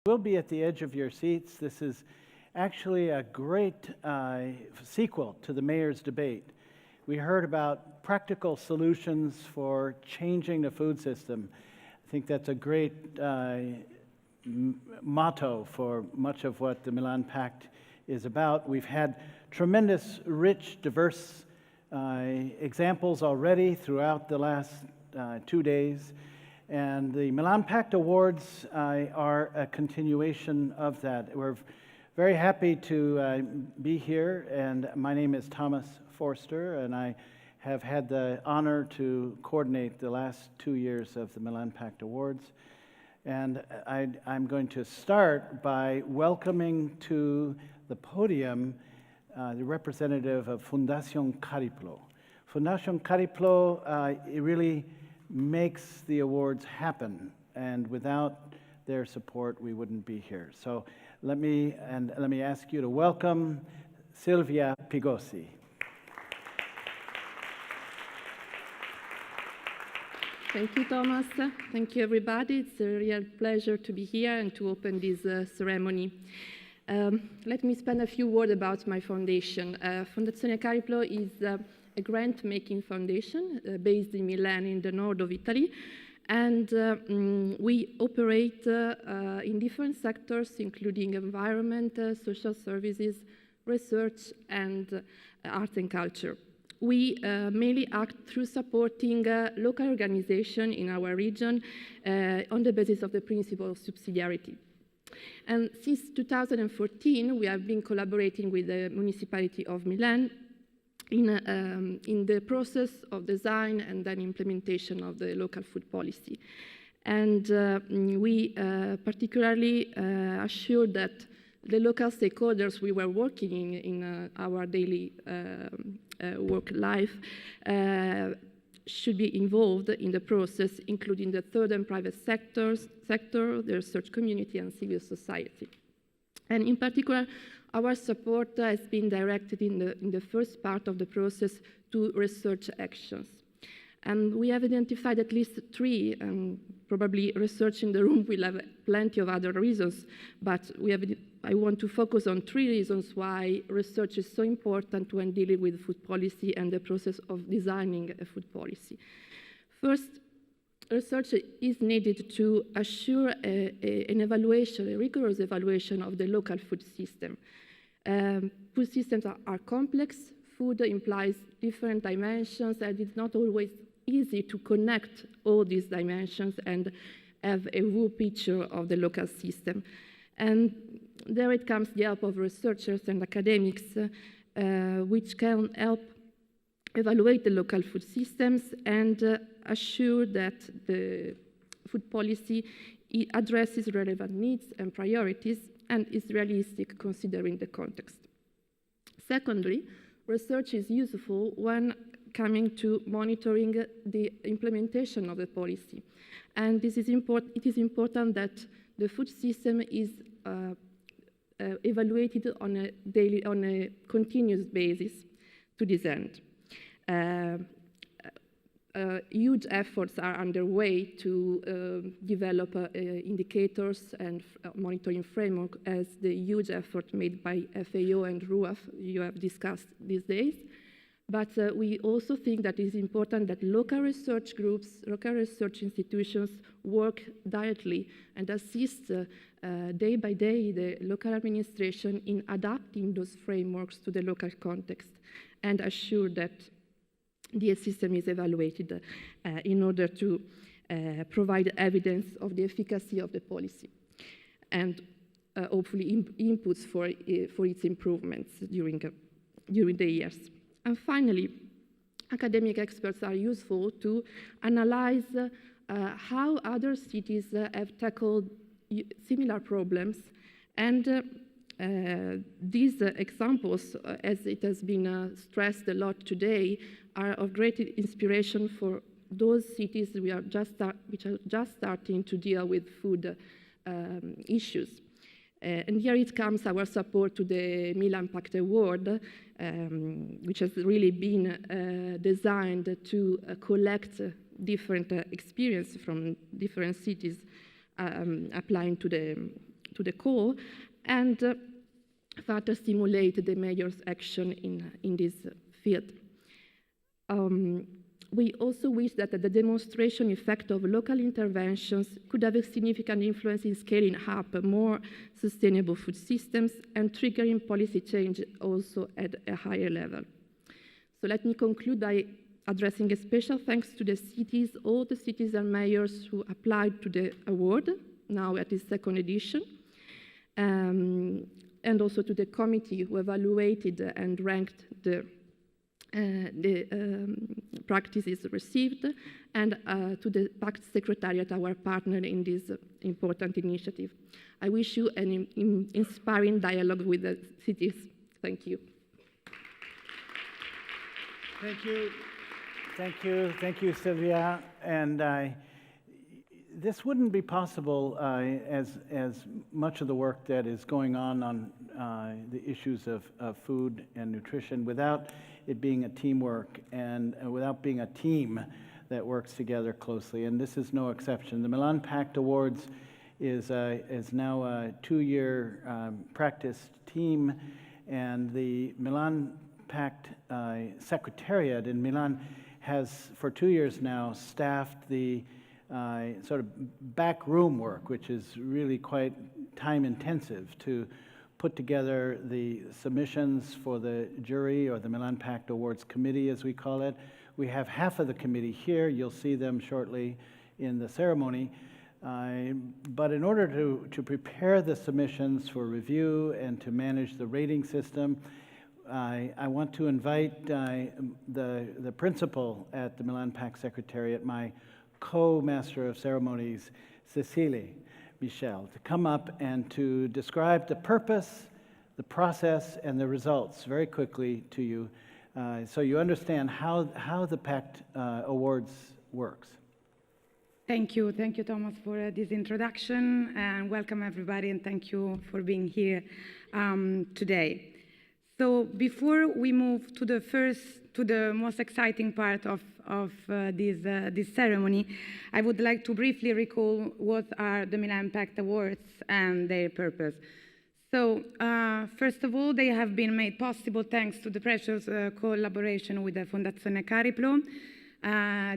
Will be at the edge of your seats. This is actually a great sequel to the mayor's debate. We heard about practical solutions for changing the food system. I think that's a great motto for much of what the Milan Pact is about. We've had tremendous, rich, diverse examples already throughout the last 2 days. And the Milan Pact Awards are a continuation of that. We're very happy to be here, and my name is Thomas Forster, and I have had the honor to coordinate the last 2 years of the Milan Pact Awards. And I'm going to start by welcoming to the podium the representative of Fundación Cariplo. Fundación Cariplo really makes the awards happen, and without their support we wouldn't be here. So let me ask you to welcome Silvia Pigosi. Thank you, Thomas. Thank you, everybody. It's a real pleasure to be here and to open this ceremony. Let me spend a few words about my foundation. Fondazione Cariplo is a grant-making foundation based in Milan in the north of Italy, and we operate in different sectors, including environment, social services, research, and art and culture. We mainly act through supporting local organizations in our region on the basis of the principle of subsidiarity. And since 2014, we have been collaborating with the municipality of Milan in the process of design and then implementation of the local food policy. And we particularly assured that the local stakeholders we were working in our daily work life should be involved in the process, including the third and private sector, the research community, and civil society. And in particular, our support has been directed in the first part of the process to research actions. And we have identified at least 3, and probably research in the room will have plenty of other reasons, but I want to focus on 3 reasons why research is so important when dealing with food policy and the process of designing a food policy. First, research is needed to assure a rigorous evaluation of the local food system. Food systems are complex. Food implies different dimensions, and it's not always easy to connect all these dimensions and have a full picture of the local system. And there it comes the help of researchers and academics, which can help evaluate the local food systems and assure that the food policy addresses relevant needs and priorities and is realistic considering the context. Secondly, research is useful when coming to monitoring the implementation of the policy. And it is important that the food system is evaluated on a continuous basis to this end. Huge efforts are underway to develop indicators and monitoring framework, as the huge effort made by FAO and RUAF you have discussed these days. But we also think that it is important that local research groups, local research institutions work directly and assist day by day the local administration in adapting those frameworks to the local context and assure that the system is evaluated in order to provide evidence of the efficacy of the policy and hopefully inputs for its improvements during the years. And finally, academic experts are useful to analyze how other cities have tackled similar problems, and these examples, as it has been stressed a lot today, are of great inspiration for those cities which are just starting to deal with food issues. And here it comes our support to the Milan Pact Award, which has really been designed to collect different experience from different cities applying to to the core, and further stimulate the mayor's action in this field. We also wish that the demonstration effect of local interventions could have a significant influence in scaling up more sustainable food systems and triggering policy change also at a higher level. So let me conclude by addressing a special thanks to the cities, all the cities and mayors who applied to the award, now at its second edition, and also to the committee who evaluated and ranked the practices received, and to the Pact Secretariat, our partner in this important initiative. I wish you an inspiring dialogue with the cities. Thank you. Thank you. Thank you. Thank you, Silvia. And this wouldn't be possible as much of the work that is going on the issues of food and nutrition without it being a teamwork and without being a team that works together closely. And this is no exception. The Milan Pact Awards is now a 2-year practice team, and the Milan Pact Secretariat in Milan has, for 2 years now, staffed the sort of backroom work, which is really quite time-intensive to put together the submissions for the jury, or the Milan Pact Awards Committee, as we call it. We have half of the committee here. You'll see them shortly in the ceremony. But in order to prepare the submissions for review and to manage the rating system, I want to invite the principal at the Milan Pact Secretariat, my co-master of ceremonies, Cecilie Michel, to come up and to describe the purpose, the process, and the results very quickly to you, so you understand how the Pact Awards works. Thank you, Thomas, for this introduction, and welcome everybody, and thank you for being here today. So before we move to the most exciting part of this ceremony, I would like to briefly recall what are the Milan Pact Awards and their purpose. So first of all, they have been made possible thanks to the precious collaboration with the Fondazione Cariplo.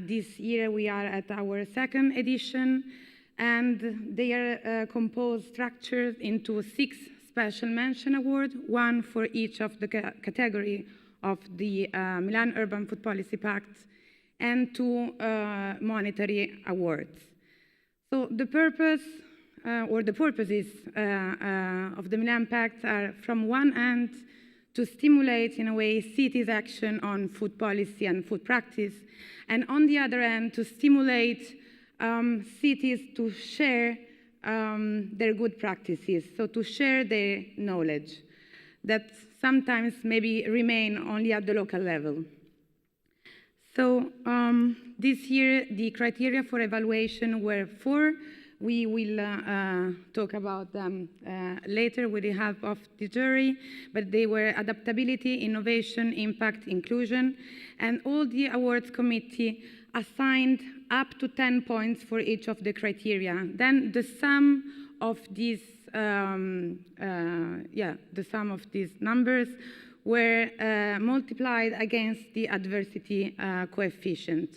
This year we are at our second edition, and they are structured into 6 special mention awards, 1 for each of the category of the Milan Urban Food Policy Pact, and 2 monetary awards. So the purpose or the purposes of the Milan Pact are, from one end, to stimulate, in a way, cities' action on food policy and food practice, and on the other end, to stimulate cities to share their good practices, so to share their knowledge that sometimes maybe remain only at the local level. So this year, the criteria for evaluation were 4. We will talk about them later with the help of the jury, but they were adaptability, innovation, impact, inclusion, and all the awards committee assigned up to 10 points for each of the criteria. Then the sum of these, numbers were multiplied against the adversity coefficient.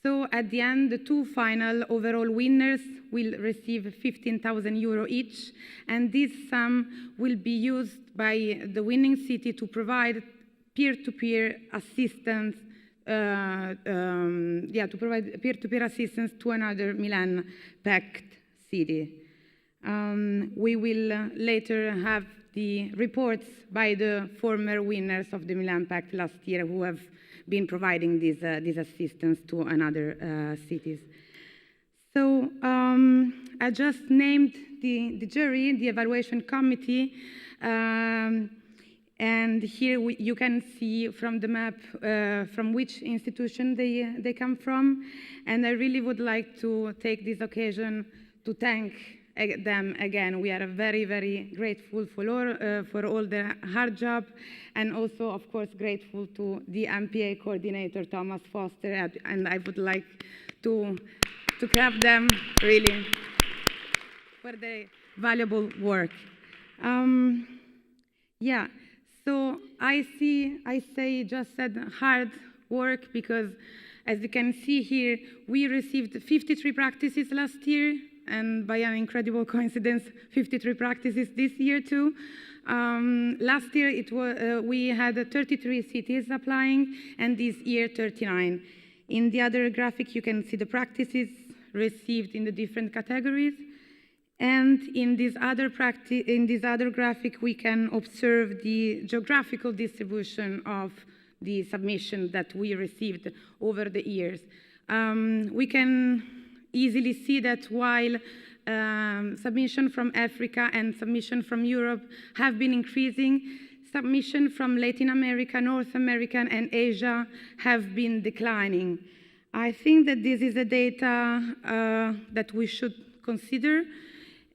So at the end, the 2 final overall winners will receive 15,000 euro each, and this sum will be used by the winning city to provide peer-to-peer assistance, to provide peer-to-peer assistance to another Milan Pact city. We will later have the reports by the former winners of the Milan Pact last year, who have been providing this assistance to another cities. So I just named the jury, the evaluation committee, and here you can see from the map from which institution they come from. And I really would like to take this occasion to thank them again. We are very, very grateful for all the hard job, and also, of course, grateful to the MPA coordinator, Thomas Foster, and I would like to clap them, really. for the valuable work. Yeah, so I just said hard work because, as you can see here, we received 53 practices last year, and by an incredible coincidence, 53 practices this year too. Last year we had 33 cities applying, and this year 39. In the other graphic, you can see the practices received in the different categories. And in this other graphic, we can observe the geographical distribution of the submission that we received over the years. We can easily see that while submission from Africa and submission from Europe have been increasing, submission from Latin America, North America, and Asia have been declining. I think that this is a data that we should consider,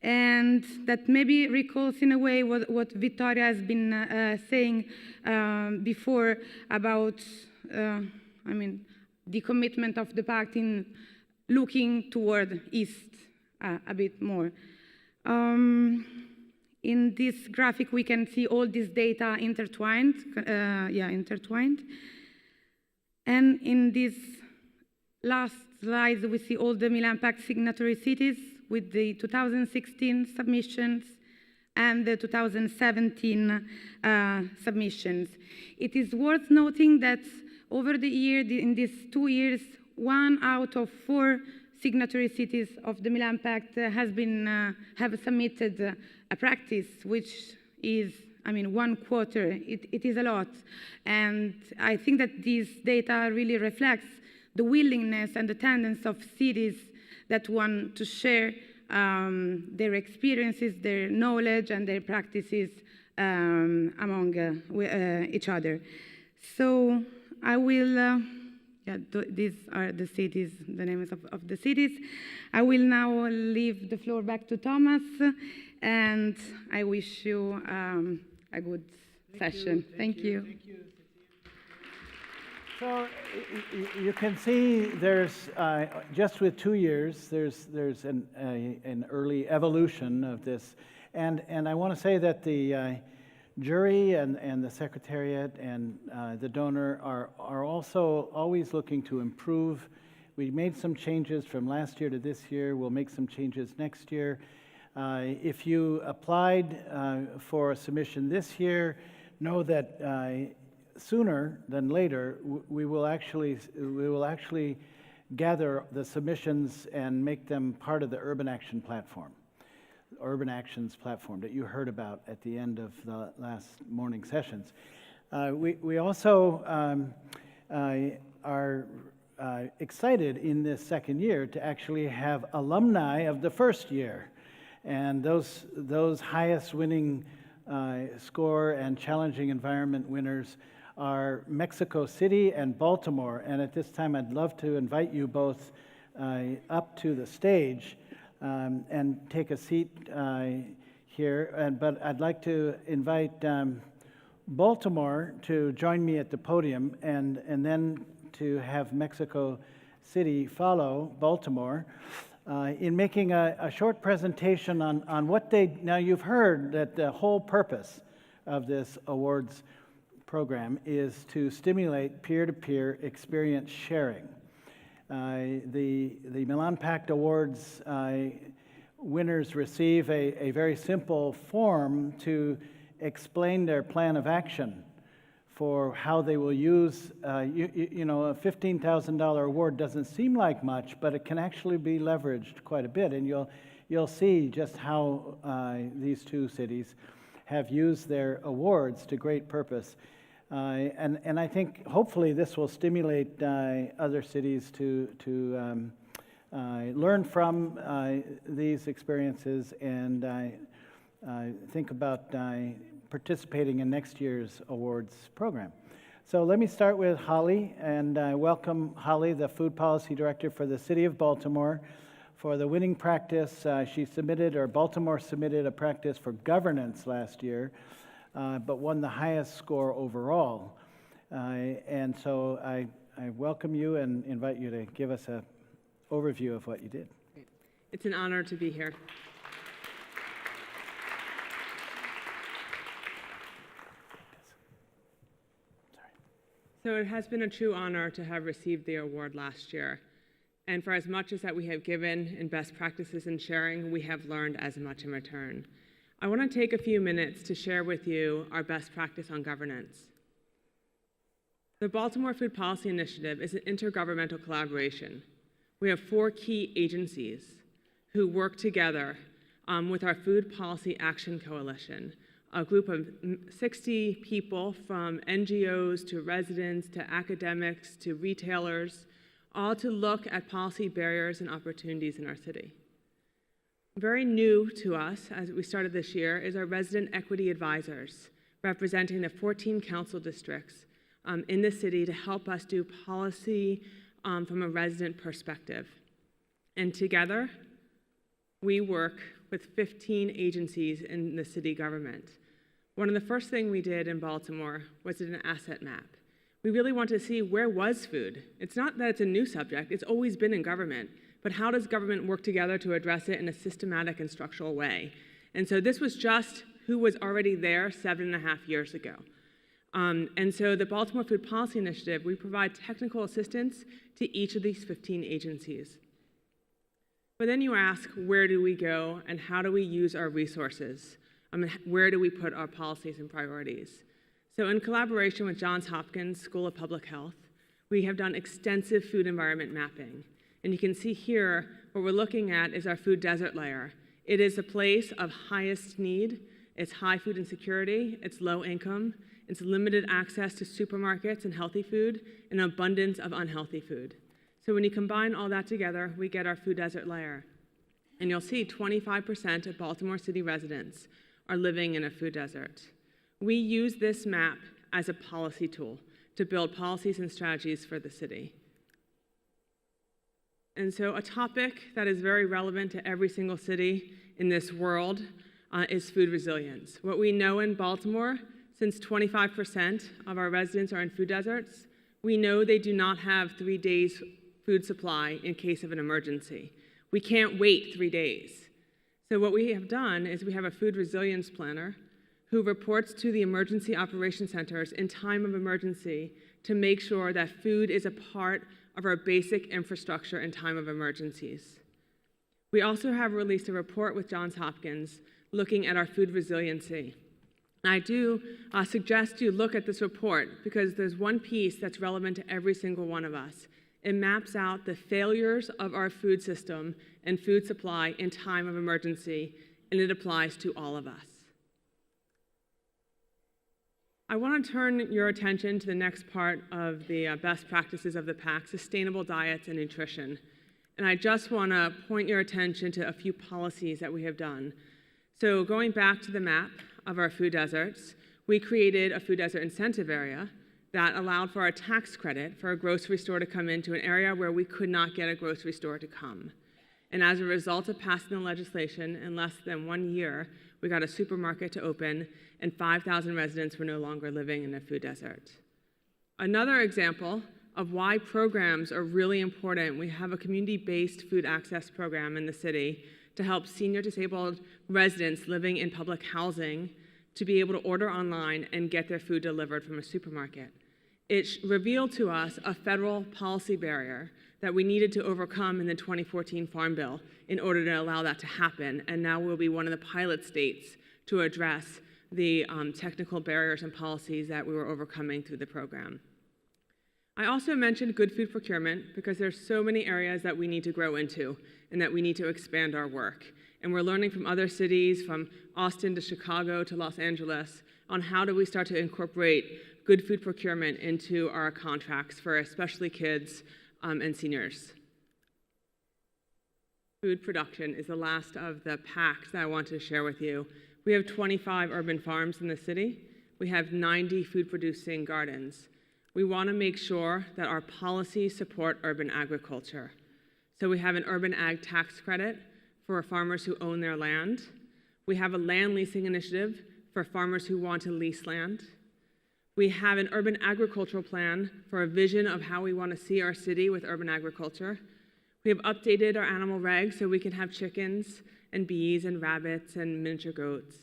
and that maybe recalls in a way what Vittoria has been saying before about, the commitment of the Pact in looking toward East a bit more. In this graphic, we can see all this data intertwined, intertwined. And in these last slides, we see all the Milan Pact signatory cities with the 2016 submissions and the 2017 submissions. It is worth noting that over the year, in these 2 years, 1 out of 4 signatory cities of the Milan Pact have submitted a practice, which is, 1/4. It is a lot. And I think that this data really reflects the willingness and the tendency of cities that want to share their experiences, their knowledge, and their practices among each other. So I will, these are the cities, the names of the cities. I will now leave the floor back to Thomas, and I wish you a good session. Thank you. Thank you. So you can see there's, just with 2 years, there's an early evolution of this. And I want to say that the jury and the secretariat and the donor are also always looking to improve. We made some changes from last year to this year. We'll make some changes next year. If you applied for a submission this year, know that sooner than later, we will actually gather the submissions and make them part of the Urban Actions platform that you heard about at the end of the last morning sessions. We also are excited in this second year to actually have alumni of the first year, and those highest winning score and challenging environment winners are Mexico City and Baltimore. And at this time, I'd love to invite you both up to the stage and take a seat here. But I'd like to invite Baltimore to join me at the podium, and then to have Mexico City follow Baltimore in making a short presentation on what now you've heard that the whole purpose of this awards program is to stimulate peer-to-peer experience sharing. The Milan Pact Awards winners receive a very simple form to explain their plan of action for how they will use, a $15,000 award doesn't seem like much, but it can actually be leveraged quite a bit, and you'll see just how these two cities have used their awards to great purpose. And I think hopefully this will stimulate other cities to learn from these experiences and think about participating in next year's awards program. So let me start with Holly, and welcome Holly, the Food Policy Director for the City of Baltimore, for the winning practice. Baltimore submitted a practice for governance last year, but won the highest score overall. And so I welcome you and invite you to give us an overview of what you did. It's an honor to be here. So it has been a true honor to have received the award last year. And for as much as that we have given in best practices and sharing, we have learned as much in return. I want to take a few minutes to share with you our best practice on governance. The Baltimore Food Policy Initiative is an intergovernmental collaboration. We have 4 key agencies who work together with our Food Policy Action Coalition, a group of 60 people from NGOs to residents to academics to retailers, all to look at policy barriers and opportunities in our city. Very new to us as we started this year is our resident equity advisors, representing the 14 council districts in the city to help us do policy from a resident perspective. And together, we work with 15 agencies in the city government. One of the first things we did in Baltimore was an asset map. We really wanted to see where was food. It's not that it's a new subject, it's always been in government, but how does government work together to address it in a systematic and structural way? And so this was just who was already there 7.5 years ago. And so the Baltimore Food Policy Initiative, we provide technical assistance to each of these 15 agencies. But then you ask, where do we go and how do we use our resources? Where do we put our policies and priorities? So in collaboration with Johns Hopkins School of Public Health, we have done extensive food environment mapping. And you can see here, what we're looking at is our food desert layer. It is a place of highest need. It's high food insecurity, it's low income, it's limited access to supermarkets and healthy food, and abundance of unhealthy food. So when you combine all that together, we get our food desert layer. And you'll see 25% of Baltimore City residents are living in a food desert. We use this map as a policy tool to build policies and strategies for the city. And so a topic that is very relevant to every single city in this world is food resilience. What we know in Baltimore, since 25% of our residents are in food deserts, we know they do not have 3 days food supply in case of an emergency. We can't wait 3 days. So what we have done is we have a food resilience planner who reports to the emergency operation centers in time of emergency to make sure that food is a part of our basic infrastructure in time of emergencies. We also have released a report with Johns Hopkins looking at our food resiliency. And I do suggest you look at this report because there's one piece that's relevant to every single one of us. It maps out the failures of our food system and food supply in time of emergency, and it applies to all of us. I want to turn your attention to the next part of the best practices of the Pact, sustainable diets and nutrition. And I just want to point your attention to a few policies that we have done. So going back to the map of our food deserts, we created a food desert incentive area that allowed for a tax credit for a grocery store to come into an area where we could not get a grocery store to come. And as a result of passing the legislation, in less than 1 year, we got a supermarket to open and 5,000 residents were no longer living in a food desert. Another example of why programs are really important, we have a community-based food access program in the city to help senior disabled residents living in public housing to be able to order online and get their food delivered from a supermarket. It revealed to us a federal policy barrier that we needed to overcome in the 2014 Farm Bill in order to allow that to happen, and now we'll be one of the pilot states to address the technical barriers and policies that we were overcoming through the program. I also mentioned good food procurement because there's so many areas that we need to grow into and that we need to expand our work. And we're learning from other cities, from Austin to Chicago to Los Angeles, on how do we start to incorporate good food procurement into our contracts for especially kids and seniors. Food production is the last of the pacts that I want to share with you. We have 25 urban farms in the city. We have 90 food-producing gardens. We want to make sure that our policies support urban agriculture. So we have an urban ag tax credit for farmers who own their land. We have a land leasing initiative for farmers who want to lease land. We have an urban agricultural plan for a vision of how we want to see our city with urban agriculture. We have updated our animal regs so we can have chickens and bees and rabbits and miniature goats.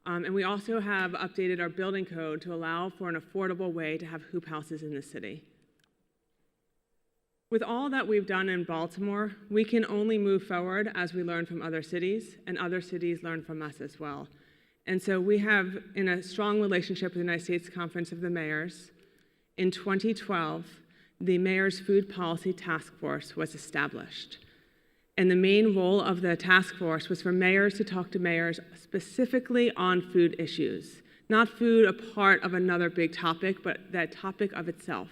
And we also have updated our building code to allow for an affordable way to have hoop houses in the city. With all that we've done in Baltimore, we can only move forward as we learn from other cities, and other cities learn from us as well. And so we have, in a strong relationship with the United States Conference of the Mayors, in 2012, the Mayor's Food Policy Task Force was established. And the main role of the task force was for mayors to talk to mayors specifically on food issues, not food a part of another big topic, but that topic of itself.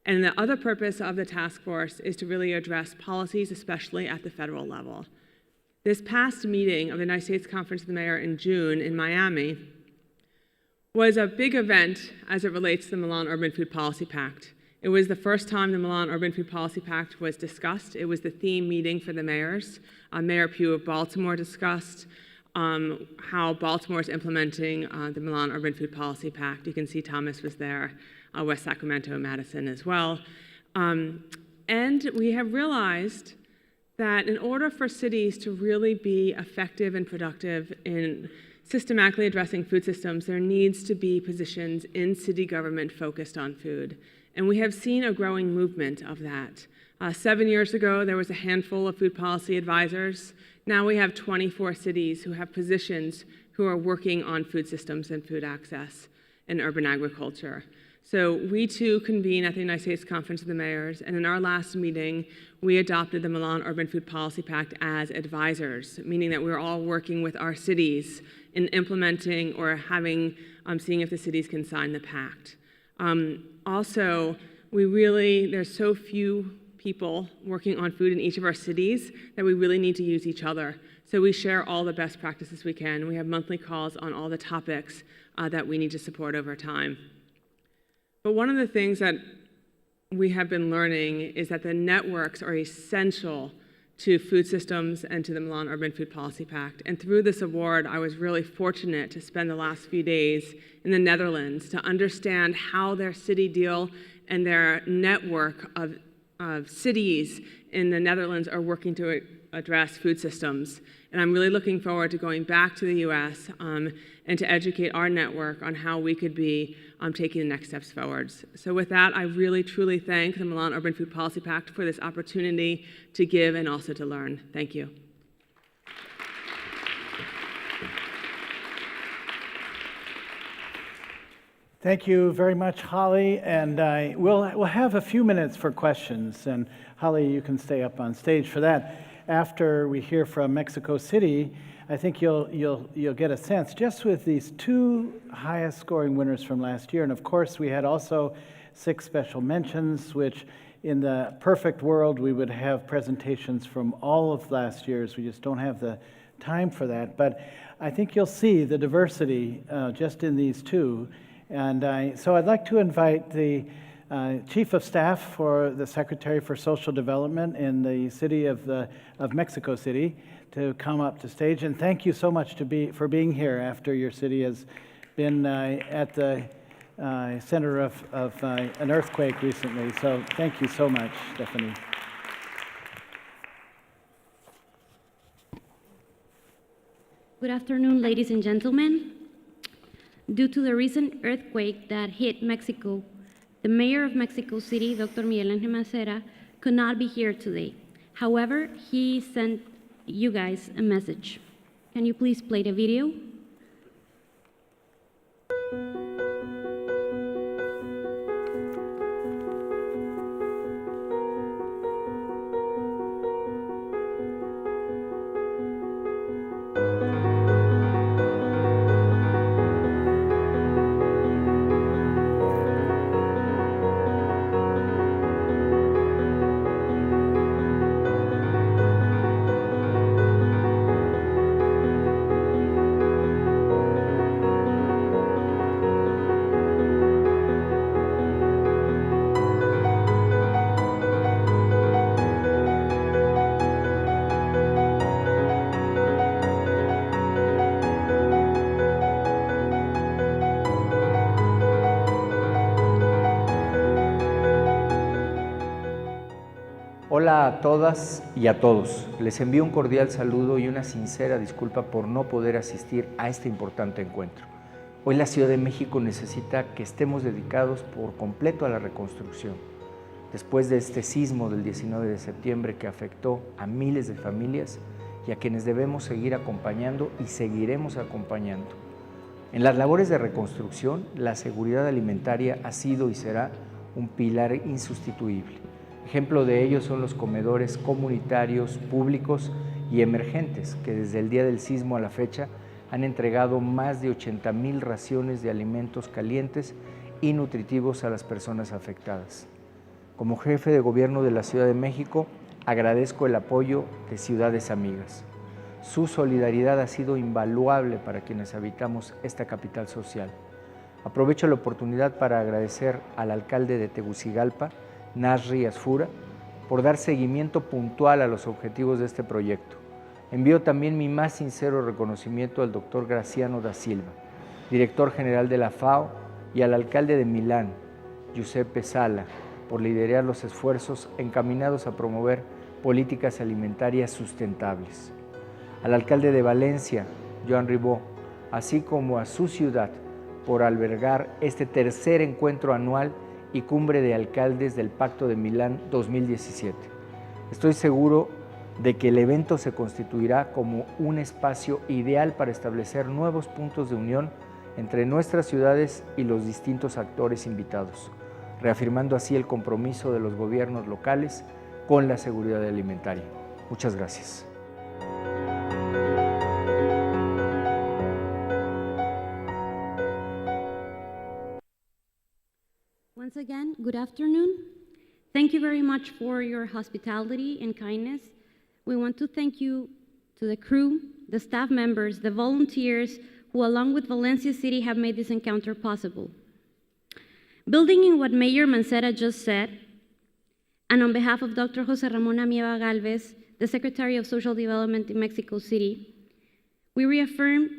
And the other purpose of the task force is to really address policies, especially at the federal level. This past meeting of the United States Conference of the Mayor in June in Miami was a big event as it relates to the Milan Urban Food Policy Pact. It was the first time the Milan Urban Food Policy Pact was discussed. It was the theme meeting for the mayors. Mayor Pugh of Baltimore discussed how Baltimore is implementing the Milan Urban Food Policy Pact. You can see Thomas was there, West Sacramento and Madison as well. And we have realized that in order for cities to really be effective and productive in systematically addressing food systems, there needs to be positions in city government focused on food. And we have seen a growing movement of that. 7 years ago, there was a handful of food policy advisors. Now we have 24 cities who have positions who are working on food systems and food access and urban agriculture. So we too convene at the United States Conference of the Mayors, and in our last meeting, we adopted the Milan Urban Food Policy Pact as advisors, meaning that we're all working with our cities in implementing or seeing if the cities can sign the pact. Also, there's so few people working on food in each of our cities that we really need to use each other. So we share all the best practices we can. We have monthly calls on all the topics that we need to support over time. But one of the things that we have been learning is that the networks are essential to food systems and to the Milan Urban Food Policy Pact. And through this award, I was really fortunate to spend the last few days in the Netherlands to understand how their city deal and their network of cities in the Netherlands are working to address food systems. And I'm really looking forward to going back to the US and to educate our network on how we could be taking the next steps forwards. So with that, I really, truly thank the Milan Urban Food Policy Pact for this opportunity to give and also to learn. Thank you. Thank you very much, Holly. And we'll have a few minutes for questions. And Holly, you can stay up on stage for that. After we hear from Mexico City, I think you'll get a sense just with these two highest scoring winners from last year. And of course, we had also 6 special mentions, which in the perfect world, we would have presentations from all of last year's. We just don't have the time for that. But I think you'll see the diversity just in these two. And so I'd like to invite the Chief of Staff for the Secretary for Social Development in the city of Mexico City to come up to stage. And thank you so much for being here after your city has been at the center of an earthquake recently. So thank you so much, Stephanie. Good afternoon, ladies and gentlemen. Due to the recent earthquake that hit Mexico, the mayor of Mexico City, Dr. Milan Macera, could not be here today. However, he sent you guys a message. Can you please play the video? Hola a todas y a todos. Les envío un cordial saludo y una sincera disculpa por no poder asistir a este importante encuentro. Hoy la Ciudad de México necesita que estemos dedicados por completo a la reconstrucción. Después de este sismo del 19 de septiembre que afectó a miles de familias y a quienes debemos seguir acompañando y seguiremos acompañando. En las labores de reconstrucción, la seguridad alimentaria ha sido y será un pilar insustituible. Ejemplo de ello son los comedores comunitarios, públicos y emergentes, que desde el día del sismo a la fecha han entregado más de 80,000 raciones de alimentos calientes y nutritivos a las personas afectadas. Como jefe de gobierno de la Ciudad de México, agradezco el apoyo de Ciudades Amigas. Su solidaridad ha sido invaluable para quienes habitamos esta capital social. Aprovecho la oportunidad para agradecer al alcalde de Tegucigalpa, Nasri Asfura, por dar seguimiento puntual a los objetivos de este proyecto. Envío también mi más sincero reconocimiento al doctor Graciano da Silva, director general de la FAO, y al alcalde de Milán, Giuseppe Sala, por liderar los esfuerzos encaminados a promover políticas alimentarias sustentables. Al alcalde de Valencia, Joan Ribó, así como a su ciudad, por albergar este tercer encuentro anual y cumbre de alcaldes del Pacto de Milán 2017. Estoy seguro de que el evento se constituirá como un espacio ideal para establecer nuevos puntos de unión entre nuestras ciudades y los distintos actores invitados, reafirmando así el compromiso de los gobiernos locales con la seguridad alimentaria. Muchas gracias. Once again, good afternoon. Thank you very much for your hospitality and kindness. We want to thank you to the crew, the staff members, the volunteers who, along with Valencia City, have made this encounter possible. Building in what Mayor Mancera just said, and on behalf of Dr. Jose Ramon Amieva Galvez, the Secretary of Social Development in Mexico City, we reaffirm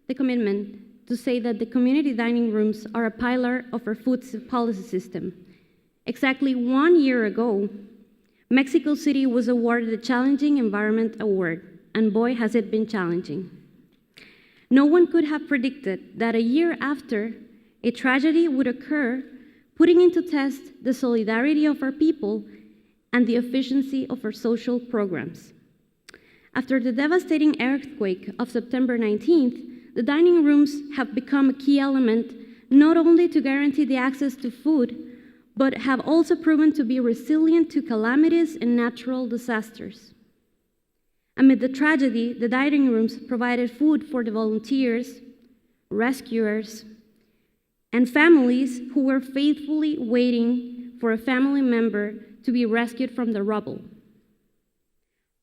the commitment to say that the community dining rooms are a pillar of our food policy system. Exactly 1 year ago, Mexico City was awarded the Challenging Environment Award, and boy, has it been challenging. No one could have predicted that a year after, a tragedy would occur, putting into test the solidarity of our people and the efficiency of our social programs. After the devastating earthquake of September 19th, the dining rooms have become a key element not only to guarantee the access to food, but have also proven to be resilient to calamities and natural disasters. Amid the tragedy, the dining rooms provided food for the volunteers, rescuers, and families who were faithfully waiting for a family member to be rescued from the rubble.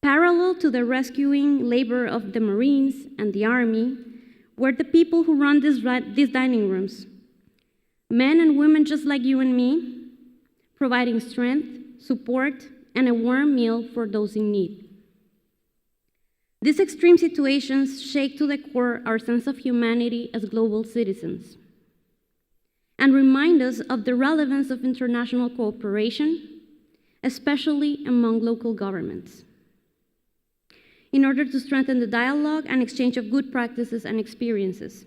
Parallel to the rescuing labor of the Marines and the Army were the people who run these dining rooms, men and women just like you and me, providing strength, support, and a warm meal for those in need. These extreme situations shake to the core our sense of humanity as global citizens and remind us of the relevance of international cooperation, especially among local governments, in order to strengthen the dialogue and exchange of good practices and experiences.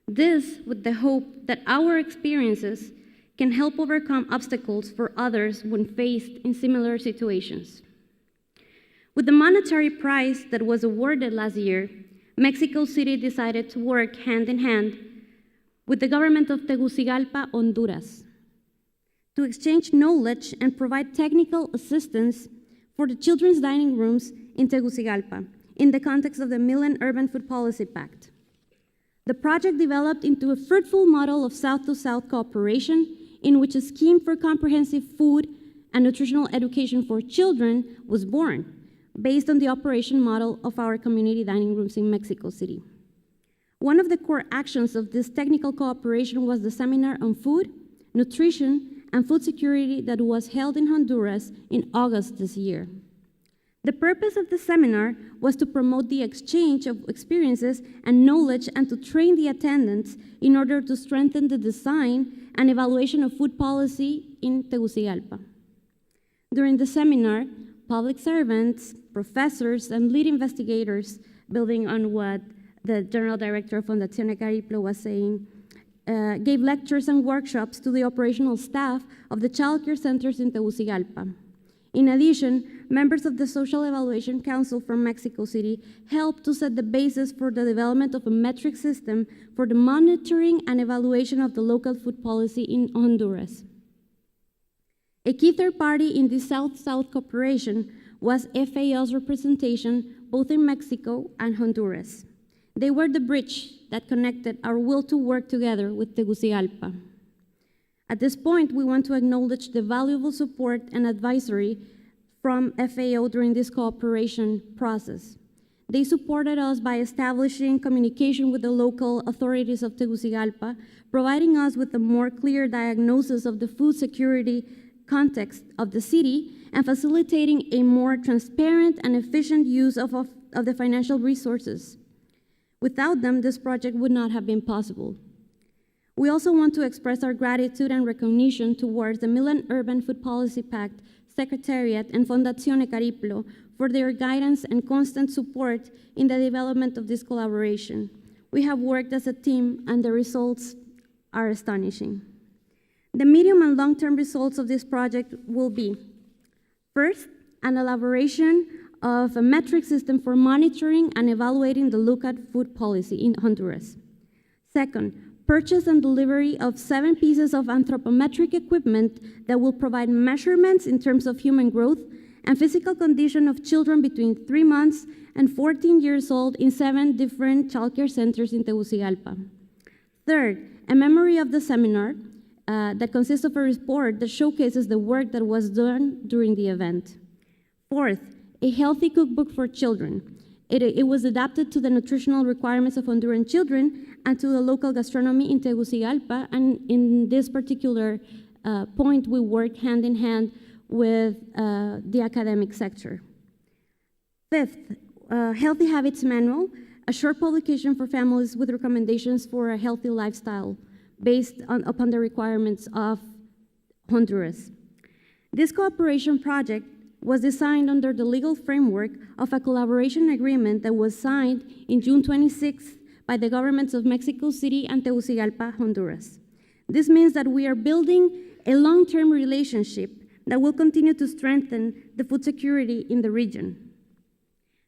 This with the hope that our experiences can help overcome obstacles for others when faced in similar situations. With the monetary prize that was awarded last year, Mexico City decided to work hand in hand with the government of Tegucigalpa, Honduras, to exchange knowledge and provide technical assistance for the children's dining rooms in Tegucigalpa in the context of the Milan Urban Food Policy Pact. The project developed into a fruitful model of South-to-South cooperation in which a scheme for comprehensive food and nutritional education for children was born, based on the operation model of our community dining rooms in Mexico City. One of the core actions of this technical cooperation was the seminar on food, nutrition, and food security that was held in Honduras in August this year. The purpose of the seminar was to promote the exchange of experiences and knowledge and to train the attendants in order to strengthen the design and evaluation of food policy in Tegucigalpa. During the seminar, public servants, professors, and lead investigators, building on what the General Director of Fondazione Cariplo was saying, gave lectures and workshops to the operational staff of the child care centers in Tegucigalpa. In addition, members of the Social Evaluation Council from Mexico City helped to set the basis for the development of a metric system for the monitoring and evaluation of the local food policy in Honduras. A key third party in this South-South cooperation was FAO's representation both in Mexico and Honduras. They were the bridge that connected our will to work together with Tegucigalpa. At this point, we want to acknowledge the valuable support and advisory from FAO during this cooperation process. They supported us by establishing communication with the local authorities of Tegucigalpa, providing us with a more clear diagnosis of the food security context of the city, and facilitating a more transparent and efficient use of the financial resources. Without them, this project would not have been possible. We also want to express our gratitude and recognition towards the Milan Urban Food Policy Pact Secretariat and Fondazione Cariplo for their guidance and constant support in the development of this collaboration. We have worked as a team, and the results are astonishing. The medium and long-term results of this project will be, first, an elaboration of a metric system for monitoring and evaluating the local food policy in Honduras. Second, purchase and delivery of 7 pieces of anthropometric equipment that will provide measurements in terms of human growth and physical condition of children between 3 months and 14 years old in 7 different childcare centers in Tegucigalpa. Third, a memory of the seminar that consists of a report that showcases the work that was done during the event. Fourth, a healthy cookbook for children. It was adapted to the nutritional requirements of Honduran children and to the local gastronomy in Tegucigalpa, and in this particular point, we worked hand in hand with the academic sector. Fifth, Healthy Habits Manual, a short publication for families with recommendations for a healthy lifestyle based upon the requirements of Honduras. This cooperation project was designed under the legal framework of a collaboration agreement that was signed in June 26th by the governments of Mexico City and Tegucigalpa, Honduras. This means that we are building a long-term relationship that will continue to strengthen the food security in the region.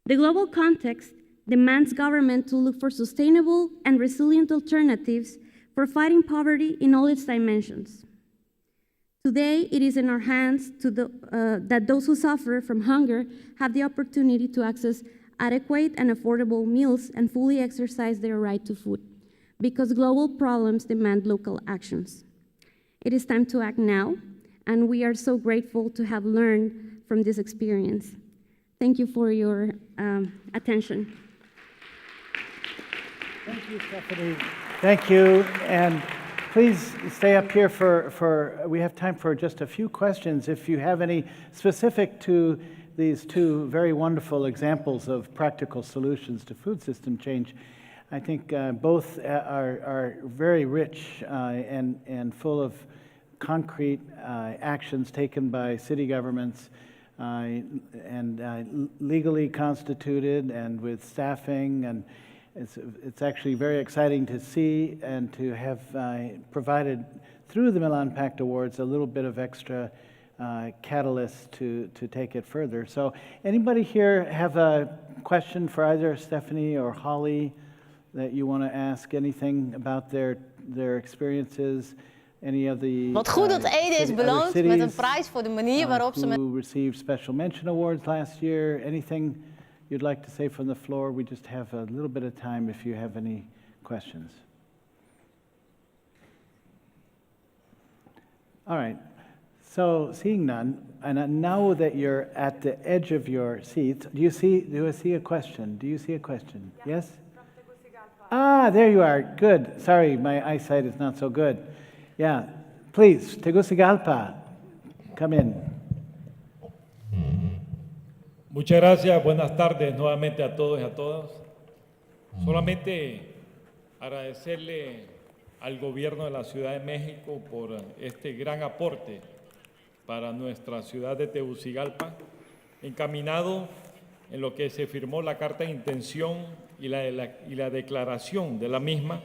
The global context demands government to look for sustainable and resilient alternatives for fighting poverty in all its dimensions. Today, it is in our hands that those who suffer from hunger have the opportunity to access adequate and affordable meals and fully exercise their right to food, because global problems demand local actions. It is time to act now, and we are so grateful to have learned from this experience. Thank you for your attention. Thank you, Stephanie. Thank you, and please stay up here we have time for just a few questions. If you have any specific to these 2 very wonderful examples of practical solutions to food system change, I think both are very rich and full of concrete actions taken by city governments and legally constituted and with staffing, and it's actually very exciting to see and to have provided through the Milan Pact Awards a little bit of extra catalyst to take it further. So anybody here have a question for either Stephanie or Holly that you want to ask? Anything about their experiences? Any of the Wat goed dat Ede is beloond met een prijs voor de manier waarop ze... who received special mention awards last year? Anything you'd like to say from the floor? We just have a little bit of time if you have any questions. All right. So seeing none, and now that you're at the edge of your seats, do you see a question? Do you see a question? Yeah. Yes? Ah, there you are. Good. Sorry, my eyesight is not so good. Yeah. Please, Tegucigalpa, come in. Muchas gracias, buenas tardes nuevamente a todos y a todas. Solamente agradecerle al gobierno de la Ciudad de México por este gran aporte para nuestra ciudad de Tegucigalpa. encaminado en lo que se firmó la Carta de Intención y la declaración de la misma,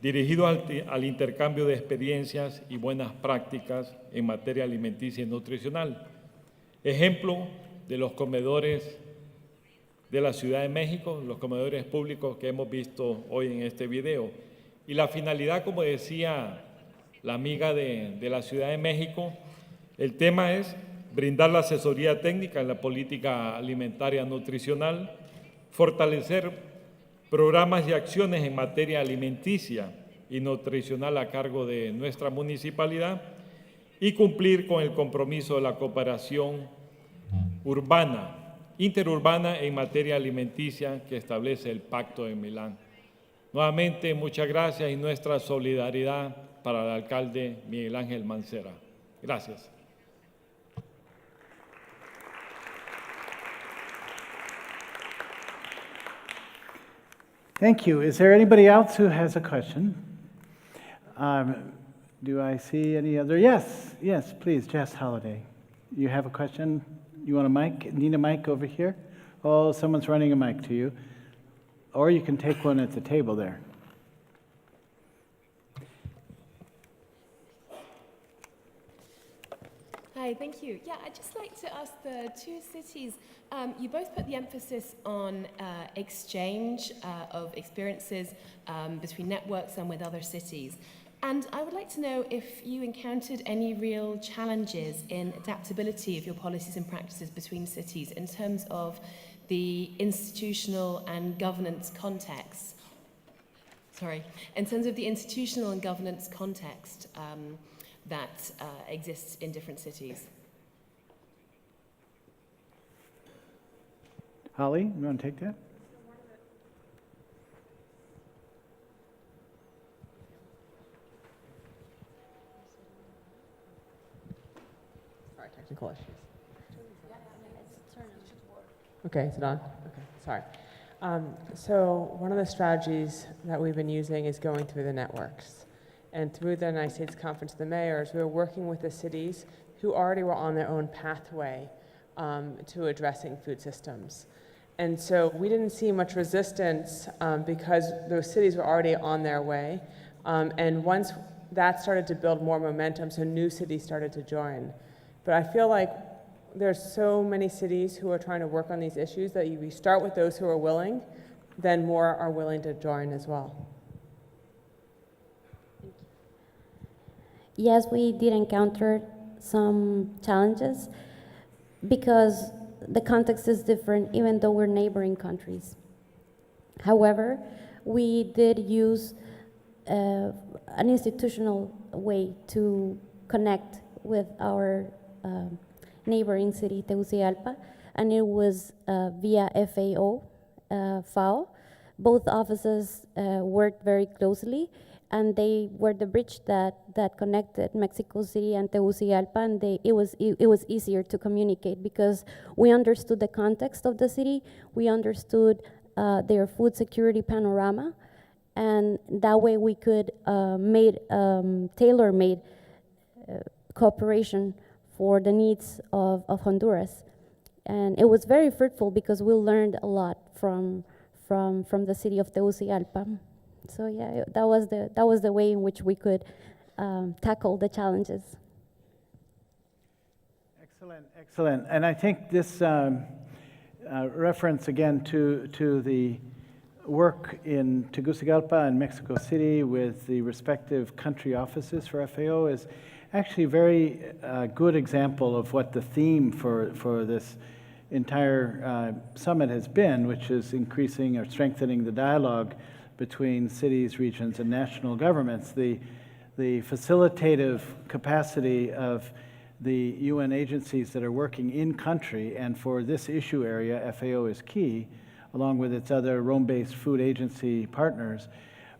dirigido al intercambio de experiencias y buenas prácticas en materia alimenticia y nutricional. Ejemplo de los comedores de la Ciudad de México, los comedores públicos que hemos visto hoy en este video. Y la finalidad, como decía la amiga de la Ciudad de México, el tema es brindar la asesoría técnica en la política alimentaria nutricional, fortalecer programas y acciones en materia alimenticia y nutricional a cargo de nuestra municipalidad y cumplir con el compromiso de la cooperación interurbana en materia alimenticia que establece el Pacto de Milán. Nuevamente, muchas gracias y nuestra solidaridad para el alcalde Miguel Ángel Mancera. Gracias. Thank you. Is there anybody else who has a question? Do I see any other? Yes, please, Jess Holliday. You have a question? You want a mic? Need a mic over here? Oh, someone's running a mic to you. Or you can take one at the table there. Hi, thank you. Yeah, I'd just like to ask the two cities, you both put the emphasis on exchange of experiences between networks and with other cities. And I would like to know if you encountered any real challenges in adaptability of your policies and practices between cities in terms of the institutional and governance context. In terms of the institutional and governance context that exists in different cities. Holly, you want to take that? Sorry, technical issues. Okay, is it on? Okay, sorry. So one of the strategies that we've been using is going through the networks. And through the United States Conference of the Mayors, we were working with the cities who already were on their own pathway to addressing food systems. And so we didn't see much resistance because those cities were already on their way. And once that started to build more momentum, so new cities started to join. But I feel like there's so many cities who are trying to work on these issues that we start with those who are willing, then more are willing to join as well. Yes, we did encounter some challenges because the context is different, even though we're neighboring countries. However, we did use an institutional way to connect with our neighboring city, Tegucigalpa, and it was via FAO. Both offices worked very closely, and they were the bridge that connected Mexico City and Tegucigalpa, and it was easier to communicate because we understood the context of the city, we understood their food security panorama, and that way we could tailor-made cooperation for the needs of Honduras. And it was very fruitful because we learned a lot from the city of Tegucigalpa. So yeah, that was the way in which we could tackle the challenges. Excellent. And I think this reference again to the work in Tegucigalpa and Mexico City with the respective country offices for FAO is actually a very good example of what the theme for this entire summit has been, which is increasing or strengthening the dialogue between cities, regions, and national governments. The facilitative capacity of the UN agencies that are working in country, and for this issue area, FAO is key, along with its other Rome-based food agency partners.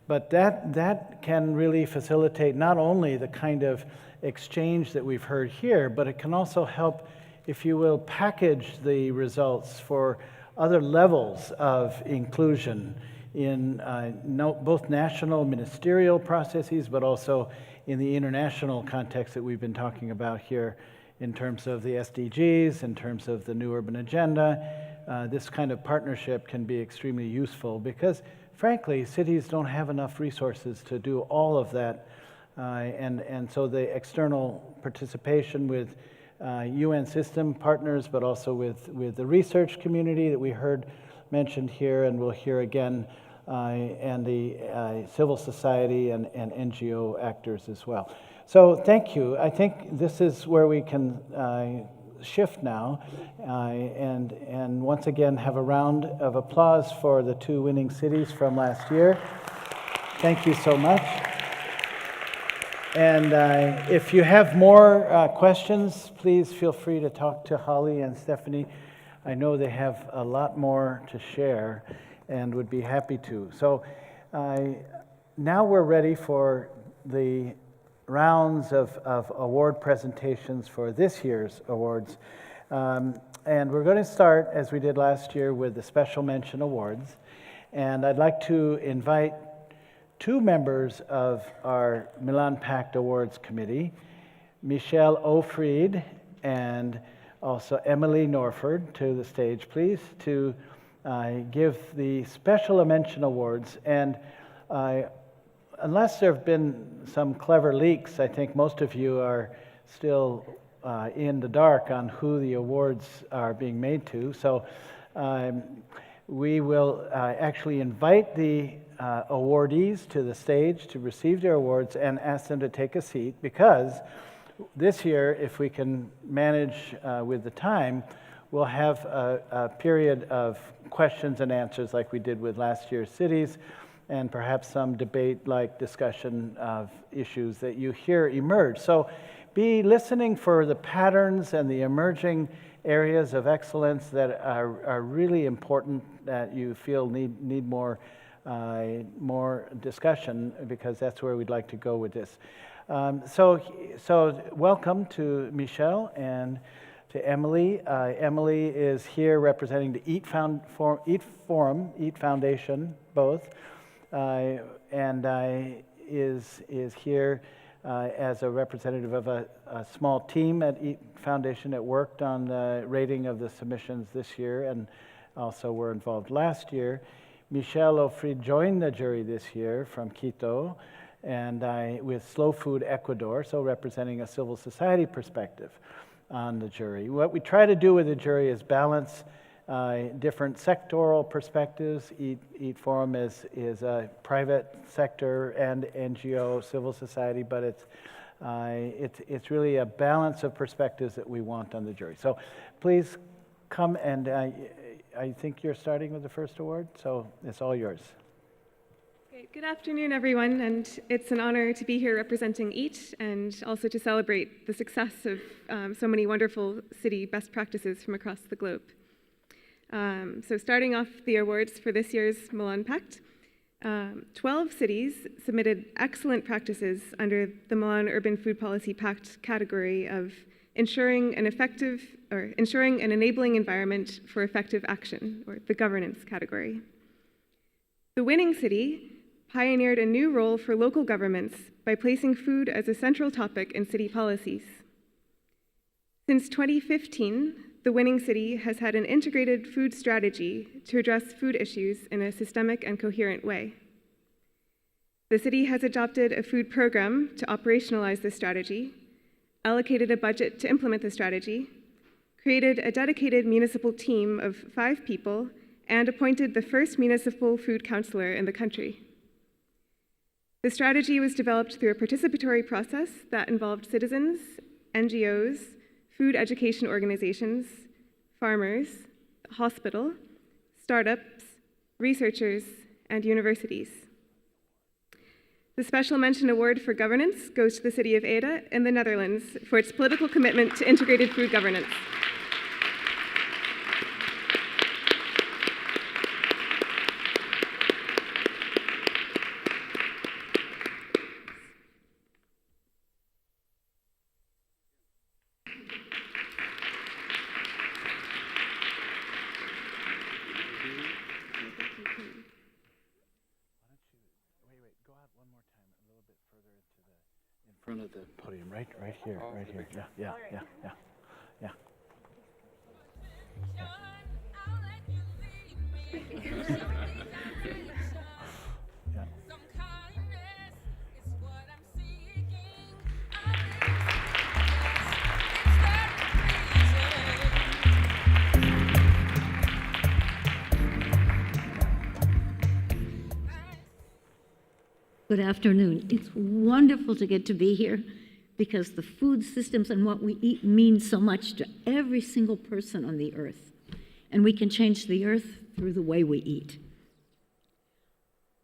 But that can really facilitate not only the kind of exchange that we've heard here, but it can also help, if you will, package the results for other levels of inclusion in both national ministerial processes, but also in the international context that we've been talking about here in terms of the SDGs, in terms of the New Urban Agenda. This kind of partnership can be extremely useful because, frankly, cities don't have enough resources to do all of that. And so the external participation with UN system partners, but also with the research community that we heard mentioned here and we'll hear again, and the civil society and NGO actors as well. So thank you. I think this is where we can shift now and once again have a round of applause for the 2 winning cities from last year. Thank you so much. And if you have more questions, please feel free to talk to Holly and Stephanie. I know they have a lot more to share and would be happy to. So now we're ready for the rounds of award presentations for this year's awards. And we're going to start, as we did last year, with the Special Mention Awards. And I'd like to invite 2 members of our Milan Pact Awards Committee, Michelle O'Fried and also Emily Norford, to the stage, please, to give the Special Mention Awards. And unless there have been some clever leaks, I think most of you are still in the dark on who the awards are being made to. So we will actually invite the awardees to the stage to receive their awards and ask them to take a seat, because this year, if we can manage with the time, we'll have a period of questions and answers like we did with last year's cities, and perhaps some debate-like discussion of issues that you hear emerge. So be listening for the patterns and the emerging areas of excellence that are really important, that you feel need more discussion, because that's where we'd like to go with this. So welcome to Michelle and to Emily. Emily is here representing the EAT Foundation, both, and is here as a representative of a small team at EAT Foundation that worked on the rating of the submissions this year, and also were involved last year. Michelle O'Fried joined the jury this year from Quito, and with Slow Food Ecuador, so representing a civil society perspective on the jury. What we try to do with the jury is balance different sectoral perspectives. EAT Forum is a private sector and NGO, civil society, but it's really a balance of perspectives that we want on the jury. So please come, and I think you're starting with the first award, so it's all yours. Okay, good afternoon, everyone, and it's an honor to be here representing EAT and also to celebrate the success of so many wonderful city best practices from across the globe. So starting off the awards for this year's Milan Pact, 12 cities submitted excellent practices under the Milan Urban Food Policy Pact category of ensuring an enabling environment for effective action, or the governance category. The winning city pioneered a new role for local governments by placing food as a central topic in city policies. Since 2015, the winning city has had an integrated food strategy to address food issues in a systemic and coherent way. The city has adopted a food program to operationalize this strategy, allocated a budget to implement the strategy, created a dedicated municipal team of 5 people, and appointed the first municipal food counselor in the country. The strategy was developed through a participatory process that involved citizens, NGOs, food education organizations, farmers, hospital, startups, researchers, and universities. The Special Mention Award for Governance goes to the city of Ede in the Netherlands for its political commitment to integrated food governance. In front of the podium, right here, right here. Yeah. Good afternoon. It's wonderful to get to be here because the food systems and what we eat means so much to every single person on the earth. And we can change the earth through the way we eat.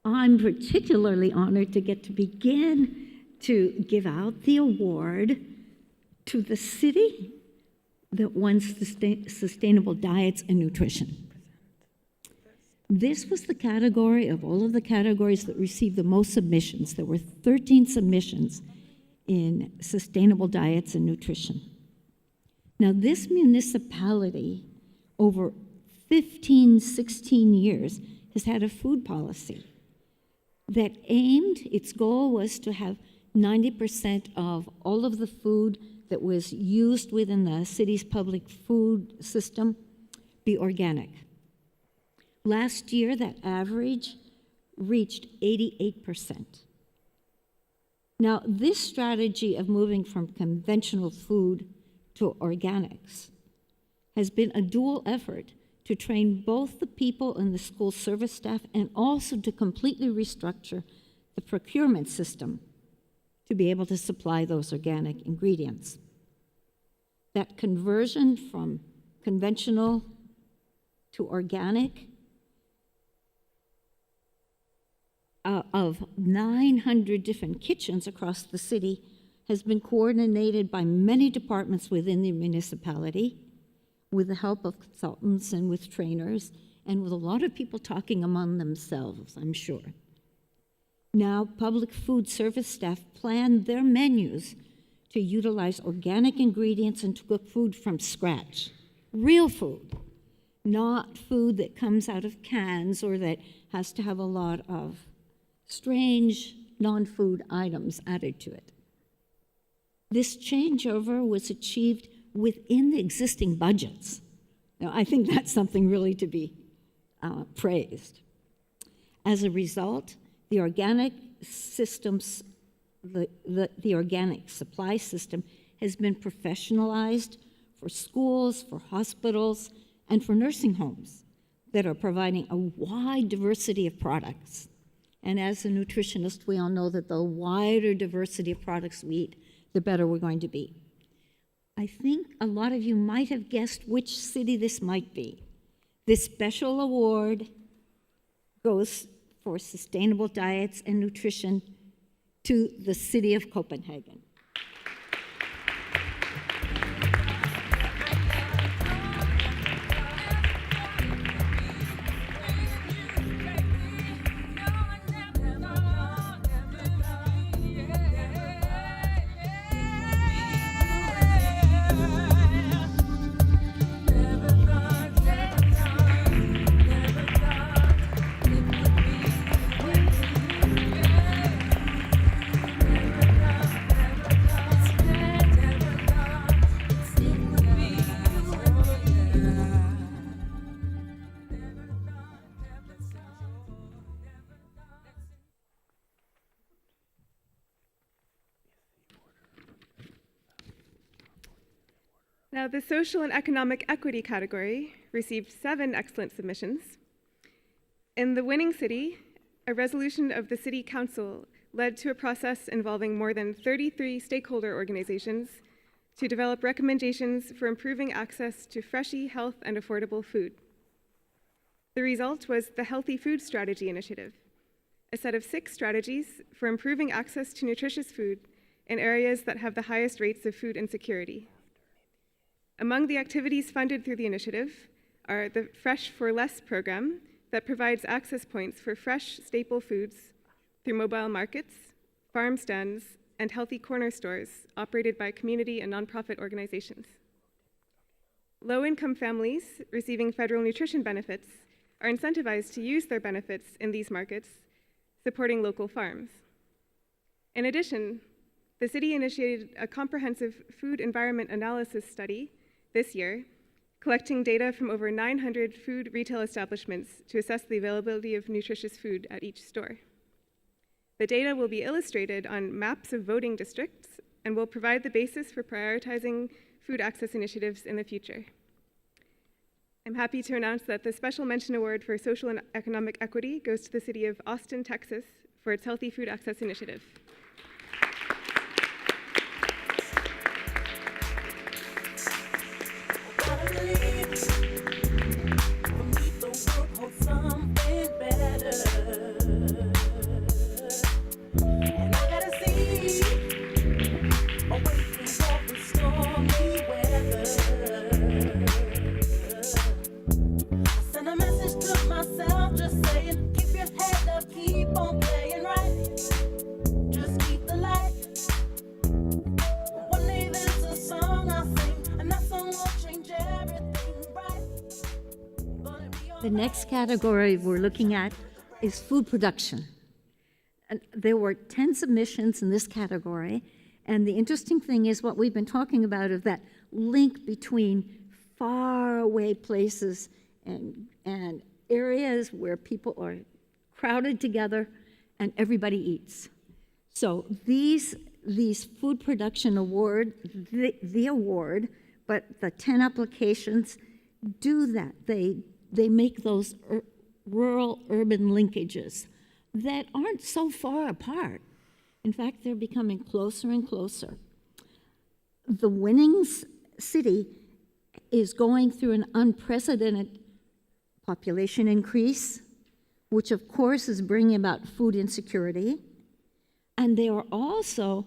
I'm particularly honored to get to begin to give out the award to the city that won Sustainable Diets and Nutrition. This was the category of all of the categories that received the most submissions. There were 13 submissions in Sustainable Diets and Nutrition. Now, this municipality, over 15, 16 years, has had a food policy that its goal was to have 90% of all of the food that was used within the city's public food system be organic. Last year, that average reached 88%. Now, this strategy of moving from conventional food to organics has been a dual effort to train both the people in the school service staff and also to completely restructure the procurement system to be able to supply those organic ingredients. That conversion from conventional to organic of 900 different kitchens across the city has been coordinated by many departments within the municipality with the help of consultants and with trainers and with a lot of people talking among themselves, I'm sure. Now, public food service staff plan their menus to utilize organic ingredients and to cook food from scratch. Real food, not food that comes out of cans or that has to have a lot of strange non-food items added to it. This changeover was achieved within the existing budgets. Now, I think that's something really to be praised. As a result, the organic systems, the organic supply system has been professionalized for schools, for hospitals, and for nursing homes that are providing a wide diversity of products. And as a nutritionist, we all know that the wider diversity of products we eat, the better we're going to be. I think a lot of you might have guessed which city this might be. This special award goes for sustainable diets and nutrition to the city of Copenhagen. Now, the social and economic equity category received 7 excellent submissions. In the winning city, a resolution of the City Council led to a process involving more than 33 stakeholder organizations to develop recommendations for improving access to freshy, health, and affordable food. The result was the Healthy Food Strategy Initiative, a set of 6 strategies for improving access to nutritious food in areas that have the highest rates of food insecurity. Among the activities funded through the initiative are the Fresh for Less program that provides access points for fresh staple foods through mobile markets, farm stands, and healthy corner stores operated by community and nonprofit organizations. Low-income families receiving federal nutrition benefits are incentivized to use their benefits in these markets, supporting local farms. In addition, the city initiated a comprehensive food environment analysis study this year, collecting data from over 900 food retail establishments to assess the availability of nutritious food at each store. The data will be illustrated on maps of voting districts and will provide the basis for prioritizing food access initiatives in the future. I'm happy to announce that the Special Mention Award for Social and Economic Equity goes to the city of Austin, Texas, for its Healthy Food Access Initiative. The next category we're looking at is food production. And there were 10 submissions in this category, and the interesting thing is what we've been talking about is that link between faraway places and areas where people are crowded together and everybody eats. So these food production award, the award, but the 10 applications do that. They make those rural-urban linkages that aren't so far apart. In fact, they're becoming closer and closer. The winning city is going through an unprecedented population increase, which of course is bringing about food insecurity. And they are also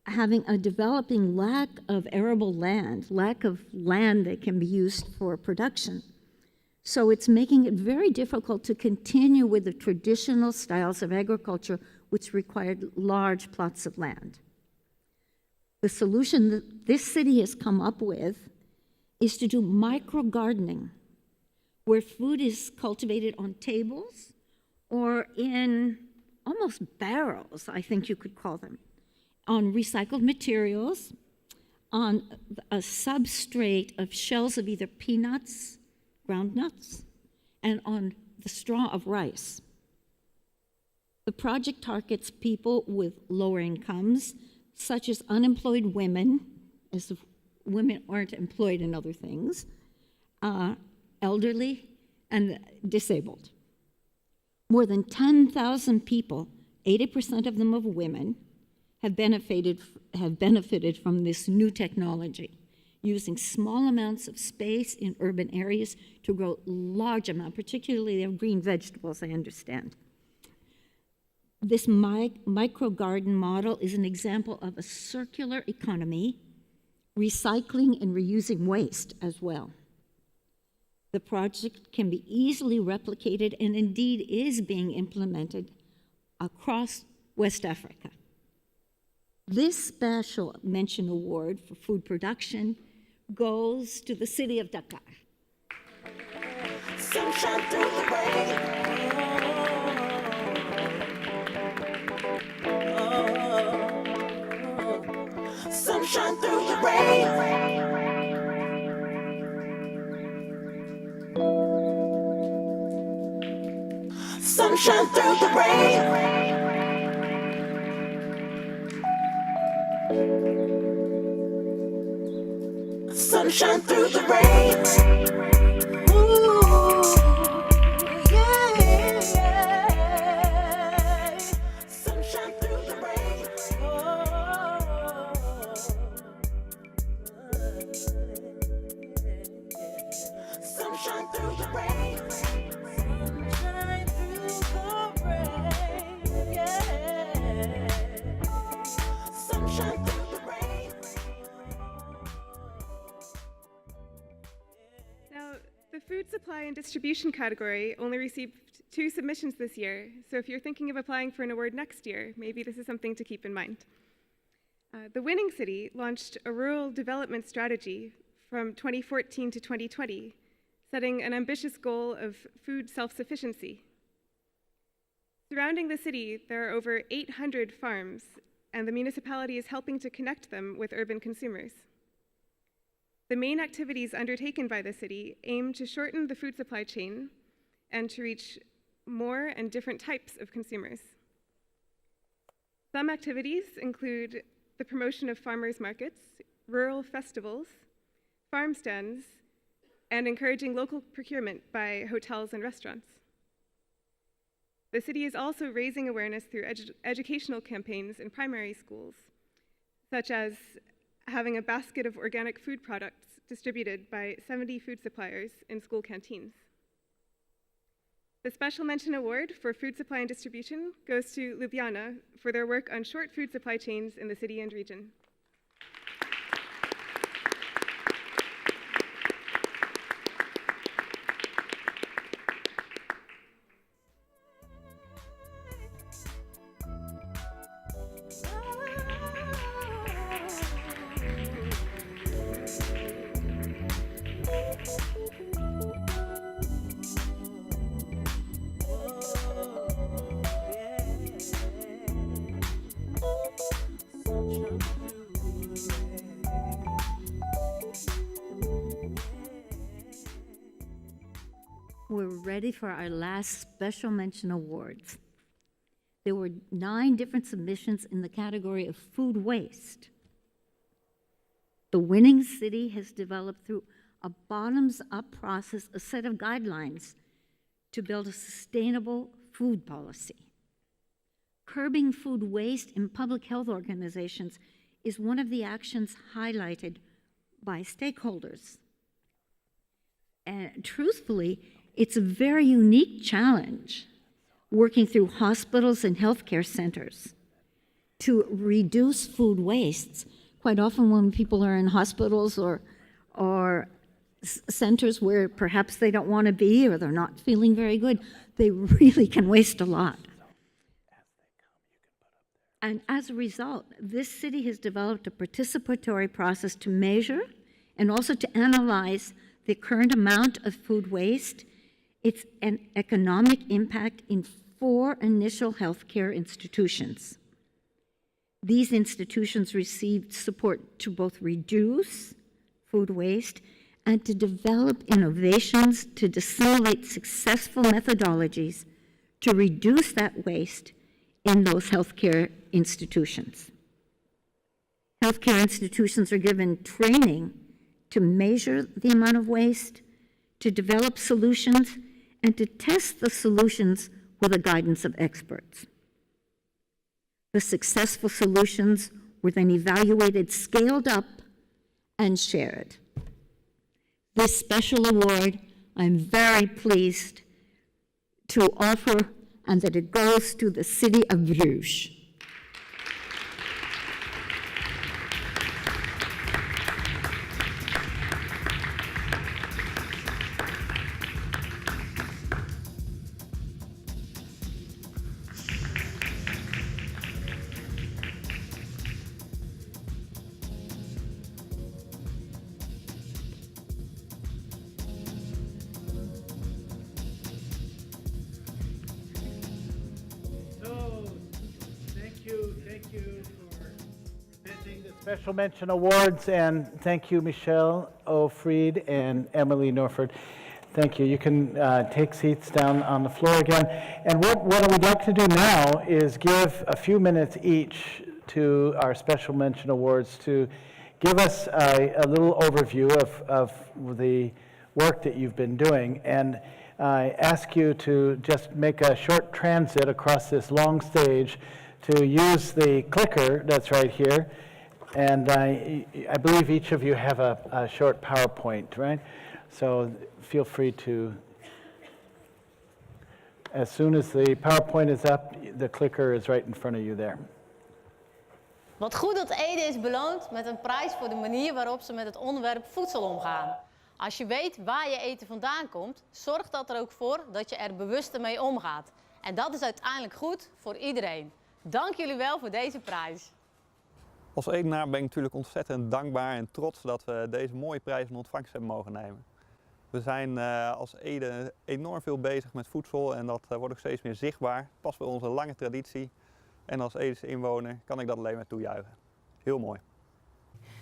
having a developing lack of arable land, lack of land that can be used for production. So it's making it very difficult to continue with the traditional styles of agriculture, which required large plots of land. The solution that this city has come up with is to do micro-gardening, where food is cultivated on tables or in almost barrels, I think you could call them, on recycled materials, on a substrate of shells of either peanuts, ground nuts, and on the straw of rice. The project targets people with lower incomes, such as unemployed women, as if women aren't employed in other things, elderly, and disabled. More than 10,000 people, 80% of them of women, have benefited from this new technology, using small amounts of space in urban areas to grow large amounts, particularly of green vegetables, I understand. This micro-garden model is an example of a circular economy, recycling and reusing waste as well. The project can be easily replicated and indeed is being implemented across West Africa. This special mention award for food production goes to the city of Dakar. Sunshine through the rain. Sunshine through the rain. Sunshine through the rain. Sunshine through the rain. Ooh, yeah, yeah. Sunshine through the rain. Sunshine through the rain. Sunshine through the rain. Yeah. Sunshine through the rain. Now, the food supply and distribution category only received 2 submissions this year, so if you're thinking of applying for an award next year, maybe this is something to keep in mind. The winning city launched a rural development strategy from 2014 to 2020, setting an ambitious goal of food self-sufficiency. Surrounding the city, there are over 800 farms and the municipality is helping to connect them with urban consumers. The main activities undertaken by the city aim to shorten the food supply chain and to reach more and different types of consumers. Some activities include the promotion of farmers markets, rural festivals, farm stands, and encouraging local procurement by hotels and restaurants. The city is also raising awareness through educational campaigns in primary schools, such as having a basket of organic food products distributed by 70 food suppliers in school canteens. The Special Mention Award for Food Supply and Distribution goes to Ljubljana for their work on short food supply chains in the city and region. We're ready for our last Special Mention Awards. There were 9 different submissions in the category of food waste. The winning city has developed through a bottoms-up process a set of guidelines to build a sustainable food policy. Curbing food waste in public health organizations is one of the actions highlighted by stakeholders. And truthfully, it's a very unique challenge working through hospitals and healthcare centers to reduce food wastes. Quite often when people are in hospitals or centers where perhaps they don't want to be or they're not feeling very good, they really can waste a lot. And as a result, this city has developed a participatory process to measure and also to analyze the current amount of food waste, its an economic impact in 4 initial healthcare institutions. These institutions received support to both reduce food waste and to develop innovations to disseminate successful methodologies to reduce that waste in those healthcare institutions. Healthcare institutions are given training to measure the amount of waste, to develop solutions, and to test the solutions with the guidance of experts. The successful solutions were then evaluated, scaled up, and shared. This special award, I'm very pleased to offer, and that it goes to the city of Bruges. Thank you for presenting the Special Mention Awards, and thank you, Michelle O'Fried and Emily Norford. Thank you. You can take seats down on the floor again. And what I would like to do now is give a few minutes each to our Special Mention Awards to give us a little overview of the work that you've been doing. And I ask you to just make a short transit across this long stage to use the clicker that's right here. And I believe each of you have a short PowerPoint, right? So feel free to, as soon as the PowerPoint is up, the clicker is right in front of you there. Wat goed dat Ede is beloond met een prijs voor de manier waarop ze met het onderwerp voedsel omgaan. Als je weet waar je eten vandaan komt, zorgt dat er ook voor dat je er bewuster mee omgaat. En dat is uiteindelijk goed voor iedereen. Dank jullie wel voor deze prijs. Als Edenaar ben ik natuurlijk ontzettend dankbaar en trots dat we deze mooie prijs in ontvangst hebben mogen nemen. We zijn als Ede enorm veel bezig met voedsel en dat wordt ook steeds meer zichtbaar. Past bij onze lange traditie En als Edese inwoner kan ik dat alleen maar toejuichen. Heel mooi.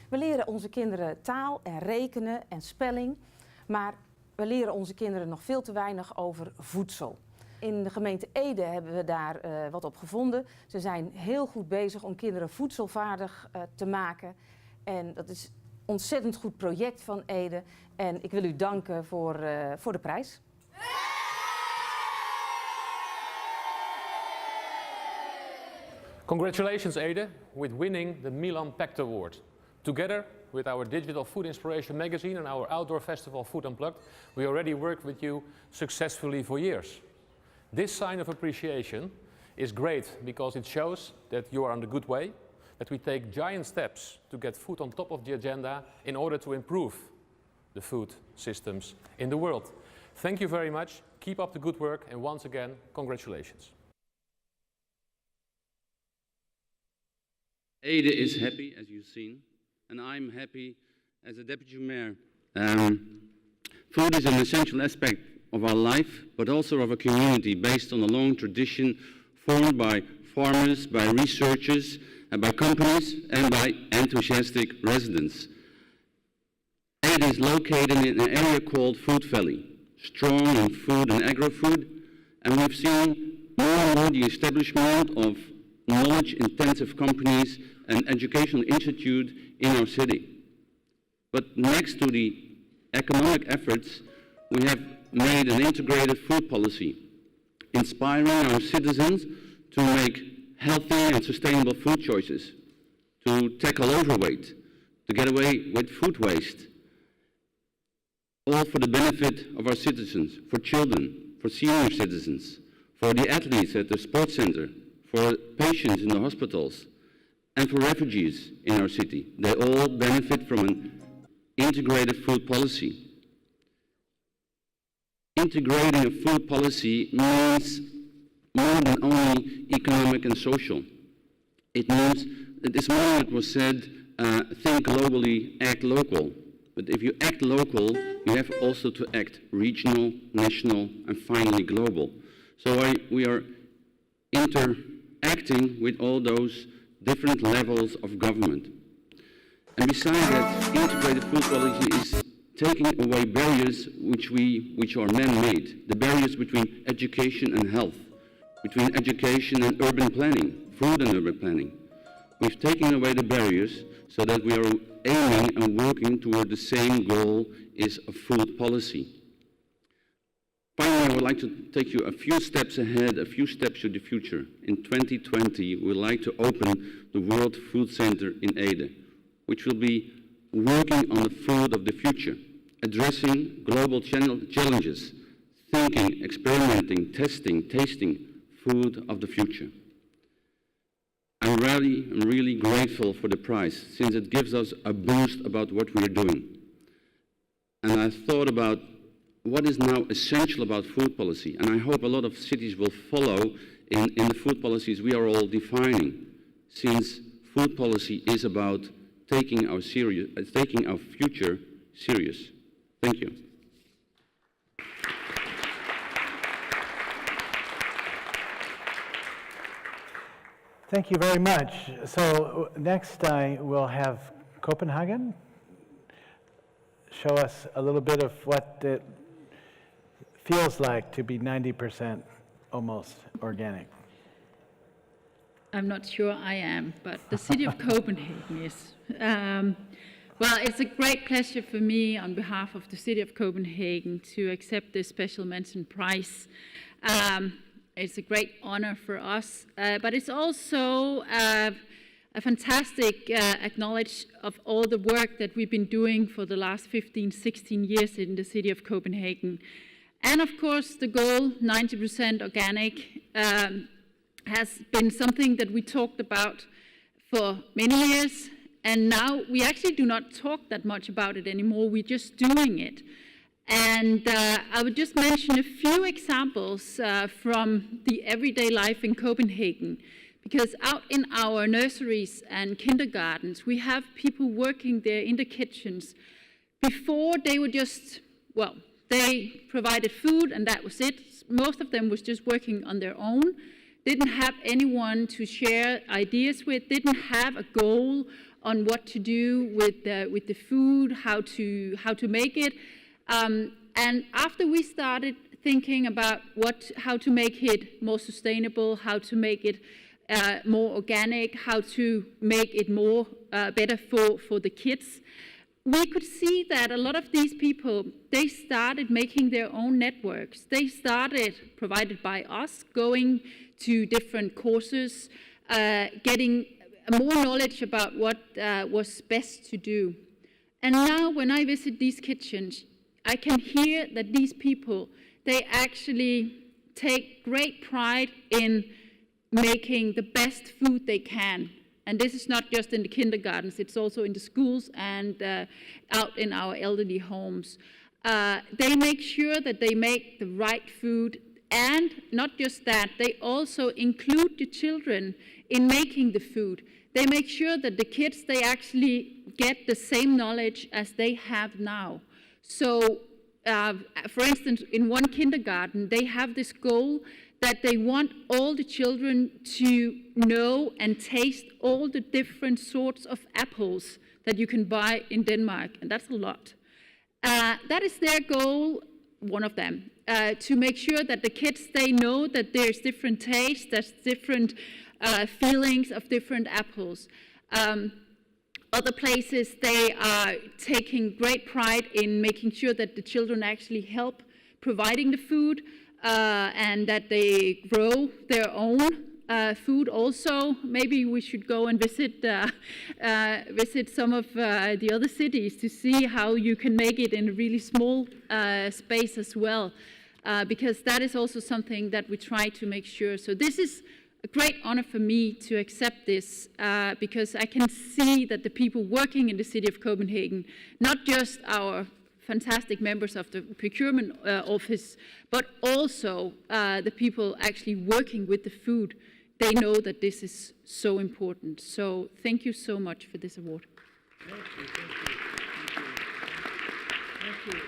We leren onze kinderen taal en rekenen en spelling, maar we leren onze kinderen nog veel te weinig over voedsel. In de gemeente Ede hebben we daar wat op gevonden. Ze zijn heel goed bezig om kinderen voedselvaardig te maken. En dat is een ontzettend goed project van Ede. En ik wil u danken voor de prijs. Congratulations, Ede, with winning the Milan Pact Award. Together with our digital food inspiration magazine and our outdoor festival Food Unplugged, we already worked with you successfully for years. This sign of appreciation is great because it shows that you are on the good way, that we take giant steps to get food on top of the agenda in order to improve the food systems in the world. Thank you very much, keep up the good work, and once again, congratulations. Ede is happy, as you've seen, and I'm happy as a deputy mayor. Food is an essential aspect of our life, but also of a community based on a long tradition formed by farmers, by researchers, and by companies, and by enthusiastic residents. Ede is located in an area called Food Valley, strong in food and agro-food, and we've seen more and more the establishment of knowledge-intensive companies and educational institute in our city. But next to the economic efforts, we have made an integrated food policy, inspiring our citizens to make healthy and sustainable food choices, to tackle overweight, to get away with food waste, all for the benefit of our citizens, for children, for senior citizens, for the athletes at the sports center, for patients in the hospitals, and for refugees in our city. They all benefit from an integrated food policy. Integrating a food policy means more than only economic and social. It means, at this moment it was said, think globally, act local. But if you act local, you have also to act regional, national, and finally global. So we are interacting with all those different levels of government. And besides that, integrated food policy is taking away barriers which are man-made, the barriers between education and health, between education and urban planning, food and urban planning. We've taken away the barriers so that we are aiming and working toward the same goal is a food policy. Finally, I would like to take you a few steps ahead, a few steps to the future. In 2020, we would like to open the World Food Center in Ede, which will be working on the food of the future, addressing global challenges, thinking, experimenting, testing, tasting food of the future. I'm really grateful for the prize, since it gives us a boost about what we're doing. And I thought about what is now essential about food policy, and I hope a lot of cities will follow in the food policies we are all defining, since food policy is about taking our future serious. Thank you. Thank you very much. So next I will have Copenhagen show us a little bit of what it feels like to be 90% almost organic. I'm not sure I am, but the city of Copenhagen is. Well, it's a great pleasure for me on behalf of the city of Copenhagen to accept this special mention prize. It's a great honor for us, but it's also a fantastic acknowledge of all the work that we've been doing for the last 15, 16 years in the city of Copenhagen. And of course, the goal, 90% organic, has been something that we talked about for many years. And now we actually do not talk that much about it anymore. We're just doing it. And I would just mention a few examples from the everyday life in Copenhagen. Because out in our nurseries and kindergartens, we have people working there in the kitchens. Before, they were just, well, they provided food and that was it. Most of them was just working on their own. didn't have anyone to share ideas with, didn't have a goal on what to do with the food, how to make it. And after we started thinking about how to make it more sustainable, how to make it more organic, how to make it more better for the kids, we could see that a lot of these people, they started making their own networks. They started, provided by us, going to different courses, getting more knowledge about what was best to do. And now when I visit these kitchens, I can hear that these people, they actually take great pride in making the best food they can. And this is not just in the kindergartens, it's also in the schools and out in our elderly homes. They make sure that they make the right food, and not just that, they also include the children in making the food. They make sure that the kids, they actually get the same knowledge as they have now. So, for instance, in one kindergarten, they have this goal that they want all the children to know and taste all the different sorts of apples that you can buy in Denmark, and that's a lot. That is their goal, one of them, to make sure that the kids, they know that there's different tastes, there's different feelings of different apples. Other places, they are taking great pride in making sure that the children actually help providing the food, and that they grow their own food also. Maybe we should go and visit some of the other cities to see how you can make it in a really small space as well, because that is also something that we try to make sure. So this is a great honor for me to accept this, because I can see that the people working in the city of Copenhagen, not just our fantastic members of the procurement office, but also the people actually working with the food, they know that this is so important. So thank you so much for this award. Thank you, thank you, thank you.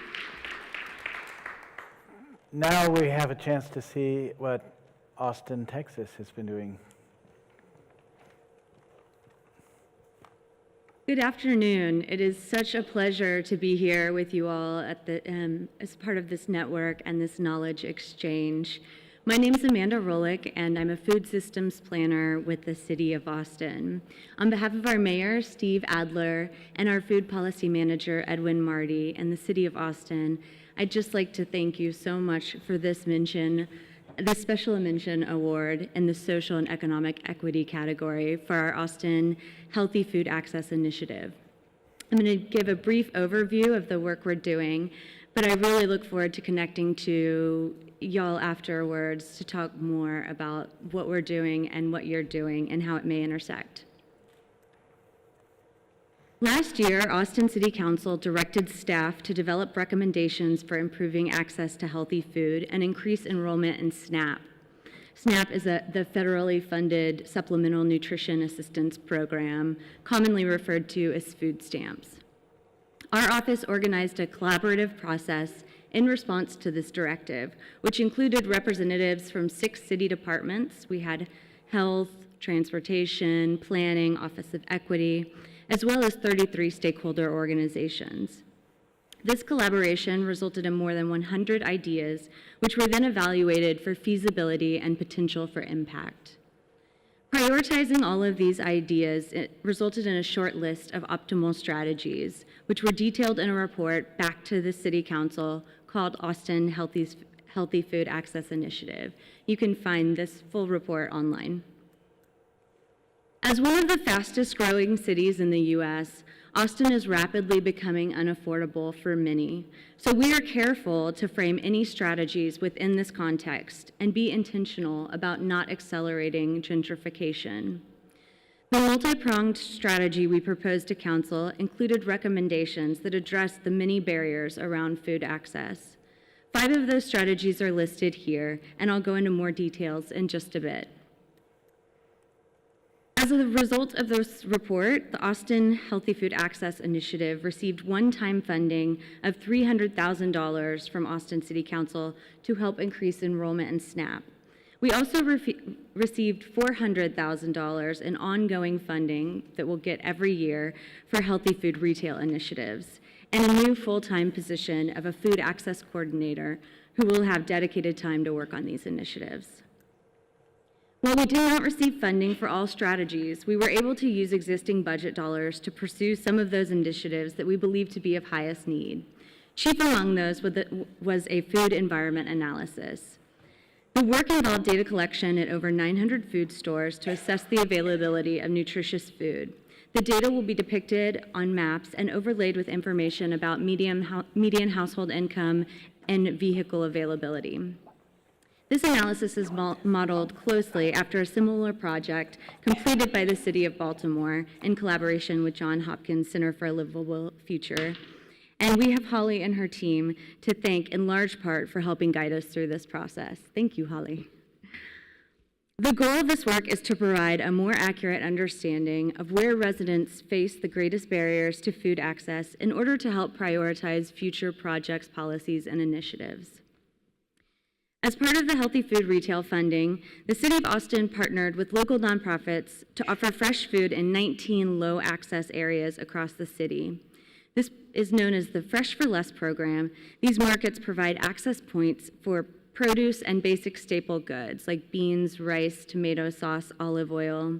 Now we have a chance to see what Austin, Texas has been doing. Good afternoon. It is such a pleasure to be here with you all at the, as part of this network and this knowledge exchange. My name is Amanda Rolick, and I'm a food systems planner with the City of Austin. On behalf of our mayor, Steve Adler, and our food policy manager, Edwin Marty, and the City of Austin, I'd just like to thank you so much for this mention, the Special Mention Award in the Social and Economic Equity category for our Austin Healthy Food Access Initiative. I'm going to give a brief overview of the work we're doing, but I really look forward to connecting to y'all afterwards to talk more about what we're doing and what you're doing and how it may intersect. Last year, Austin City Council directed staff to develop recommendations for improving access to healthy food and increase enrollment in SNAP. SNAP is the federally funded Supplemental Nutrition Assistance Program, commonly referred to as food stamps. Our office organized a collaborative process in response to this directive, which included representatives from 6 city departments. We had health, transportation, planning, Office of Equity, as well as 33 stakeholder organizations. This collaboration resulted in more than 100 ideas, which were then evaluated for feasibility and potential for impact. Prioritizing all of these ideas, it resulted in a short list of optimal strategies, which were detailed in a report back to the City Council called Austin Healthy Food Access Initiative. You can find this full report online. As one of the fastest growing cities in the U.S., Austin is rapidly becoming unaffordable for many. So we are careful to frame any strategies within this context and be intentional about not accelerating gentrification. The multi-pronged strategy we proposed to Council included recommendations that address the many barriers around food access. 5 of those strategies are listed here, and I'll go into more details in just a bit. As a result of this report, the Austin Healthy Food Access Initiative received one-time funding of $300,000 from Austin City Council to help increase enrollment in SNAP. We also received $400,000 in ongoing funding that we'll get every year for healthy food retail initiatives, and a new full-time position of a food access coordinator who will have dedicated time to work on these initiatives. While we did not receive funding for all strategies, we were able to use existing budget dollars to pursue some of those initiatives that we believe to be of highest need. Chief among those was a food environment analysis. The work involved data collection at over 900 food stores to assess the availability of nutritious food. The data will be depicted on maps and overlaid with information about median household income and vehicle availability. This analysis is modeled closely after a similar project completed by the City of Baltimore in collaboration with Johns Hopkins Center for a Livable Future. And we have Holly and her team to thank in large part for helping guide us through this process. Thank you, Holly. The goal of this work is to provide a more accurate understanding of where residents face the greatest barriers to food access in order to help prioritize future projects, policies, and initiatives. As part of the Healthy Food Retail funding, the City of Austin partnered with local nonprofits to offer fresh food in 19 low-access areas across the city. This is known as the Fresh for Less program. These markets provide access points for produce and basic staple goods like beans, rice, tomato sauce, olive oil,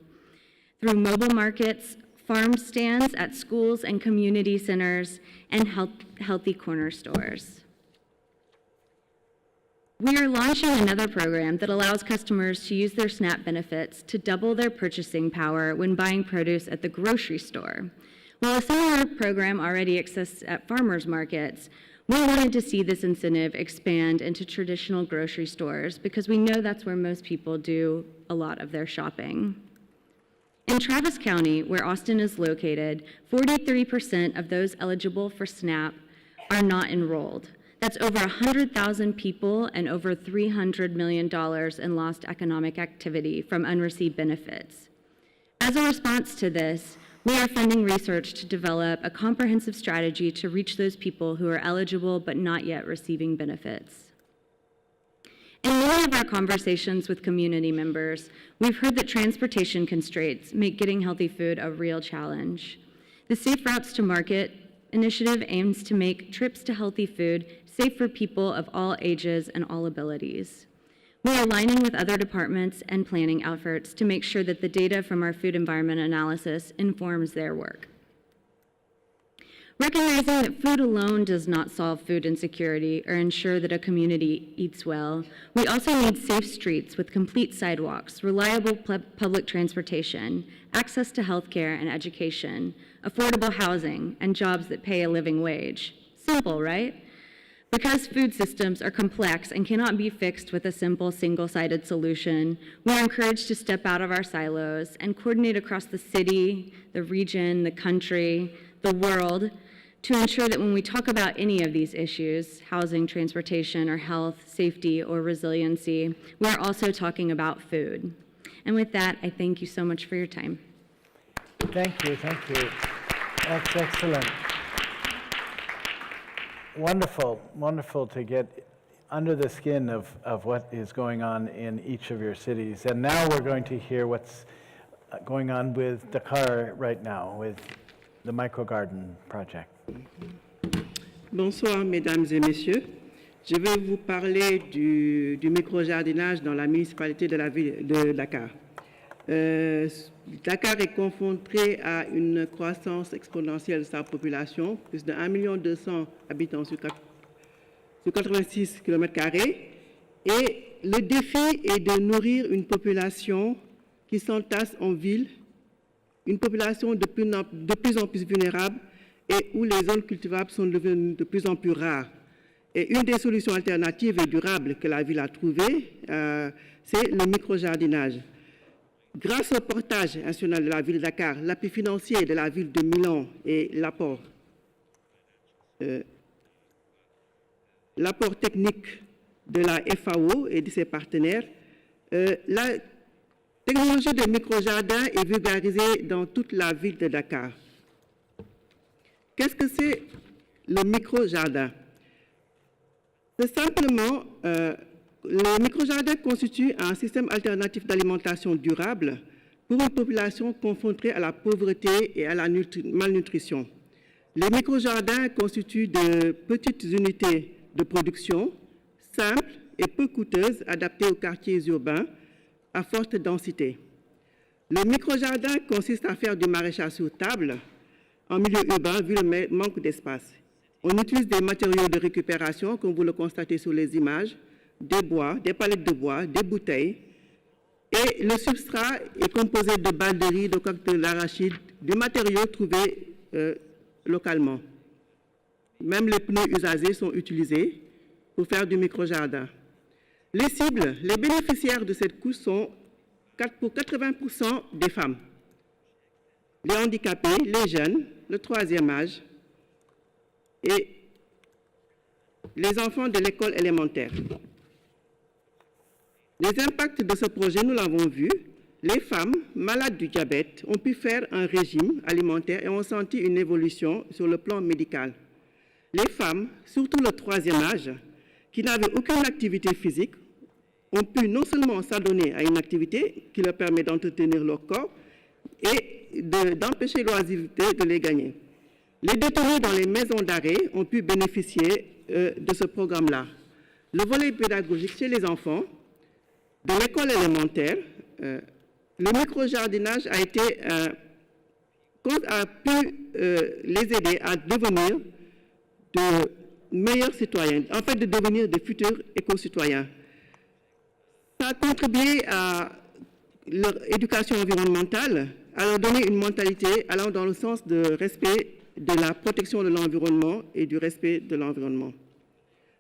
through mobile markets, farm stands at schools and community centers, and healthy corner stores. We are launching another program that allows customers to use their SNAP benefits to double their purchasing power when buying produce at the grocery store. While a similar program already exists at farmers markets, we wanted to see this incentive expand into traditional grocery stores because we know that's where most people do a lot of their shopping. In Travis County, where Austin is located, 43% of those eligible for SNAP are not enrolled. That's over 100,000 people and over $300 million in lost economic activity from unreceived benefits. As a response to this, we are funding research to develop a comprehensive strategy to reach those people who are eligible but not yet receiving benefits. In many of our conversations with community members, we've heard that transportation constraints make getting healthy food a real challenge. The Safe Routes to Market initiative aims to make trips to healthy food safe for people of all ages and all abilities. We are aligning with other departments and planning efforts to make sure that the data from our food environment analysis informs their work. Recognizing that food alone does not solve food insecurity or ensure that a community eats well, we also need safe streets with complete sidewalks, reliable public transportation, access to healthcare and education, affordable housing, and jobs that pay a living wage. Simple, right? Because food systems are complex and cannot be fixed with a simple single-sided solution, we are encouraged to step out of our silos and coordinate across the city, the region, the country, the world, to ensure that when we talk about any of these issues, housing, transportation, or health, safety, or resiliency, we are also talking about food. And with that, I thank you so much for your time. Thank you, thank you. That's excellent. Wonderful, wonderful to get under the skin of what is going on in each of your cities. And now we're going to hear what's going on with Dakar right now, with the Microgarden Project. Bonsoir, mesdames et messieurs. Je vais vous parler du micro-jardinage dans la municipalité de la ville de Dakar. Dakar est confronté à une croissance exponentielle de sa population, plus de 1,2 million habitants sur 86 km². Et le défi est de nourrir une population qui s'entasse en ville, une population de plus en plus vulnérable et où les zones cultivables sont devenues de plus en plus rares. Et une des solutions alternatives et durables que la ville a trouvées, c'est le micro-jardinage. Grâce au portage national de la ville de Dakar, l'appui financier de la ville de Milan et l'apport technique de la FAO et de ses partenaires, la technologie de micro-jardin est vulgarisée dans toute la ville de Dakar. Qu'est-ce que c'est le micro-jardin? C'est simplement le microjardin constitue un système alternatif d'alimentation durable pour une population confrontée à la pauvreté et à la malnutrition. Les microjardins constituent de petites unités de production simples et peu coûteuses adaptées aux quartiers urbains à forte densité. Le microjardin consiste à faire du maraîchage sur table en milieu urbain vu le manque d'espace. On utilise des matériaux de récupération, comme vous le constatez sur les images, des bois, des palettes de bois, des bouteilles. Et le substrat est composé de balles de riz, de coquelicots d'arachide, du matériau trouvé localement. Même les pneus usagés sont utilisés pour faire du microjardin. Les cibles, les bénéficiaires de cette couche sont pour 80% des femmes, les handicapés, les jeunes, le troisième âge et les enfants de l'école élémentaire. Les impacts de ce projet, nous l'avons vu, les femmes malades du diabète ont pu faire un régime alimentaire et ont senti une évolution sur le plan médical. Les femmes, surtout le troisième âge, qui n'avaient aucune activité physique, ont pu non seulement s'adonner à une activité qui leur permet d'entretenir leur corps et d'empêcher l'oisiveté de les gagner. Les détenus dans les maisons d'arrêt ont pu bénéficier de ce programme-là. Le volet pédagogique chez les enfants, dans l'école élémentaire, le microjardinage a pu les aider à devenir de meilleurs citoyens, en fait de devenir de futurs éco-citoyens. Ça a contribué à leur éducation environnementale, à leur donner une mentalité allant dans le sens de respect de la protection de l'environnement et du respect de l'environnement.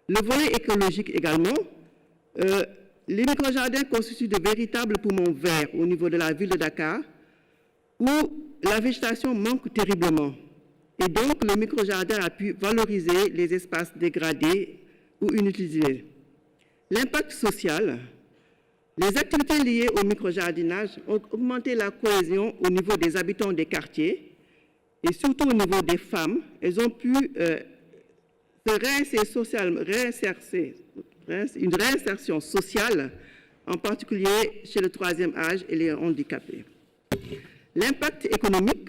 Le volet écologique également, les microjardins constituent de véritables poumons verts au niveau de la ville de Dakar, où la végétation manque terriblement. Et donc, le microjardin a pu valoriser les espaces dégradés ou inutilisés. L'impact social, les activités liées au microjardinage ont augmenté la cohésion au niveau des habitants des quartiers et surtout au niveau des femmes. Elles ont pu se réinsérer une réinsertion sociale, en particulier chez le troisième âge et les handicapés. L'impact économique,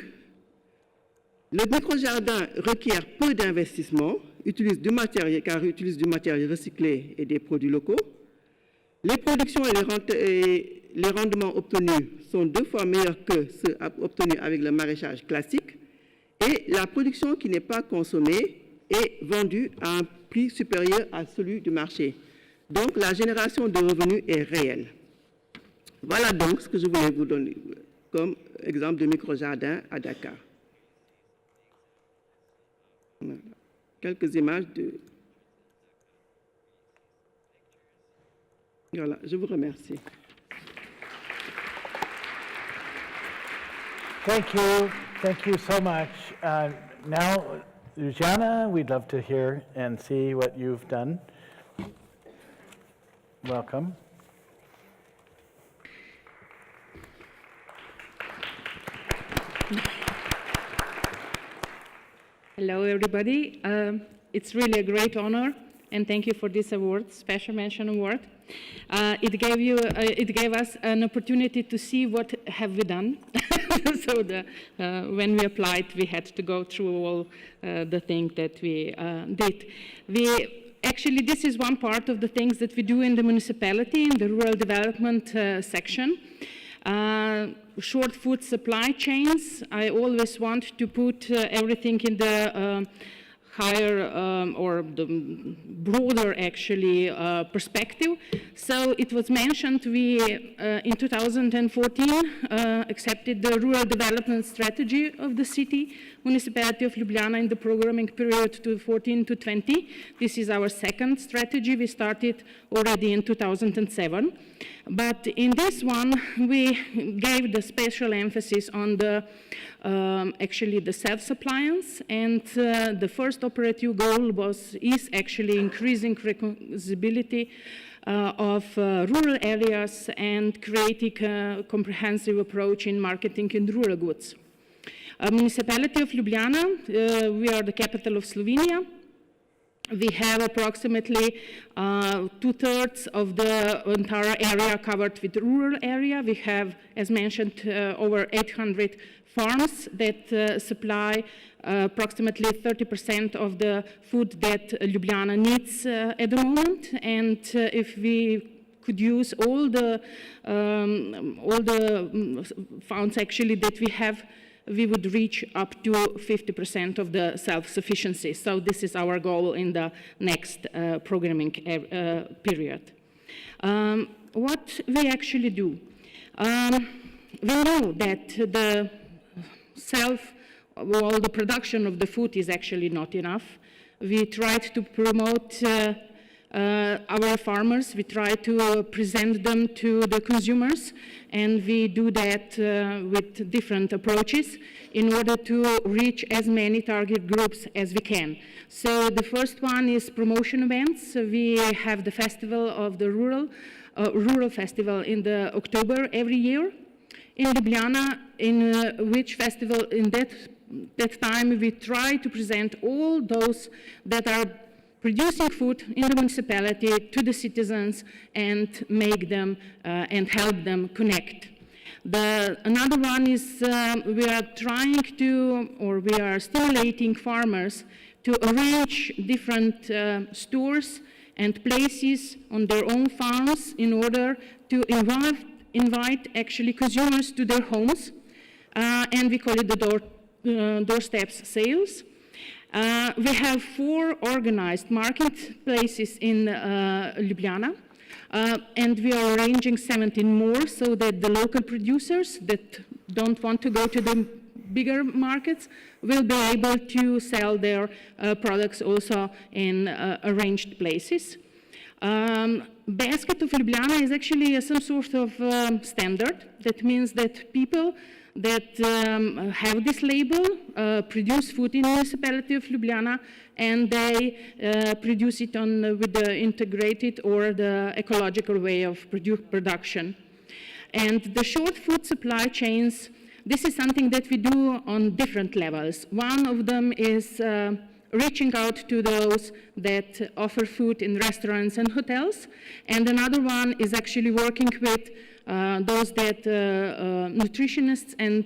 le microjardin requiert peu d'investissement, car il utilise du matériel recyclé et des produits locaux. Les productions et les rendements obtenus sont 2 fois meilleurs que ceux obtenus avec le maraîchage classique et la production qui n'est pas consommée est vendue à un prix supérieur à celui du marché. Donc, la génération de revenus est réelle. Voilà donc ce que je voulais vous donner comme exemple de microjardin à Dakar. Voilà. Quelques images de... Voilà, je vous remercie. Thank you so much. Now, Luciana, we'd love to hear and see what you've done. Welcome. Hello, everybody. It's really a great honor, and thank you for this award, Special Mention Award. It gave us an opportunity to see what have we done. So when we applied, we had to go through all the things that we did. Actually, this is one part of the things that we do in the municipality, in the rural development section. Short food supply chains. I always want to put everything in the higher or the broader actually perspective. So it was mentioned we in 2014 accepted the rural development strategy of the city municipality of Ljubljana in the programming period 2014 to 20. This is our second strategy. We started already in 2007. But in this one, we gave the special emphasis on the actually the self-sufficiency, and the first operative goal is actually increasing recognizability of rural areas and creating a comprehensive approach in marketing in rural goods. Municipality of Ljubljana, we are the capital of Slovenia. We have approximately 2/3 of the entire area covered with rural area. We have, as mentioned, over 800 farms that supply approximately 30% of the food that Ljubljana needs at the moment. And if we could use all the funds actually that we have, we would reach up to 50% of the self-sufficiency. So this is our goal in the next programming period. What we actually do? We know that the the production of the food is actually not enough. We tried to promote our farmers, we try to present them to the consumers, and we do that with different approaches in order to reach as many target groups as we can. So the first one is promotion events. We have the festival of the rural festival in the October every year in Ljubljana, in which festival in that time we try to present all those that are producing food in the municipality to the citizens and make them and help them connect. Another one is we are trying to, or we are stimulating farmers to arrange different stores and places on their own farms in order to invite actually consumers to their homes, and we call it the doorsteps sales. We have 4 organized marketplaces in Ljubljana, and we are arranging 17 more so that the local producers that don't want to go to the bigger markets will be able to sell their products also in arranged places. Basket of Ljubljana is actually some sort of standard. That means that people that have this label produce food in the municipality of Ljubljana, and they produce it with the integrated or the ecological way of production. And the short food supply chains, this is something that we do on different levels. One of them is reaching out to those that offer food in restaurants and hotels, and another one is actually working with those that nutritionists and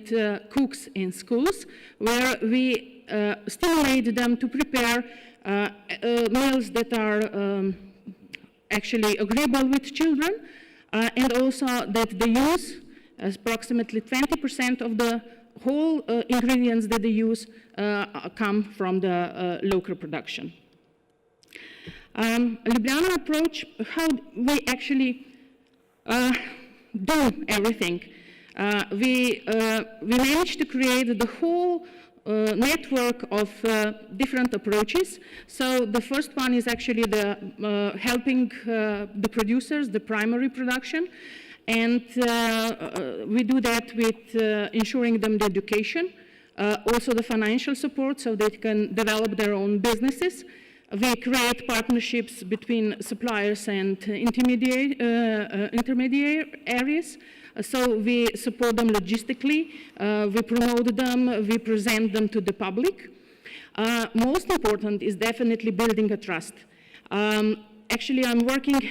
cooks in schools, where we stimulate them to prepare meals that are actually agreeable with children, and also that they use approximately 20% of the whole ingredients that they use come from the local production. Ljubljana approach, how we actually do everything. We managed to create the whole network of different approaches. So the first one is actually the helping the producers, the primary production, and we do that with ensuring them the education, also the financial support so they can develop their own businesses. We create partnerships between suppliers and intermediaries. So we support them logistically, we promote them, we present them to the public. Most important is definitely building a trust. Actually, I'm working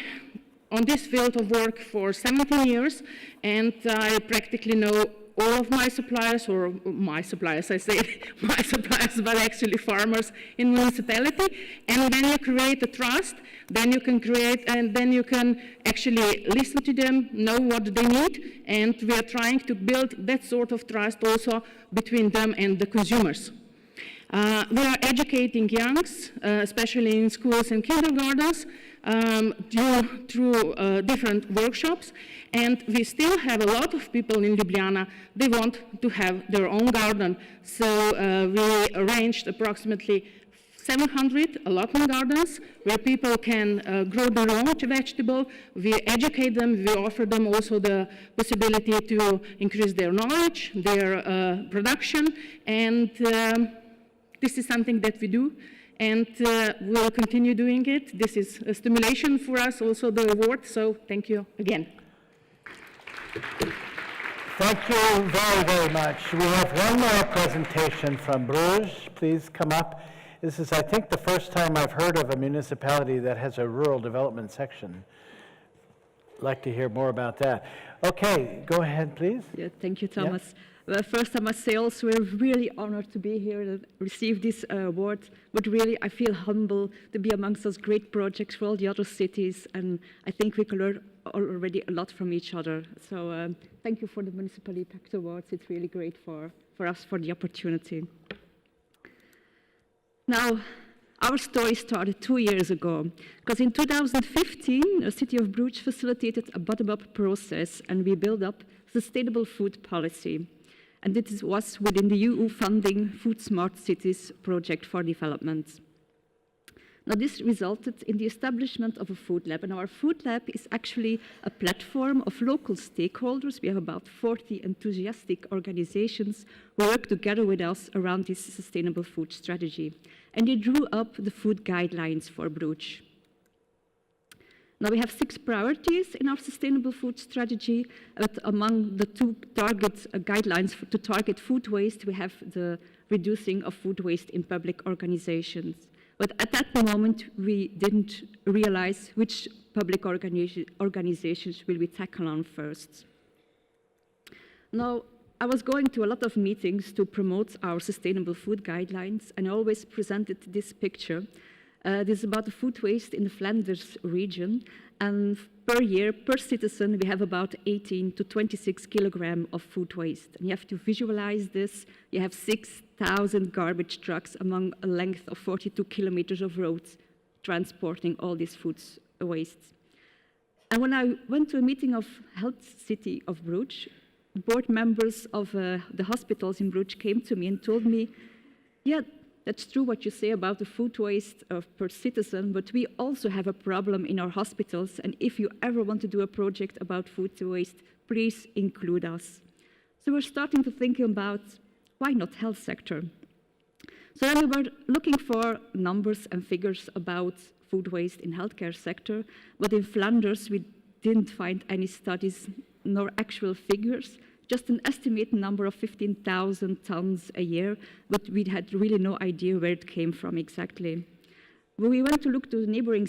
on this field of work for 17 years, and I practically know all of my suppliers, or my suppliers, I say my suppliers, but actually farmers in municipality. And when you create a trust, then you can create, and then you can actually listen to them, know what they need, and we are trying to build that sort of trust also between them and the consumers. We are educating youngs, especially in schools and kindergartens, through different workshops, and we still have a lot of people in Ljubljana, they want to have their own garden. So we arranged approximately 700 allotment gardens where people can grow their own vegetable. We educate them, we offer them also the possibility to increase their knowledge, their production, and this is something that we do. And we'll continue doing it. This is a stimulation for us, also the award, so thank you again. Thank you very, very much. We have one more presentation from Bruges. Please come up. This is, I think, the first time I've heard of a municipality that has a rural development section. I'd like to hear more about that. Okay, go ahead, please. Yeah, thank you, Thomas. Well, first, I must say also we're really honored to be here and receive this award. But really, I feel humble to be amongst those great projects for all the other cities, and I think we can learn already a lot from each other. So thank you for the Municipality Pact Awards. It's really great for us for the opportunity. Now, our story started 2 years ago, because in 2015, the city of Bruges facilitated a bottom-up process, and we built up sustainable food policy. And this was within the EU funding Food Smart Cities project for development. Now, this resulted in the establishment of a food lab, and our food lab is actually a platform of local stakeholders. We have about 40 enthusiastic organizations who work together with us around this sustainable food strategy. And they drew up the food guidelines for Bruges. Now, we have 6 priorities in our sustainable food strategy, but among the 2 target guidelines to target food waste, we have the reducing of food waste in public organizations. But at that moment, we didn't realize which public organizations will we tackle on first. Now, I was going to a lot of meetings to promote our sustainable food guidelines, and I always presented this picture. This is about the food waste in the Flanders region, and per year, per citizen, we have about 18 to 26 kilograms of food waste. And you have to visualize this. You have 6,000 garbage trucks among a length of 42 kilometers of roads transporting all these food waste. And when I went to a meeting of Health City of Bruges, board members of the hospitals in Bruges came to me and told me, yeah, that's true what you say about the food waste per citizen, but we also have a problem in our hospitals, and if you ever want to do a project about food waste, please include us. So we're starting to think about, why not health sector? So then we were looking for numbers and figures about food waste in healthcare sector, but in Flanders we didn't find any studies nor actual figures, just an estimated number of 15,000 tons a year, but we had really no idea where it came from exactly. When we went to look to the neighboring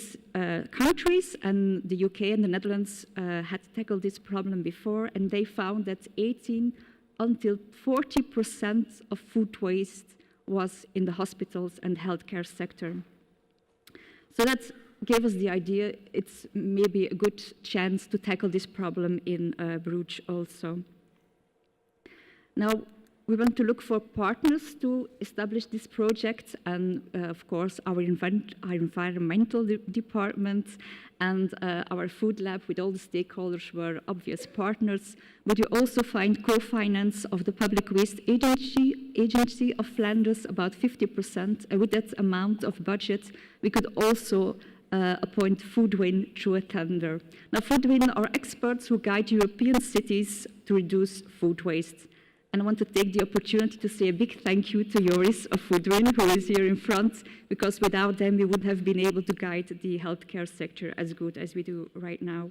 countries, and the UK and the Netherlands had tackled this problem before, and they found that 18 until 40% of food waste was in the hospitals and healthcare sector. So that gave us the idea it's maybe a good chance to tackle this problem in Bruges also. Now, we want to look for partners to establish this project, and of course, our environmental department and our food lab with all the stakeholders were obvious partners. But you also find co-finance of the Public Waste Agency of Flanders, about 50%, and with that amount of budget, we could also appoint Foodwin through a tender. Now, Foodwin are experts who guide European cities to reduce food waste. And I want to take the opportunity to say a big thank you to Joris of Foodwin, who is here in front, because without them, we wouldn't have been able to guide the healthcare sector as good as we do right now.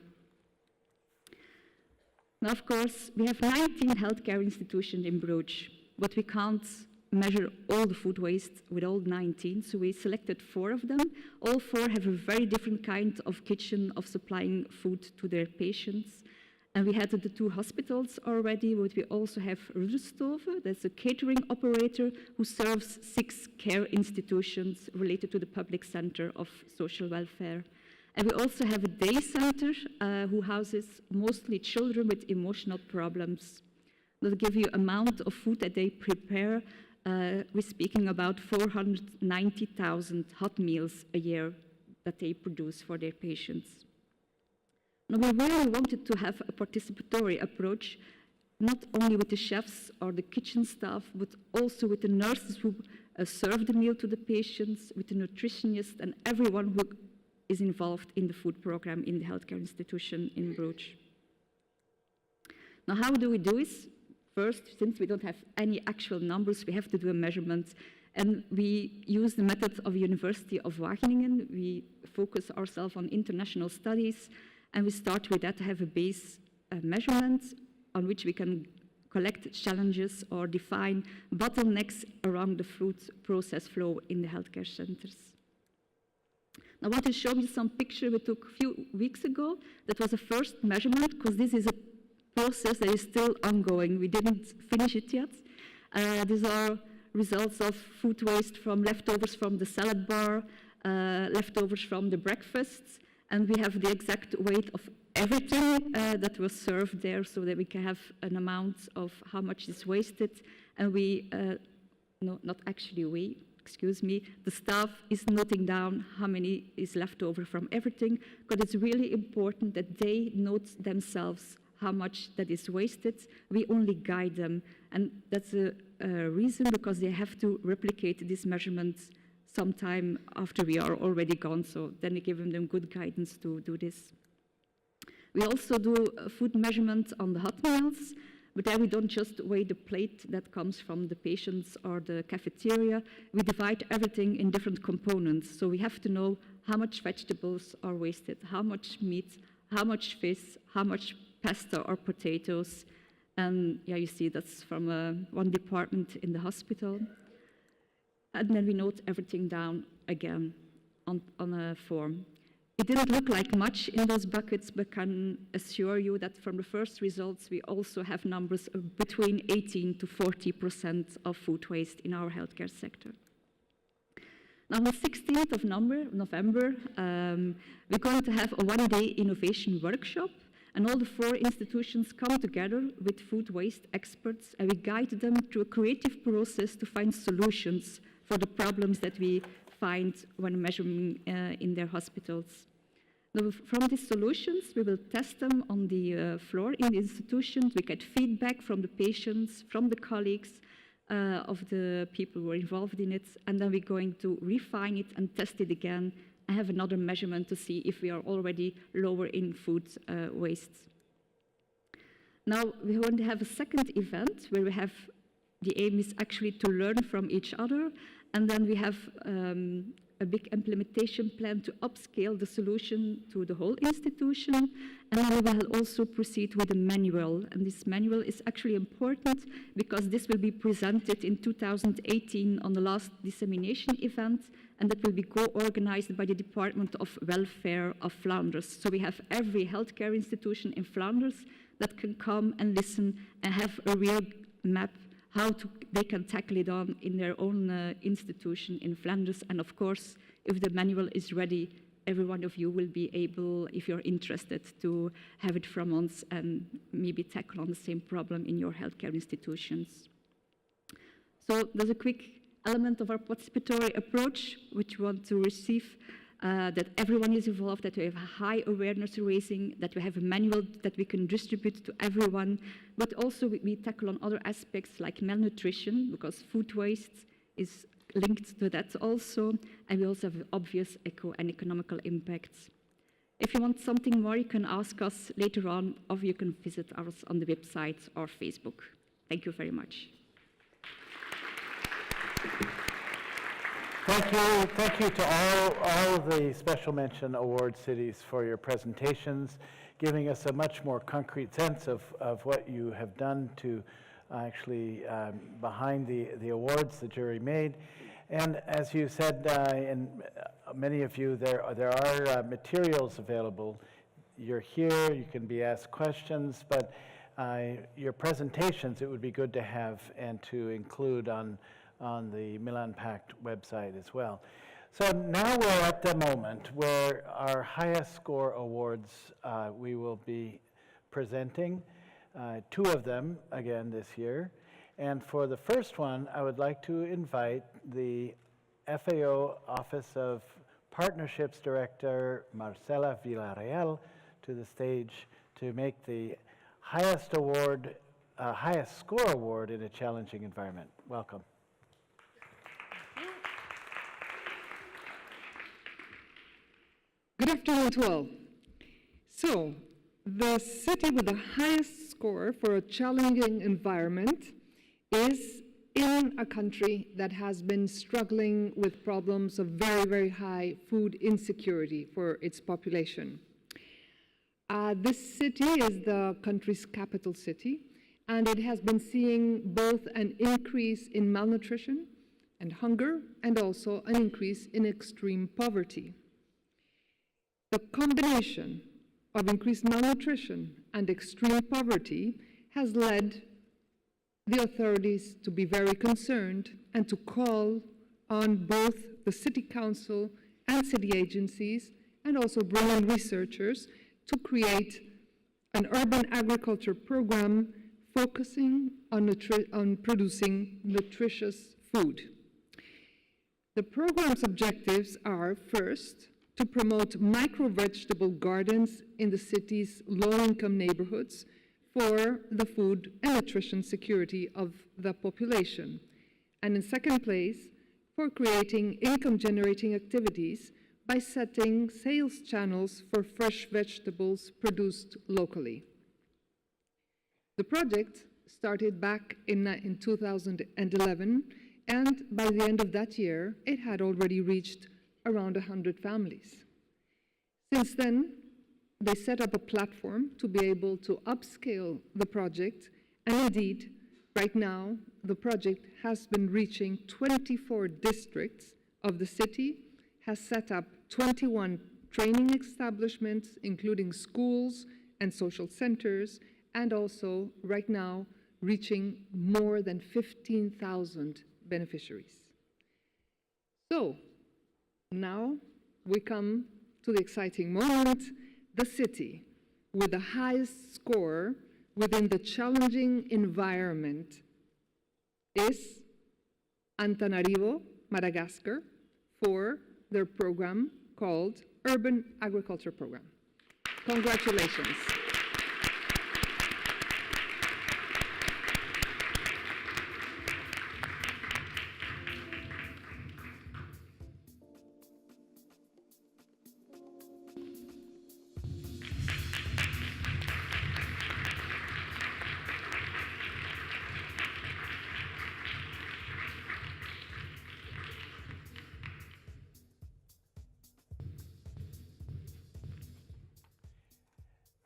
Now, of course, we have 19 healthcare institutions in Bruges, but we can't measure all the food waste with all 19, so we selected 4 of them. All 4 have a very different kind of kitchen of supplying food to their patients. And we had the 2 hospitals already, but we also have Rustove, that's a catering operator who serves 6 care institutions related to the public center of social welfare. And we also have a day center who houses mostly children with emotional problems. They'll give you amount of food that they prepare. We're speaking about 490,000 hot meals a year that they produce for their patients. Now, we really wanted to have a participatory approach, not only with the chefs or the kitchen staff, but also with the nurses who serve the meal to the patients, with the nutritionists, and everyone who is involved in the food program in the healthcare institution in Bruges. Now, how do we do this? First, since we don't have any actual numbers, we have to do a measurement. And we use the method of University of Wageningen. We focus ourselves on international studies. And we start with that to have a base measurement on which we can collect challenges or define bottlenecks around the food process flow in the healthcare centers. I want to show you some picture we took a few weeks ago. That was a first measurement, because this is a process that is still ongoing. We didn't finish it yet. These are results of food waste from leftovers from the salad bar, leftovers from the breakfasts, and we have the exact weight of everything that was served there, so that we can have an amount of how much is wasted. And we, no, not actually we, excuse me, the staff is noting down how many is left over from everything, because it's really important that they note themselves how much that is wasted. We only guide them, and that's a reason, because they have to replicate these measurements sometime after we are already gone, so then we give them good guidance to do this. We also do food measurement on the hot meals, but there we don't just weigh the plate that comes from the patients or the cafeteria. We divide everything in different components, so we have to know how much vegetables are wasted, how much meat, how much fish, how much pasta or potatoes. And yeah, you see that's from one department in the hospital. And then we note everything down again on a form. It didn't look like much in those buckets, but can assure you that from the first results, we also have numbers of between 18 to 40% of food waste in our healthcare sector. Now, on the 16th of November, we're going to have a one-day innovation workshop, and all the 4 institutions come together with food waste experts, and we guide them through a creative process to find solutions for the problems that we find when measuring in their hospitals. Now, from these solutions, we will test them on the floor in the institutions. We get feedback from the patients, from the colleagues of the people who are involved in it, and then we're going to refine it and test it again and have another measurement to see if we are already lower in food waste. Now, we want to have a second event where we have, the aim is actually to learn from each other, and then we have a big implementation plan to upscale the solution to the whole institution, and then we will also proceed with a manual. And this manual is actually important because this will be presented in 2018 on the last dissemination event, and that will be co-organized by the Department of Welfare of Flanders. So we have every healthcare institution in Flanders that can come and listen and have a real map how they can tackle it on in their own institution in Flanders. And of course, if the manual is ready, every one of you will be able, if you're interested, to have it from us and maybe tackle on the same problem in your healthcare institutions. So there's a quick element of our participatory approach, which we want to receive, that everyone is involved, that we have high awareness raising, that we have a manual that we can distribute to everyone, but also we tackle on other aspects like malnutrition, because food waste is linked to that also, and we also have obvious eco and economical impacts. If you want something more, you can ask us later on, or you can visit us on the website or Facebook. Thank you very much. Thank you to all of the special mention award cities for your presentations, giving us a much more concrete sense of what you have done to actually behind the awards the jury made. And as you said, and many of you, there are materials available. You're here, you can be asked questions, but your presentations, it would be good to have and to include on the Milan Pact website as well. So now we're at the moment where our highest score awards we will be presenting, 2 of them again this year. And for the first one, I would like to invite the FAO Office of Partnerships Director, Marcela Villarreal, to the stage to make the highest award, highest score award in a challenging environment. Welcome. Good afternoon to all. So, the city with the highest score for a challenging environment is in a country that has been struggling with problems of very, very high food insecurity for its population. This city is the country's capital city, and it has been seeing both an increase in malnutrition and hunger, and also an increase in extreme poverty. The combination of increased malnutrition and extreme poverty has led the authorities to be very concerned and to call on both the City Council and city agencies, and also bring in researchers to create an urban agriculture program focusing on producing nutritious food. The program's objectives are, first, to promote micro-vegetable gardens in the city's low-income neighborhoods for the food and nutrition security of the population. And in second place, for creating income-generating activities by setting sales channels for fresh vegetables produced locally. The project started back in 2011, and by the end of that year, it had already reached around 100 families. Since then, they set up a platform to be able to upscale the project, and indeed, right now, the project has been reaching 24 districts of the city, has set up 21 training establishments, including schools and social centers, and also, right now, reaching more than 15,000 beneficiaries. So, now we come to the exciting moment. The city with the highest score within the challenging environment is Antananarivo, Madagascar, for their program called Urban Agriculture Program. Congratulations.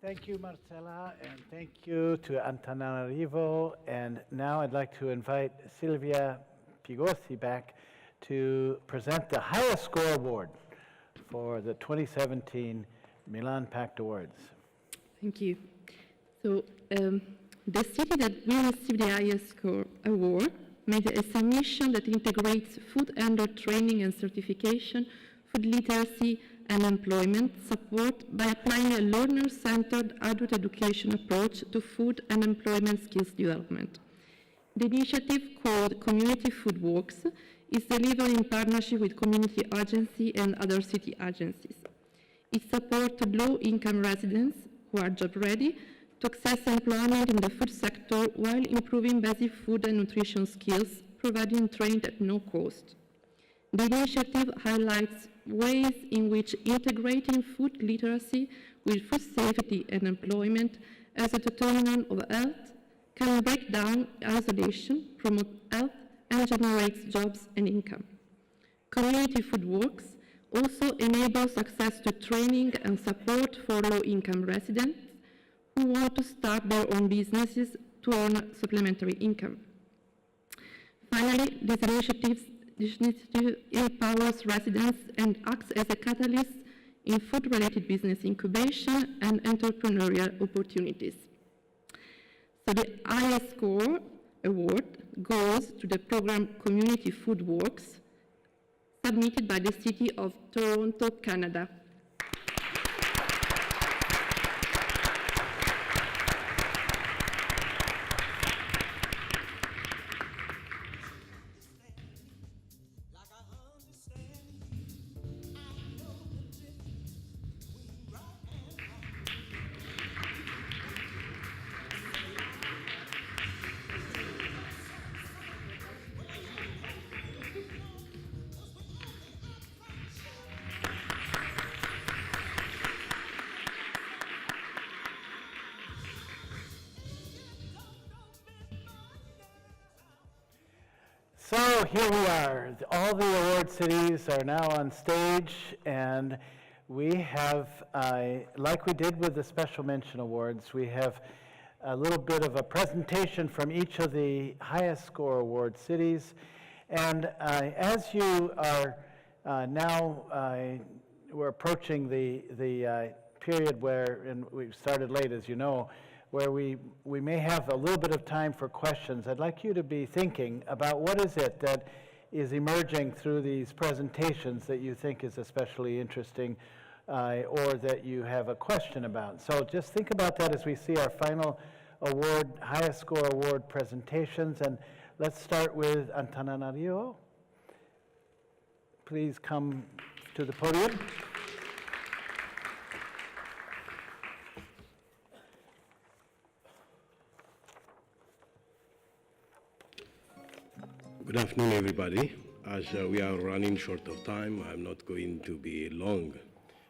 Thank you, Marcela, and thank you to Antananarivo. And now I'd like to invite Silvia Pigosi back to present the highest score award for the 2017 Milan Pact Awards. Thank you. So the city that will receive the highest score award made a submission that integrates food handler training and certification, food literacy, and employment support by applying a learner-centered adult education approach to food and employment skills development. The initiative, called Community Food Works, is delivered in partnership with community agencies and other city agencies. It supports low-income residents who are job-ready to access employment in the food sector while improving basic food and nutrition skills, providing training at no cost. The initiative highlights ways in which integrating food literacy with food safety and employment as a determinant of health can break down isolation, promote health, and generate jobs and income. Community Food Works also enables access to training and support for low-income residents who want to start their own businesses to earn supplementary income. Finally, this initiative empowers residents and acts as a catalyst in food-related business incubation and entrepreneurial opportunities. So the highest score award goes to the program Community Food Works, submitted by the City of Toronto, Canada. So here we are. All the award cities are now on stage, and we have, like we did with the Special Mention Awards, we have a little bit of a presentation from each of the highest score award cities. And as you are now, we're approaching the period where, and we've started late as you know, where we may have a little bit of time for questions. I'd like you to be thinking about what is it that is emerging through these presentations that you think is especially interesting or that you have a question about. So just think about that as we see our final award, highest score award presentations. And let's start with Antananarivo. Please come to the podium. Good afternoon, everybody. As we are running short of time, I'm not going to be long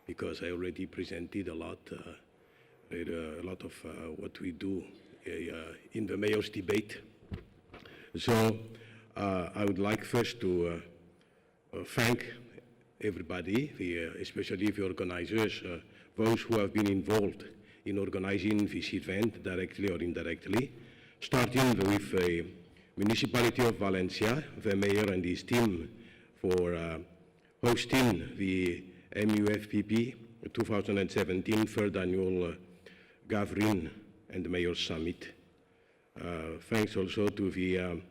because I already presented a lot of what we do in the mayor's debate. So I would like first to thank everybody, especially the organizers, those who have been involved in organizing this event directly or indirectly, starting with the Municipality of Valencia, the mayor and his team for hosting the MUFPP 2017 third annual Gathering and Mayor Summit. Thanks also to the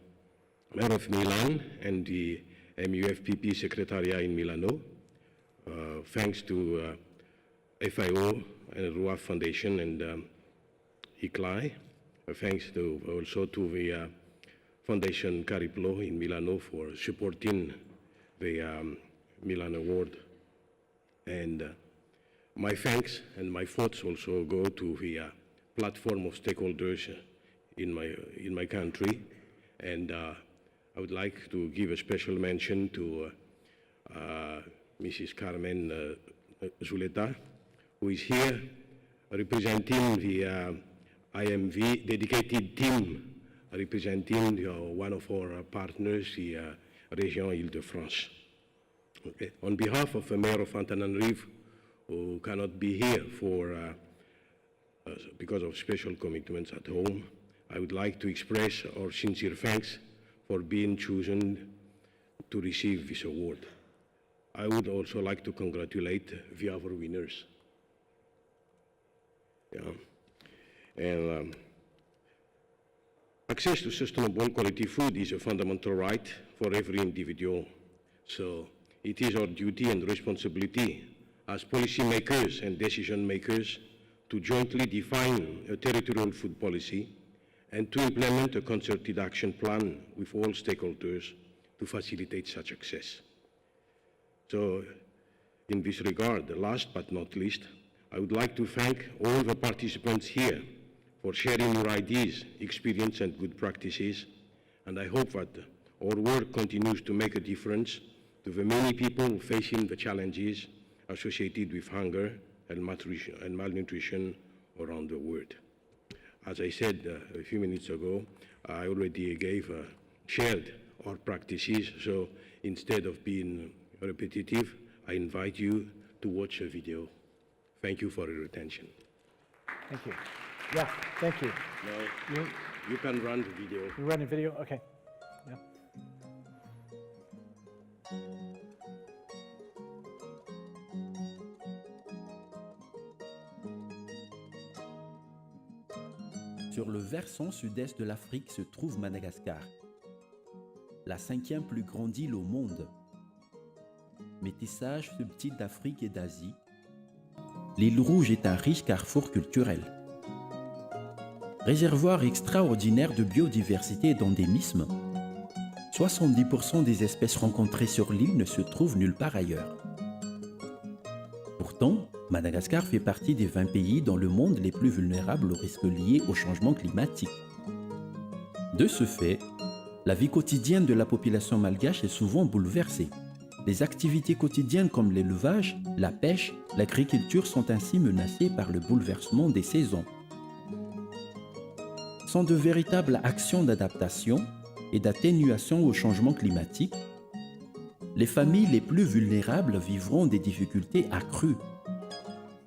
Mayor of Milan and the MUFPP Secretariat in Milano. Thanks to FIO and RUAF Foundation and ICLAI. Thanks to also to the Foundation Cariplo in Milano for supporting the Milan Award. And my thanks and my thoughts also go to the platform of stakeholders in my country. And I would like to give a special mention to Mrs. Carmen Zuleta, who is here representing the IMV dedicated team representing one of our partners, the Région Île-de-France. Okay. On behalf of the Mayor of Antananarivo, who cannot be here because of special commitments at home, I would like to express our sincere thanks for being chosen to receive this award. I would also like to congratulate the other winners. Yeah. And access to sustainable quality food is a fundamental right for every individual. So it is our duty and responsibility as policymakers and decision makers to jointly define a territorial food policy and to implement a concerted action plan with all stakeholders to facilitate such access. So in this regard, last but not least, I would like to thank all the participants here for sharing your ideas, experience, and good practices, and I hope that our work continues to make a difference to the many people facing the challenges associated with hunger and malnutrition around the world. As I said a few minutes ago, I already shared our practices, so instead of being repetitive, I invite you to watch a video. Thank you for your attention. Thank you. Yeah, thank you. Now, you can run the video. You run the video? Okay. Yeah. Sur le versant sud-est de l'Afrique se trouve Madagascar, la 5e plus grande île au monde. Métissage subtil d'Afrique et d'Asie, l'île Rouge est un riche carrefour culturel. Réservoir extraordinaire de biodiversité et d'endémisme, 70% des espèces rencontrées sur l'île ne se trouvent nulle part ailleurs. Pourtant, Madagascar fait partie des 20 pays dans le monde les plus vulnérables aux risques liés au changement climatique. De ce fait, la vie quotidienne de la population malgache est souvent bouleversée. Les activités quotidiennes comme l'élevage, la pêche, l'agriculture sont ainsi menacées par le bouleversement des saisons. Sans de véritables actions d'adaptation et d'atténuation au changement climatique, les familles les plus vulnérables vivront des difficultés accrues.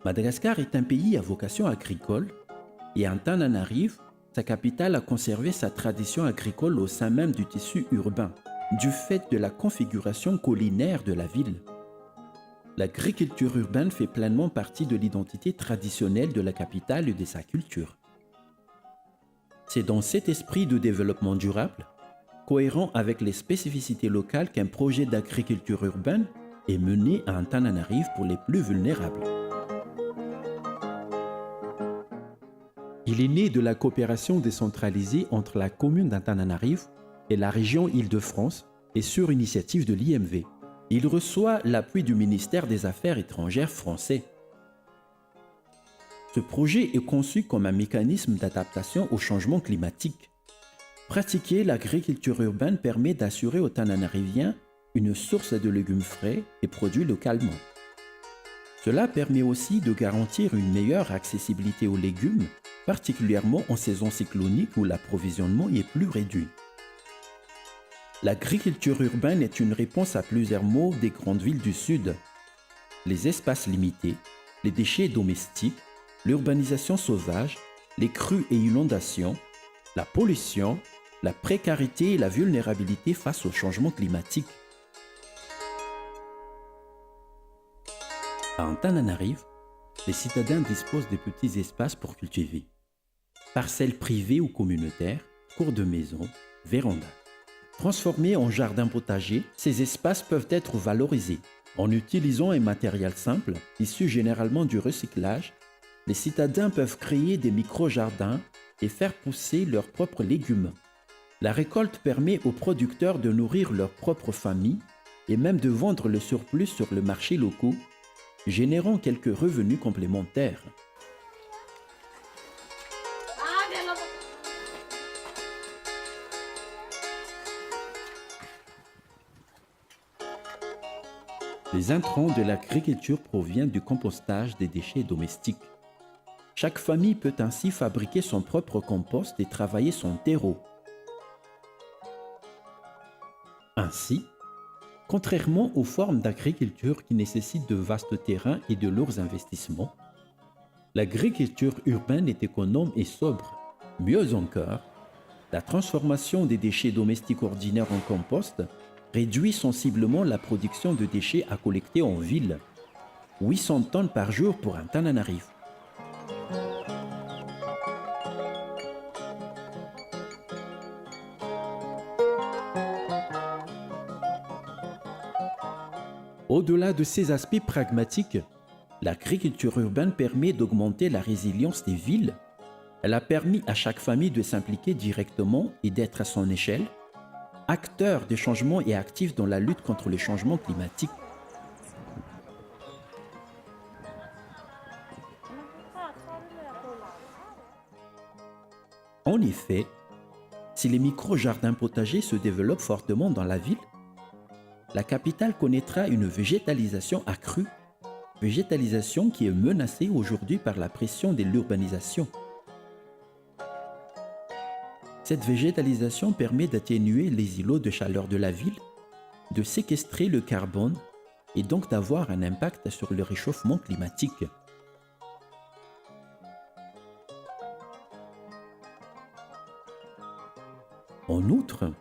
Madagascar est un pays à vocation agricole et Antananarivo sa capitale a conservé sa tradition agricole au sein même du tissu urbain, du fait de la configuration collinaire de la ville. L'agriculture urbaine fait pleinement partie de l'identité traditionnelle de la capitale et de sa culture. C'est dans cet esprit de développement durable, cohérent avec les spécificités locales, qu'un projet d'agriculture urbaine est mené à Antananarive pour les plus vulnérables. Il est né de la coopération décentralisée entre la commune d'Antananarive et la région Île-de-France et sur initiative de l'IMV. Il reçoit l'appui du ministère des Affaires étrangères français. Ce projet est conçu comme un mécanisme d'adaptation au changement climatique. Pratiquer l'agriculture urbaine permet d'assurer aux Tananariviens une source de légumes frais et produits localement. Cela permet aussi de garantir une meilleure accessibilité aux légumes, particulièrement en saison cyclonique où l'approvisionnement est plus réduit. L'agriculture urbaine est une réponse à plusieurs maux des grandes villes du Sud. Les espaces limités, les déchets domestiques, l'urbanisation sauvage, les crues et inondations, la pollution, la précarité et la vulnérabilité face au changement climatique. À Antananarive, les citadins disposent de petits espaces pour cultiver. Parcelles privées ou communautaires, cours de maison, vérandas. Transformés en jardins potagers, ces espaces peuvent être valorisés. En utilisant un matériel simple, issu généralement du recyclage, les citadins peuvent créer des micro-jardins et faire pousser leurs propres légumes. La récolte permet aux producteurs de nourrir leur propre famille et même de vendre le surplus sur le marché local, générant quelques revenus complémentaires. Les intrants de l'agriculture proviennent du compostage des déchets domestiques. Chaque famille peut ainsi fabriquer son propre compost et travailler son terreau. Ainsi, contrairement aux formes d'agriculture qui nécessitent de vastes terrains et de lourds investissements, l'agriculture urbaine est économe et sobre. Mieux encore, la transformation des déchets domestiques ordinaires en compost réduit sensiblement la production de déchets à collecter en ville. 800 tonnes par jour pour Antananarive. Au-delà de ces aspects pragmatiques, l'agriculture urbaine permet d'augmenter la résilience des villes. Elle a permis à chaque famille de s'impliquer directement et d'être à son échelle acteur des changements et actif dans la lutte contre les changements climatiques. En effet, si les micro-jardins potagers se développent fortement dans la ville, la capitale connaîtra une végétalisation accrue, végétalisation qui est menacée aujourd'hui par la pression de l'urbanisation. Cette végétalisation permet d'atténuer les îlots de chaleur de la ville, de séquestrer le carbone et donc d'avoir un impact sur le réchauffement climatique. En outre,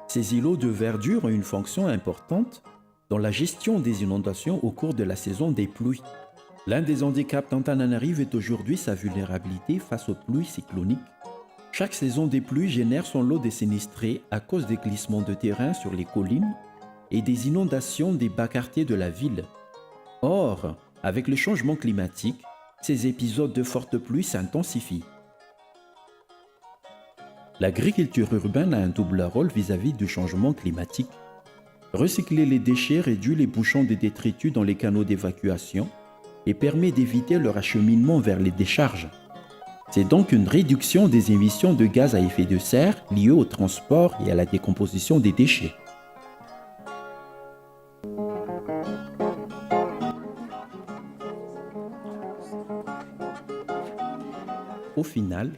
ces îlots de verdure ont une fonction importante dans la gestion des inondations au cours de la saison des pluies. L'un des handicaps d'Antananarive est aujourd'hui sa vulnérabilité face aux pluies cycloniques. Chaque saison des pluies génère son lot de sinistrés à cause des glissements de terrain sur les collines et des inondations des bas quartiers de la ville. Or, avec le changement climatique, ces épisodes de fortes pluies s'intensifient. L'agriculture urbaine a un double rôle vis-à-vis du changement climatique. Recycler les déchets réduit les bouchons des détritus dans les canaux d'évacuation et permet d'éviter leur acheminement vers les décharges. C'est donc une réduction des émissions de gaz à effet de serre liées au transport et à la décomposition des déchets. Au final,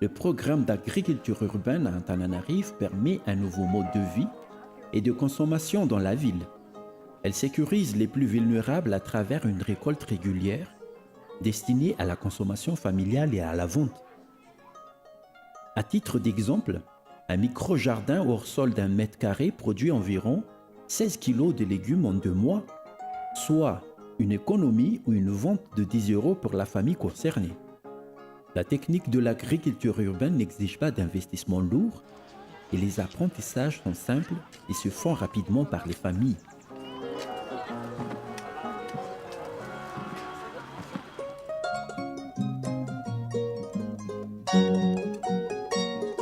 le programme d'agriculture urbaine à Antananarive permet un nouveau mode de vie et de consommation dans la ville. Elle sécurise les plus vulnérables à travers une récolte régulière destinée à la consommation familiale et à la vente. À titre d'exemple, un micro-jardin hors sol d'1 mètre carré produit environ 16 kg de légumes en 2 mois, soit une économie ou une vente de 10 € pour la famille concernée. La technique de l'agriculture urbaine n'exige pas d'investissement lourd et les apprentissages sont simples et se font rapidement par les familles.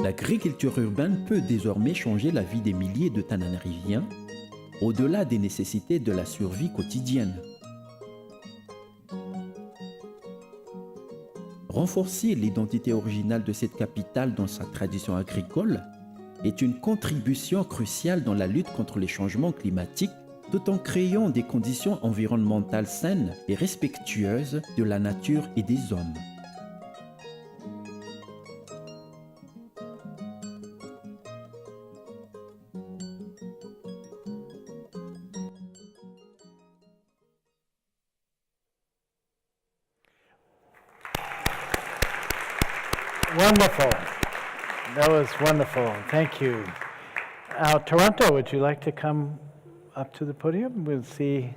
L'agriculture urbaine peut désormais changer la vie des milliers de Tananariviens, au-delà des nécessités de la survie quotidienne. Renforcer l'identité originale de cette capitale dans sa tradition agricole est une contribution cruciale dans la lutte contre les changements climatiques, tout en créant des conditions environnementales saines et respectueuses de la nature et des hommes. Wonderful. That was wonderful. Thank you. Toronto, would you like to come up to the podium? We'll see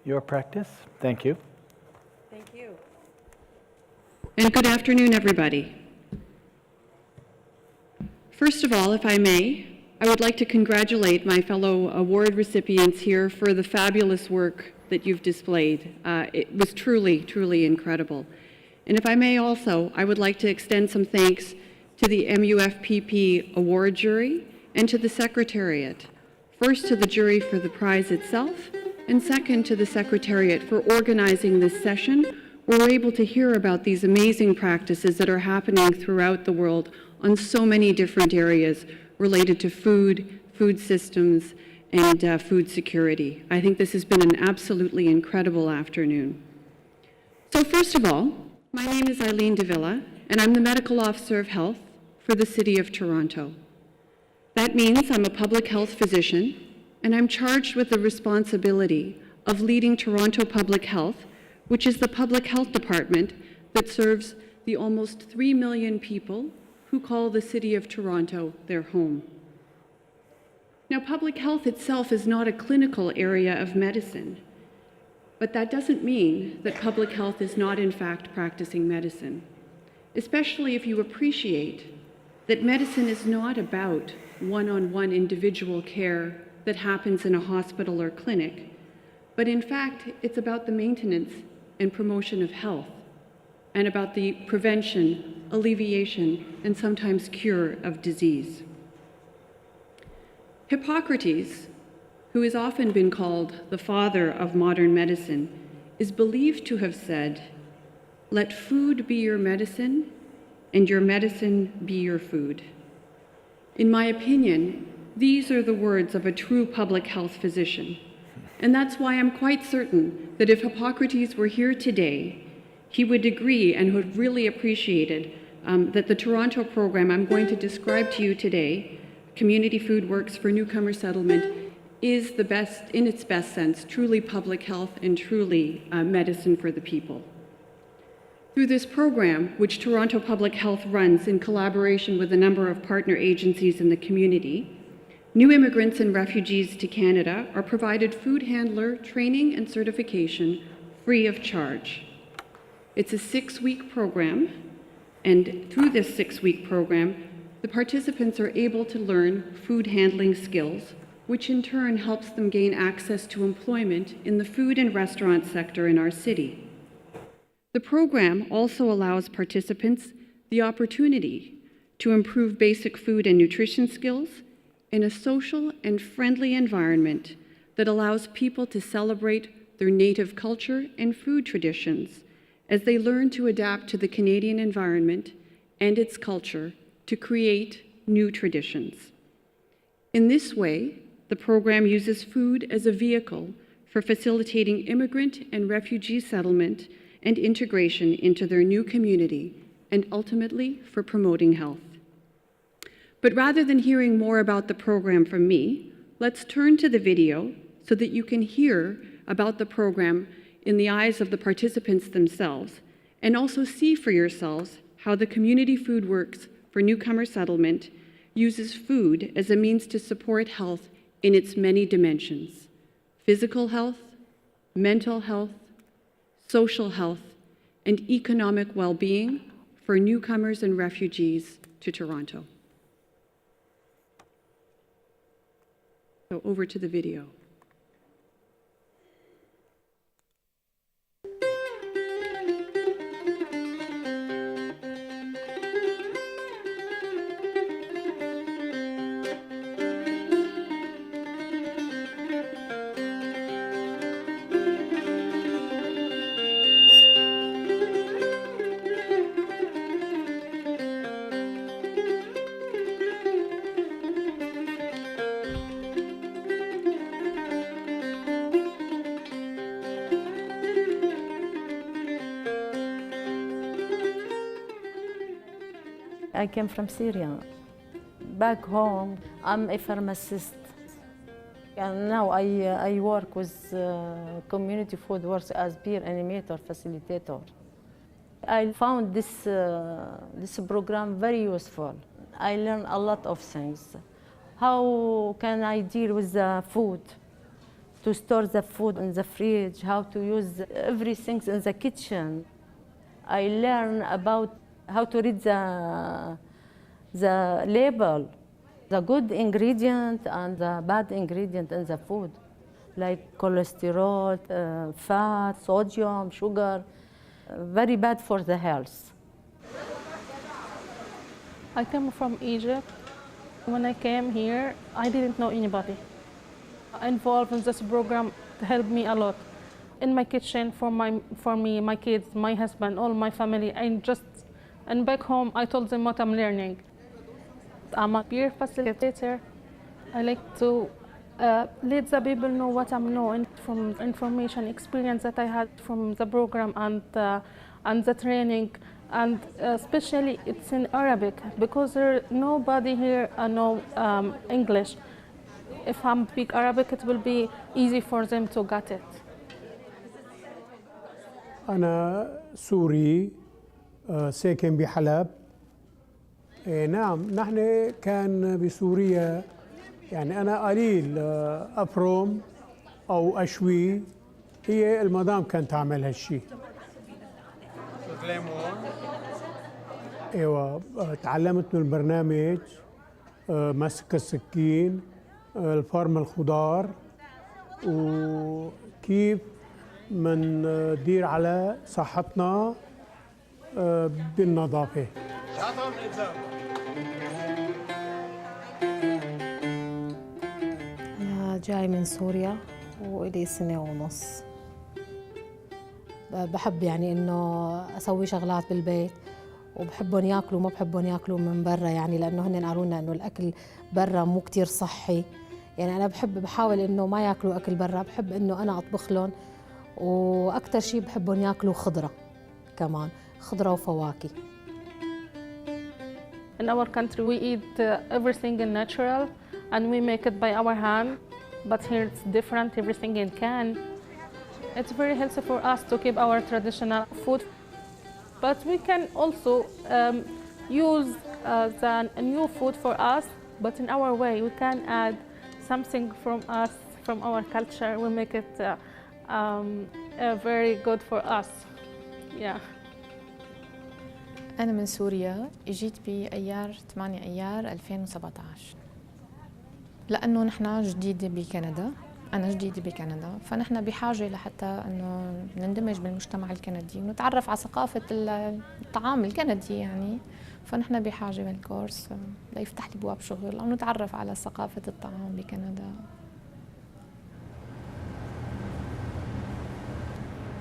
your practice. Thank you. Thank you. And good afternoon, everybody. First of all, if I may, I would like to congratulate my fellow award recipients here for the fabulous work that you've displayed. It was truly, truly incredible. And if I may also, I would like to extend some thanks to the MUFPP award jury and to the Secretariat. First to the jury for the prize itself, and second to the Secretariat for organizing this session, where we're able to hear about these amazing practices that are happening throughout the world on so many different areas related to food, food systems, and food security. I think this has been an absolutely incredible afternoon. So first of all, my name is Eileen Davila, and I'm the Medical Officer of Health for the City of Toronto. That means I'm a public health physician, and I'm charged with the responsibility of leading Toronto Public Health, which is the public health department that serves the almost 3 million people who call the City of Toronto their home. Now, public health itself is not a clinical area of medicine. But that doesn't mean that public health is not in fact practicing medicine, especially if you appreciate that medicine is not about one-on-one individual care that happens in a hospital or clinic, but in fact, it's about the maintenance and promotion of health, and about the prevention, alleviation, and sometimes cure of disease. Hippocrates, who has often been called the father of modern medicine, is believed to have said, "Let food be your medicine, and your medicine be your food." In my opinion, these are the words of a true public health physician. And that's why I'm quite certain that if Hippocrates were here today, he would agree and would really appreciated that the Toronto program I'm going to describe to you today, Community Food Works for Newcomer Settlement, is the best, in its best sense, truly public health and truly medicine for the people. Through this program, which Toronto Public Health runs in collaboration with a number of partner agencies in the community, new immigrants and refugees to Canada are provided food handler training and certification free of charge. It's a 6-week program, and through this 6-week program, the participants are able to learn food handling skills, which in turn helps them gain access to employment in the food and restaurant sector in our city. The program also allows participants the opportunity to improve basic food and nutrition skills in a social and friendly environment that allows people to celebrate their native culture and food traditions as they learn to adapt to the Canadian environment and its culture to create new traditions. In this way, the program uses food as a vehicle for facilitating immigrant and refugee settlement and integration into their new community, and ultimately for promoting health. But rather than hearing more about the program from me, let's turn to the video so that you can hear about the program in the eyes of the participants themselves, and also see for yourselves how the community food works for newcomer settlement uses food as a means to support health in its many dimensions: physical health, mental health, social health, and economic well-being for newcomers and refugees to Toronto. So over to the video. I came from Syria. Back home, I'm a pharmacist. And now I work with community food works as peer animator, facilitator. I found this program very useful. I learned a lot of things. How can I deal with the food? To store the food in the fridge, how to use everything in the kitchen. I learned about how to read the label, the good ingredient and the bad ingredient in the food, like cholesterol, fat, sodium, sugar, very bad for the health. I came from Egypt. When I came here, I didn't know anybody. Involved in this program helped me a lot. In my kitchen, for me, my kids, my husband, all my family, and back home, I told them what I'm learning. I'm a peer facilitator. I like to let the people know what I'm knowing from information, experience that I had from the program and the training. And especially it's in Arabic, because nobody here knows English. If I speak Arabic, it will be easy for them to get it. أنا سوري ساكن بحلب. نعم، نحن كان بسوريا يعني أنا قليل أفرم أو أشوي، هي المدام كانت تعمل هالشيء. ايوه، تعلمت من البرنامج مسك السكين، الفرم الخضار، وكيف مندير على صحتنا بالنظافة. أنا جاي من سوريا وإلي سنة ونص. بحب يعني إنه أسوي شغلات بالبيت، وبحبهم ياكلوا ما بحبهم ياكلوا من برا، يعني لأنه هن قالوا لنا إنه الأكل برا مو كتير صحي. يعني أنا بحاول إنه ما ياكلوا أكل برا، بحب إنه أنا أطبخ لهم، وأكتر شيء بحبهم ياكلوا خضرة كمان، خضرة وفواكه. In our country, we eat everything in natural, and we make it by our hand. But here it's different, everything in can. It's very healthy for us to keep our traditional food. But we can also use the new food for us, but in our way. We can add something from us, from our culture. We make it very good for us. Yeah. أنا من سوريا، إجيت بأيار 8 أيار 2017. لأنه نحن جديدة بكندا، أنا جديدة بكندا، فنحن بحاجة لحتى أنه نندمج بالمجتمع الكندي ونتعرف على ثقافة الطعام الكندي يعني، فنحن بحاجة من الكورس ليفتح لي بواب شغل أو نتعرف على ثقافة الطعام بكندا.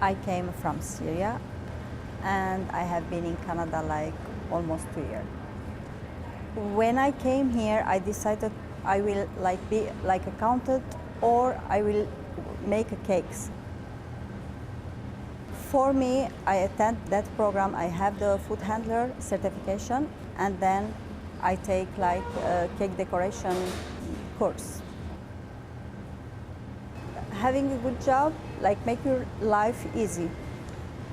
I came from Syria and I have been in Canada like almost 2 years. When I came here, I decided I will be like accountant or I will make cakes. For me, I attend that program. I have the food handler certification, and then I take like a cake decoration course. Having a good job, like make your life easy.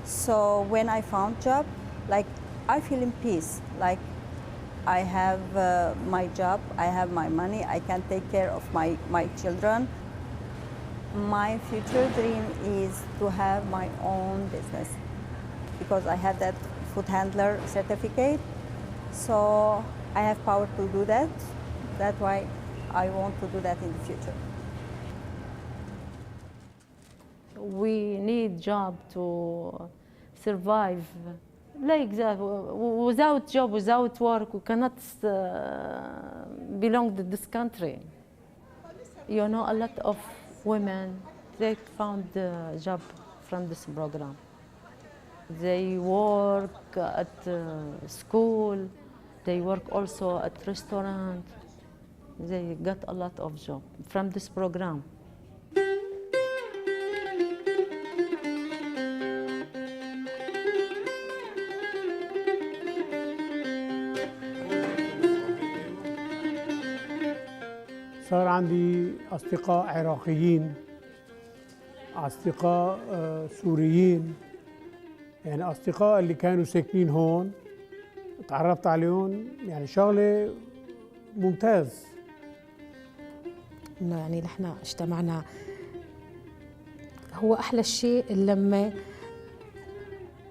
So when I found job, like I feel in peace, like I have my job, I have my money, I can take care of my children. My future dream is to have my own business because I have that food handler certificate, so I have power to do that. That's why I want to do that in the future. We need job to survive. Like that, without job, without work, we cannot belong to this country. You know, a lot of women, they found a job from this program. They work at school, they work also at restaurant. They got a lot of job from this program. صار عندي أصدقاء عراقيين، أصدقاء سوريين، يعني أصدقاء اللي كانوا ساكنين هون تعرفت عليهم، يعني شغلة ممتاز. إنه يعني نحن اجتمعنا، هو أحلى شيء لما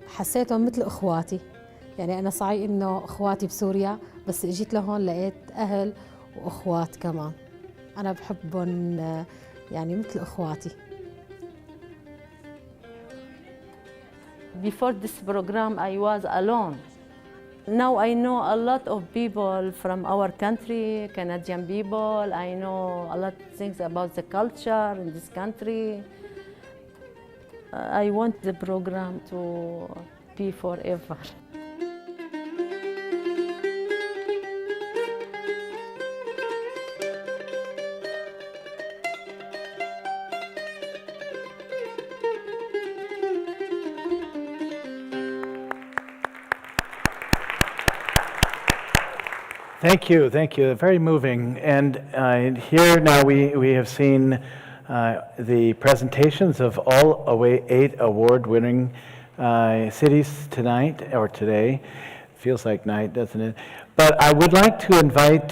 حسيتهم مثل إخواتي. يعني أنا صحيح إنه إخواتي بسوريا، بس إجيت لهون لقيت أهل وإخوات كمان. أنا بحبهم يعني مثل إخواتي. Before this program, I was alone. Now I know a lot of people from our country, Canadian people. I know a lot of things about the culture in this country. I want the program to be forever. Thank you, thank you. Very moving. And here now we have seen the presentations of all 8 award-winning cities tonight, or today. Feels like night, doesn't it? But I would like to invite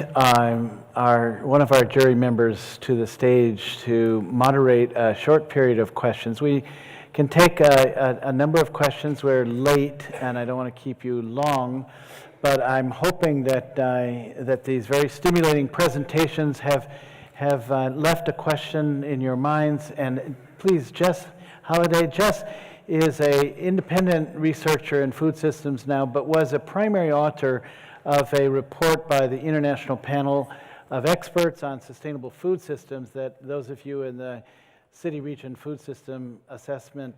one of our jury members to the stage to moderate a short period of questions. We can take a number of questions. We're late, and I don't want to keep you long. But I'm hoping that that these very stimulating presentations have left a question in your minds. And please, Jess Halliday. Jess is an independent researcher in food systems now, but was a primary author of a report by the International Panel of Experts on Sustainable Food Systems that those of you in the City Region Food System Assessment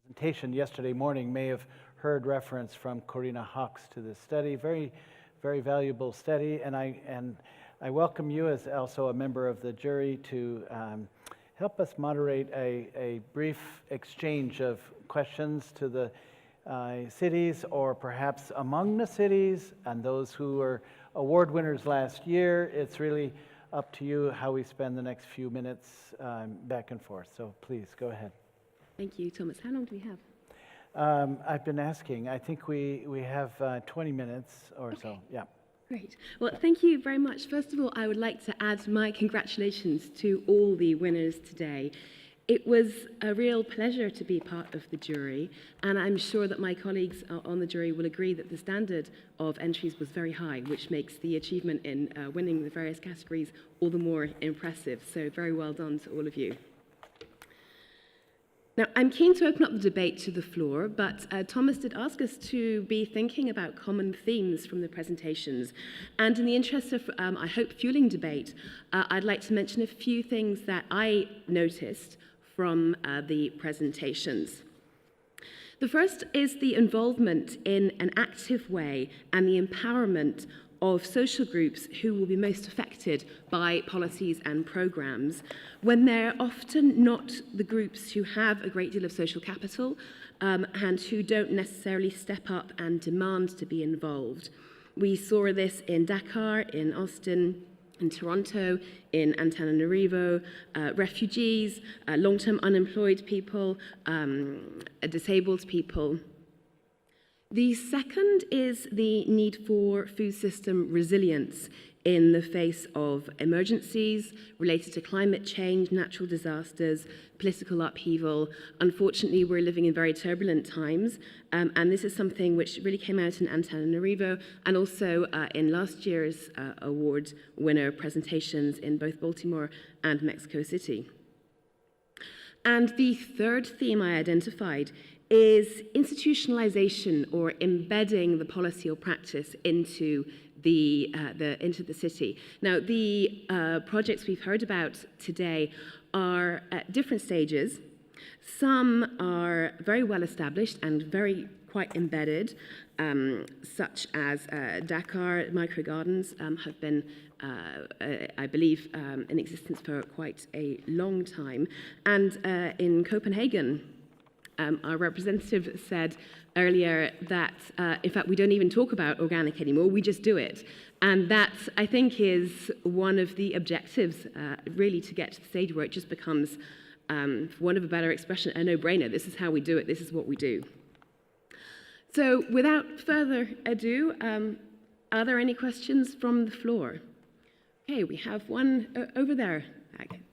presentation yesterday morning may have heard reference from Corina Hawks to this study. Very, very valuable study, and I welcome you as also a member of the jury to help us moderate a brief exchange of questions to the cities, or perhaps among the cities and those who were award winners last year. It's really up to you how we spend the next few minutes back and forth. So please go ahead. Thank you, Thomas. How long do we have? I've been asking. I think we have 20 minutes or so. Yeah. Great. Well, thank you very much. First of all, I would like to add my congratulations to all the winners today. It was a real pleasure to be part of the jury, and I'm sure that my colleagues on the jury will agree that the standard of entries was very high, which makes the achievement in winning the various categories all the more impressive. So very well done to all of you. Now, I'm keen to open up the debate to the floor, but Thomas did ask us to be thinking about common themes from the presentations. And in the interest of, I hope, fueling debate, I'd like to mention a few things that I noticed from the presentations. The first is the involvement in an active way and the empowerment of social groups who will be most affected by policies and programs, when they're often not the groups who have a great deal of social capital and who don't necessarily step up and demand to be involved. We saw this in Dakar, in Austin, in Toronto, in Antananarivo, refugees, long-term unemployed people, disabled people. The second is the need for food system resilience in the face of emergencies related to climate change, natural disasters, political upheaval. Unfortunately, we're living in very turbulent times, and this is something which really came out in Antananarivo and also in last year's award winner presentations in both Baltimore and Mexico City. And the third theme I identified is institutionalization or embedding the policy or practice into the city. Now, the projects we've heard about today are at different stages. Some are very well established and quite embedded, such as Dakar microgardens have been, I believe, in existence for quite a long time. And in Copenhagen, our representative said earlier that, in fact, we don't even talk about organic anymore, we just do it. And that, I think, is one of the objectives, really, to get to the stage where it just becomes, for want of a better expression, a no-brainer. This is how we do it, this is what we do. So, without further ado, are there any questions from the floor? Okay, we have one over there.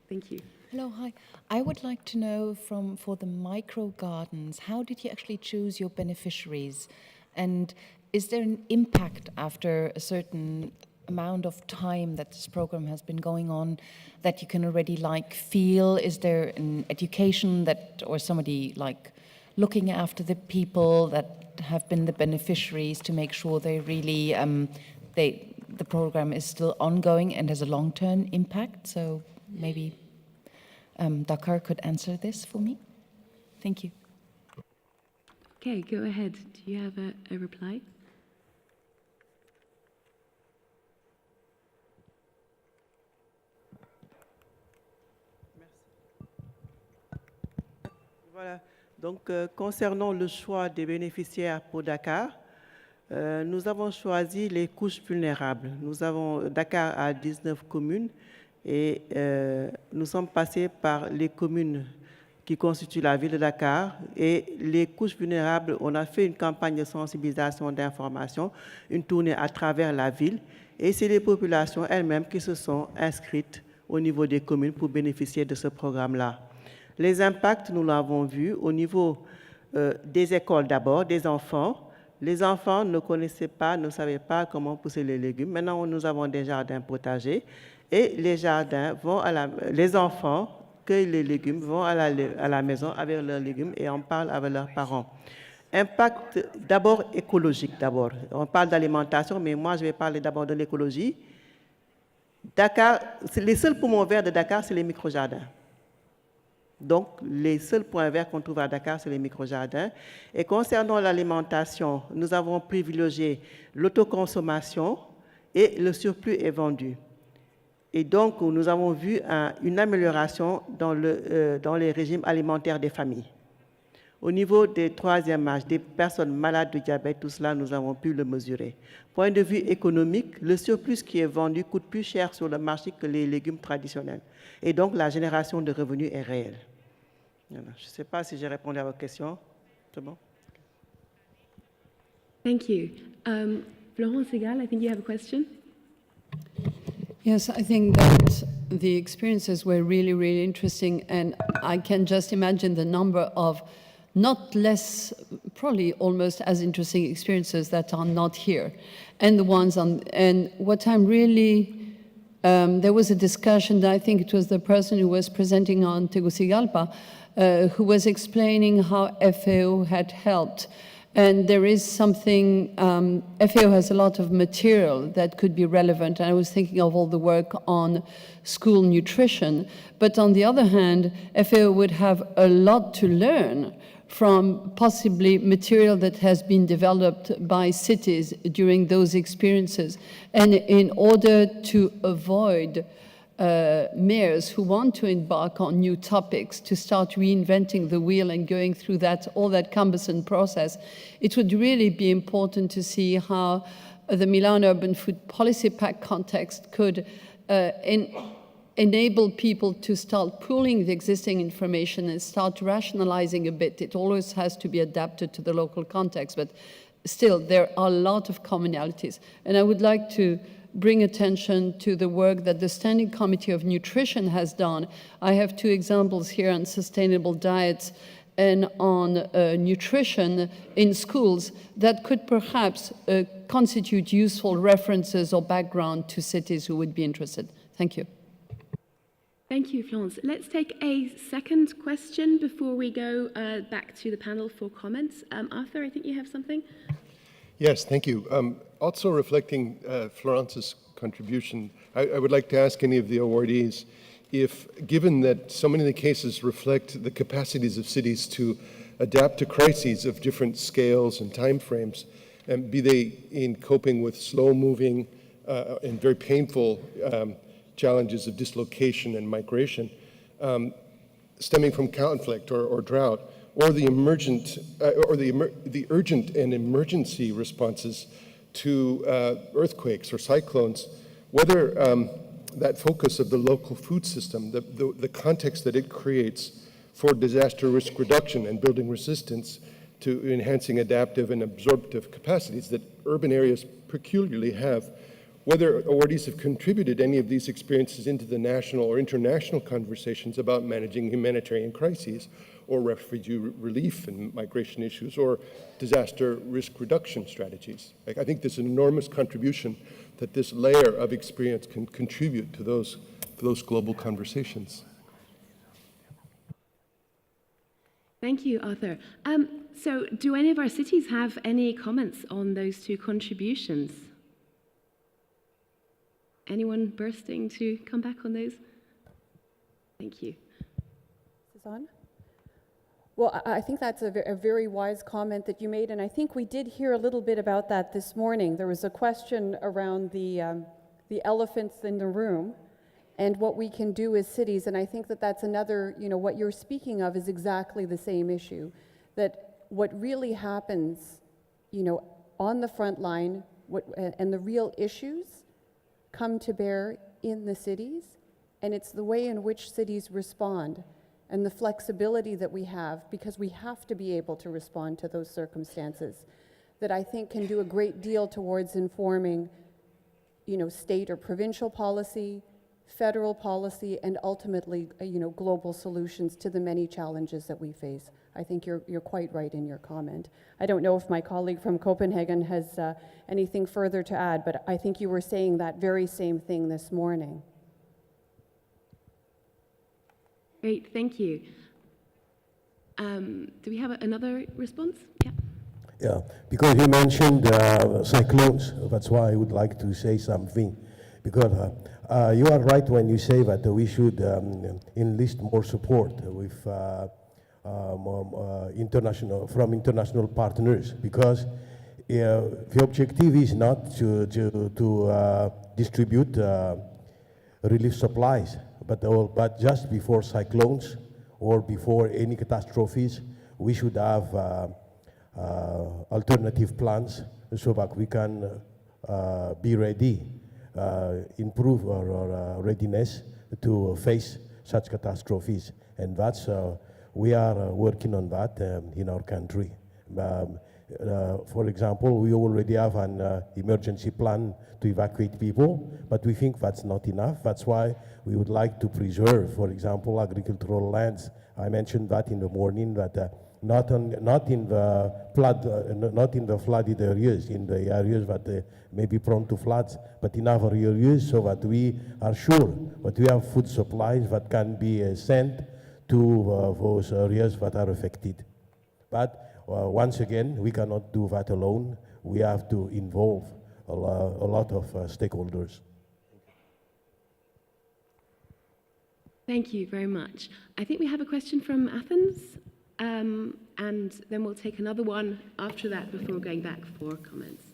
Thank you. Hello, hi. I would like to know for the micro gardens, how did you actually choose your beneficiaries? And is there an impact after a certain amount of time that this program has been going on that you can already feel? Is there an education or somebody looking after the people that have been the beneficiaries to make sure they really, the program is still ongoing and has a long-term impact? So maybe Dakar could answer this for me. Thank you. Okay, go ahead. Do you have a reply? Voilà. Donc, concernant le choix des bénéficiaires pour Dakar, nous avons choisi les couches vulnérables. Dakar a 19 communes et nous sommes passés par les communes qui constituent la ville de Dakar. Et les couches vulnérables, on a fait une campagne de sensibilisation, d'information, une tournée à travers la ville. Et c'est les populations elles-mêmes qui se sont inscrites au niveau des communes pour bénéficier de ce programme-là. Les impacts, nous l'avons vu au niveau des écoles d'abord, des enfants. Les enfants ne connaissaient pas, ne savaient pas comment pousser les légumes. Maintenant, nous avons des jardins potagers et les enfants cueillent les légumes, vont à la maison avec leurs légumes et en parlent avec leurs parents. Impact d'abord écologique d'abord. On parle d'alimentation, mais moi je vais parler d'abord de l'écologie. Dakar, les seuls poumons verts de Dakar, c'est les micro-jardins. Donc, les seuls points verts qu'on trouve à Dakar, c'est les micro-jardins. Et concernant l'alimentation, nous avons privilégié l'autoconsommation et le surplus est vendu. Et donc, nous avons vu une amélioration dans les régimes alimentaires des familles. Au niveau des troisième âge, des personnes malades de diabète, tout cela, nous avons pu le mesurer. Point de vue économique, le surplus qui est vendu coûte plus cher sur le marché que les légumes traditionnels. Et donc, la génération de revenus est réelle. Voilà. Je ne sais pas si j'ai répondu à votre question. C'est bon? Thank you. Florence Segal, I think you have a question. Yes, I think that the experiences were really, really interesting, and I can just imagine the number of not less, probably almost as interesting experiences that are not here, and the ones and what I'm really, there was a discussion, I think it was the person who was presenting on Tegucigalpa, who was explaining how FAO had helped. And there is something, FAO has a lot of material that could be relevant. And I was thinking of all the work on school nutrition. But on the other hand, FAO would have a lot to learn from possibly material that has been developed by cities during those experiences. And in order to avoid mayors who want to embark on new topics to start reinventing the wheel and going through all that cumbersome process, it would really be important to see how the Milan Urban Food Policy Pact context could enable people to start pooling the existing information and start rationalizing a bit. It always has to be adapted to the local context, but still, there are a lot of commonalities. And I would like to bring attention to the work that the Standing Committee of Nutrition has done. I have two examples here on sustainable diets and on nutrition in schools that could perhaps constitute useful references or background to cities who would be interested. Thank you. Thank you, Florence. Let's take a second question before we go back to the panel for comments. Arthur, I think you have something. Yes, thank you. Also reflecting Florence's contribution, I would like to ask any of the awardees if, given that so many of the cases reflect the capacities of cities to adapt to crises of different scales and timeframes, and be they in coping with slow-moving and very painful challenges of dislocation and migration, stemming from conflict or drought, or the urgent and emergency responses to earthquakes or cyclones, whether that focus of the local food system, the context that it creates for disaster risk reduction and building resistance to enhancing adaptive and absorptive capacities that urban areas peculiarly have, whether awardees have contributed any of these experiences into the national or international conversations about managing humanitarian crises, or refugee relief and migration issues, or disaster risk reduction strategies. I think there's an enormous contribution that this layer of experience can contribute to those global conversations. Thank you, Arthur. So do any of our cities have any comments on those two contributions? Anyone bursting to come back on those? Thank you. Suzanne? Well, I think that's a very wise comment that you made, and I think we did hear a little bit about that this morning. There was a question around the elephants in the room and what we can do as cities, and I think that that's another, what you're speaking of is exactly the same issue, that what really happens, on the front line, and the real issues come to bear in the cities, and it's the way in which cities respond and the flexibility that we have, because we have to be able to respond to those circumstances, that I think can do a great deal towards informing, state or provincial policy, federal policy, and ultimately, global solutions to the many challenges that we face. I think you're quite right in your comment. I don't know if my colleague from Copenhagen has anything further to add, but I think you were saying that very same thing this morning. Great, thank you. Do we have another response? Yeah. Yeah, because you mentioned cyclones, that's why I would like to say something. Because you are right when you say that we should enlist more support with from international partners, because the objective is not to distribute relief supplies, but just before cyclones or before any catastrophes, we should have alternative plans so that we can be ready, improve our readiness to face such catastrophes. And that's, we are working on that in our country. For example, we already have an emergency plan to evacuate people, but we think that's not enough. That's why we would like to preserve, for example, agricultural lands. I mentioned that in the morning, that not in the flooded areas, in the areas that may be prone to floods, but in other areas, so that we are sure that we have food supplies that can be sent to those areas that are affected. But once again, we cannot do that alone. We have to involve a lot of stakeholders. Thank you very much. I think we have a question from Athens, and then we'll take another one after that before going back for comments.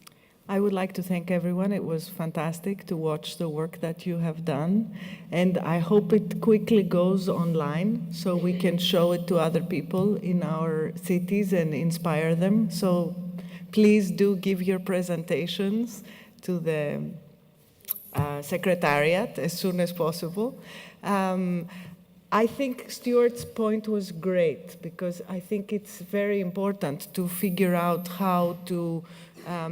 I would like to thank everyone. It was fantastic to watch the work that you have done, and I hope it quickly goes online so we can show it to other people in our cities and inspire them. So please do give your presentations to the Secretariat as soon as possible. I think Stuart's point was great, because I think it's very important to figure out how to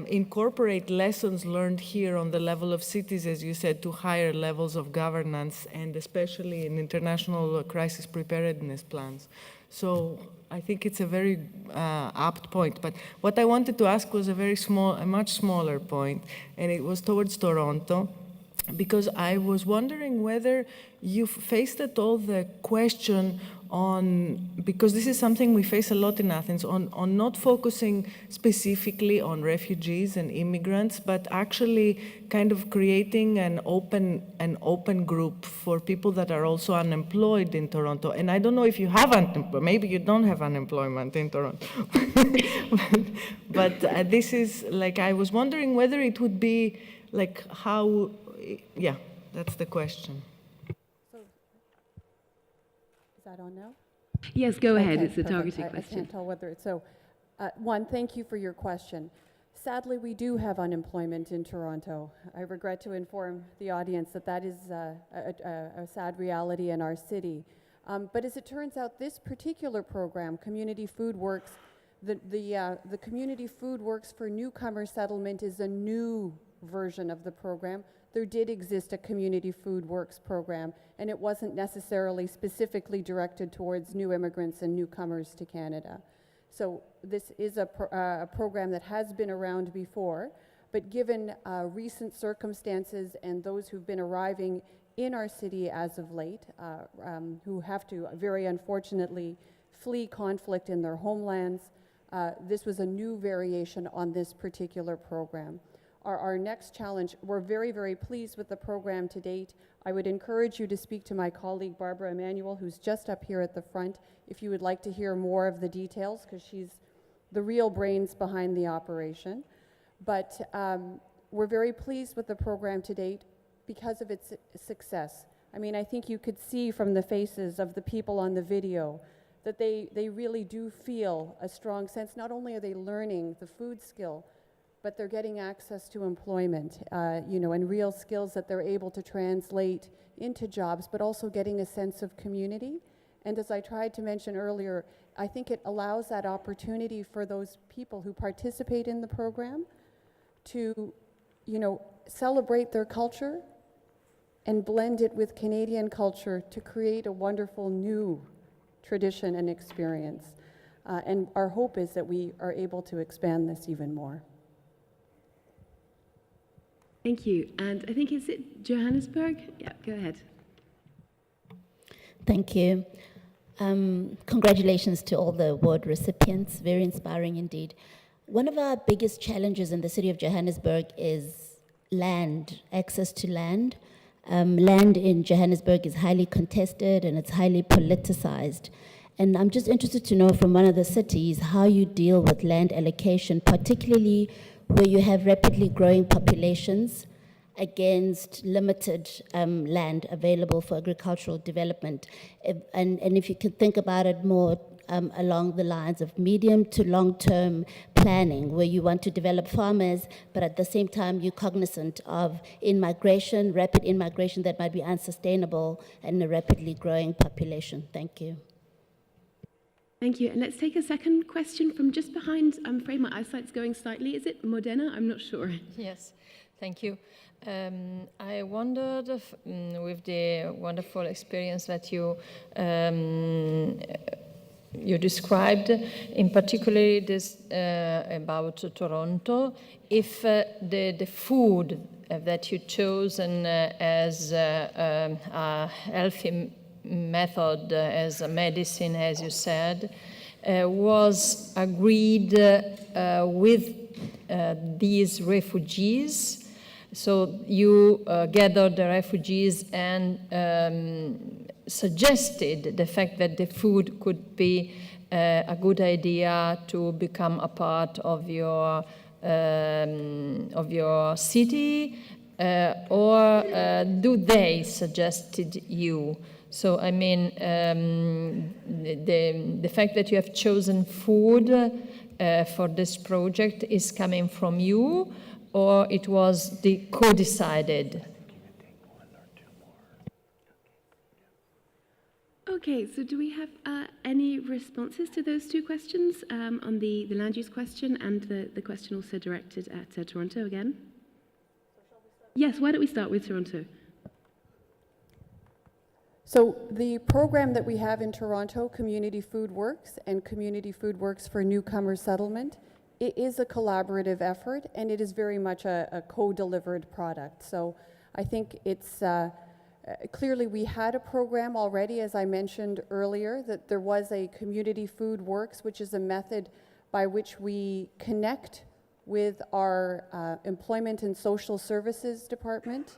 incorporate lessons learned here on the level of cities, as you said, to higher levels of governance, and especially in international crisis preparedness plans. So I think it's a very apt point. But what I wanted to ask was a much smaller point, and it was towards Toronto, because I was wondering whether you faced at all the question on, because this is something we face a lot in Athens, on not focusing specifically on refugees and immigrants, but actually kind of creating an open group for people that are also unemployed in Toronto. And I don't know if you have unemployment, maybe you don't have unemployment in Toronto. but this is like, I was wondering whether it would be like how, yeah, that's the question. Is that on now? Yes, go ahead. Okay, It's a targeted perfect. question. I can't tell whether it's so. One, thank you for your question. Sadly, we do have unemployment in Toronto. I regret to inform the audience that that is a sad reality in our city. But as it turns out, this particular program, Community Food Works, the Community Food Works for Newcomer Settlement is a new version of the program. There did exist a Community Food Works program, and it wasn't necessarily specifically directed towards new immigrants and newcomers to Canada. So this is a program that has been around before, but given recent circumstances and those who've been arriving in our city as of late, who have to very unfortunately flee conflict in their homelands, this was a new variation on this particular program. Our next challenge, we're very, very pleased with the program to date. I would encourage you to speak to my colleague, Barbara Emanuel, who's just up here at the front, if you would like to hear more of the details, because she's the real brains behind the operation. But we're very pleased with the program to date because of its success. I mean, I think you could see from the faces of the people on the video that they really do feel a strong sense. Not only are they learning the food skill, but they're getting access to employment, and real skills that they're able to translate into jobs, but also getting a sense of community. And as I tried to mention earlier, I think it allows that opportunity for those people who participate in the program to, celebrate their culture and blend it with Canadian culture to create a wonderful new tradition and experience. And our hope is that we are able to expand this even more. Thank you. And I think, is it Johannesburg? Yeah, go ahead. Thank you. Congratulations to all the award recipients. Very inspiring indeed. One of our biggest challenges in the city of Johannesburg is land, access to land. Land in Johannesburg is highly contested and it's highly politicized. And I'm just interested to know from one of the cities how you deal with land allocation, particularly where you have rapidly growing populations against limited land available for agricultural development. And if you could think about it more along the lines of medium to long-term planning, where you want to develop farmers, but at the same time you're cognizant of immigration, rapid immigration that might be unsustainable and a rapidly growing population. Thank you. Thank you. And let's take a second question from just behind. I'm afraid my eyesight's going slightly. Is it Modena? I'm not sure. Yes, thank you. I wondered if, with the wonderful experience that you described, in particular this about Toronto, if the food that you chosen as a healthy method, as a medicine, as you said, was agreed with these refugees. So you gathered the refugees and suggested the fact that the food could be a good idea to become a part of your city, or do they suggested you? So I mean, the fact that you have chosen food for this project is coming from you, or it was the co-decided? Okay, so do we have any responses to those two questions on the land use question and the question also directed at Toronto again? Yes, why don't we start with Toronto? So the program that we have in Toronto, Community Food Works and Community Food Works for Newcomer Settlement, it is a collaborative effort and it is very much a co-delivered product. So I think it's clearly we had a program already, as I mentioned earlier, that there was a Community Food Works, which is a method by which we connect with our Employment and Social Services Department,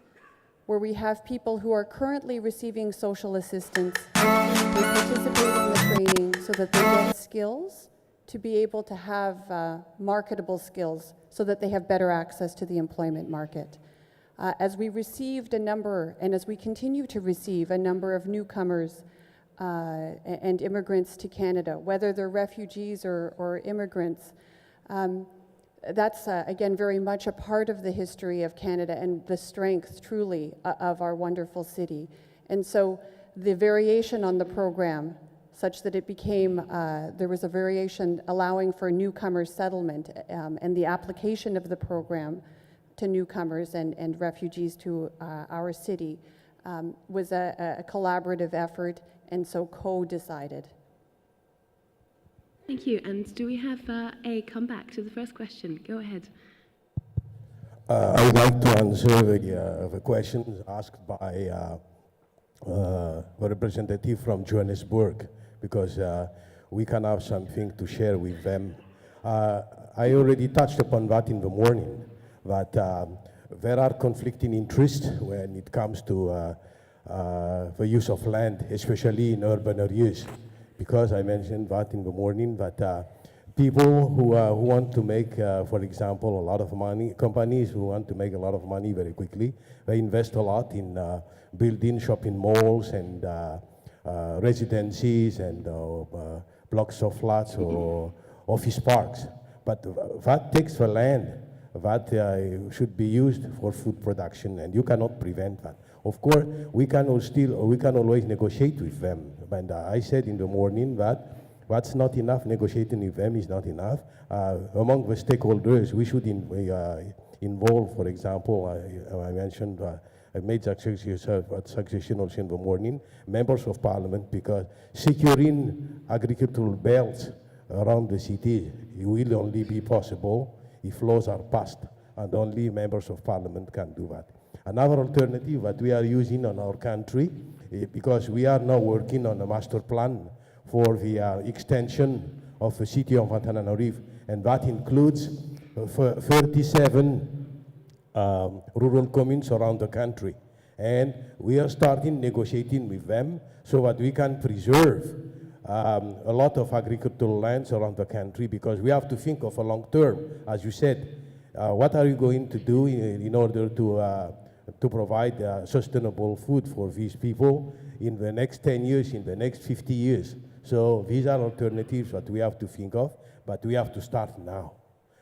where we have people who are currently receiving social assistance. They participate in the training so that they get skills to be able to have marketable skills so that they have better access to the employment market. As we received a number, and as we continue to receive a number of newcomers and immigrants to Canada, whether they're refugees or immigrants, that's, again, very much a part of the history of Canada and the strength, truly, of our wonderful city. And so the variation on the program, such that it became, there was a variation allowing for newcomer settlement and the application of the program to newcomers and refugees to our city was a collaborative effort and so co-decided. Thank you. And do we have a comeback to the first question? Go ahead. I would like to answer the questions asked by a representative from Johannesburg, because we can have something to share with them. I already touched upon that in the morning, that there are conflicting interests when it comes to the use of land, especially in urban areas. Because I mentioned that in the morning, that people who want to make, for example, a lot of money, companies who want to make a lot of money very quickly, they invest a lot in building shopping malls and residencies and blocks of flats or office parks. But that takes the land that should be used for food production, and you cannot prevent that. Of course, we can always negotiate with them. And I said in the morning that what's not enough, negotiating with them is not enough. Among the stakeholders, we should involve, for example, I mentioned, I made that suggestion also in the morning, members of parliament, because securing agricultural belts around the city will only be possible if laws are passed, and only members of parliament can do that. Another alternative that we are using on our country, because we are now working on a master plan for the extension of the city of Antananarivo, and that includes 37 rural communes around the country. And we are starting negotiating with them so that we can preserve a lot of agricultural lands around the country, because we have to think of a long term. As you said, what are you going to do in order to provide sustainable food for these people in the next 10 years, in the next 50 years? So these are alternatives that we have to think of, but we have to start now.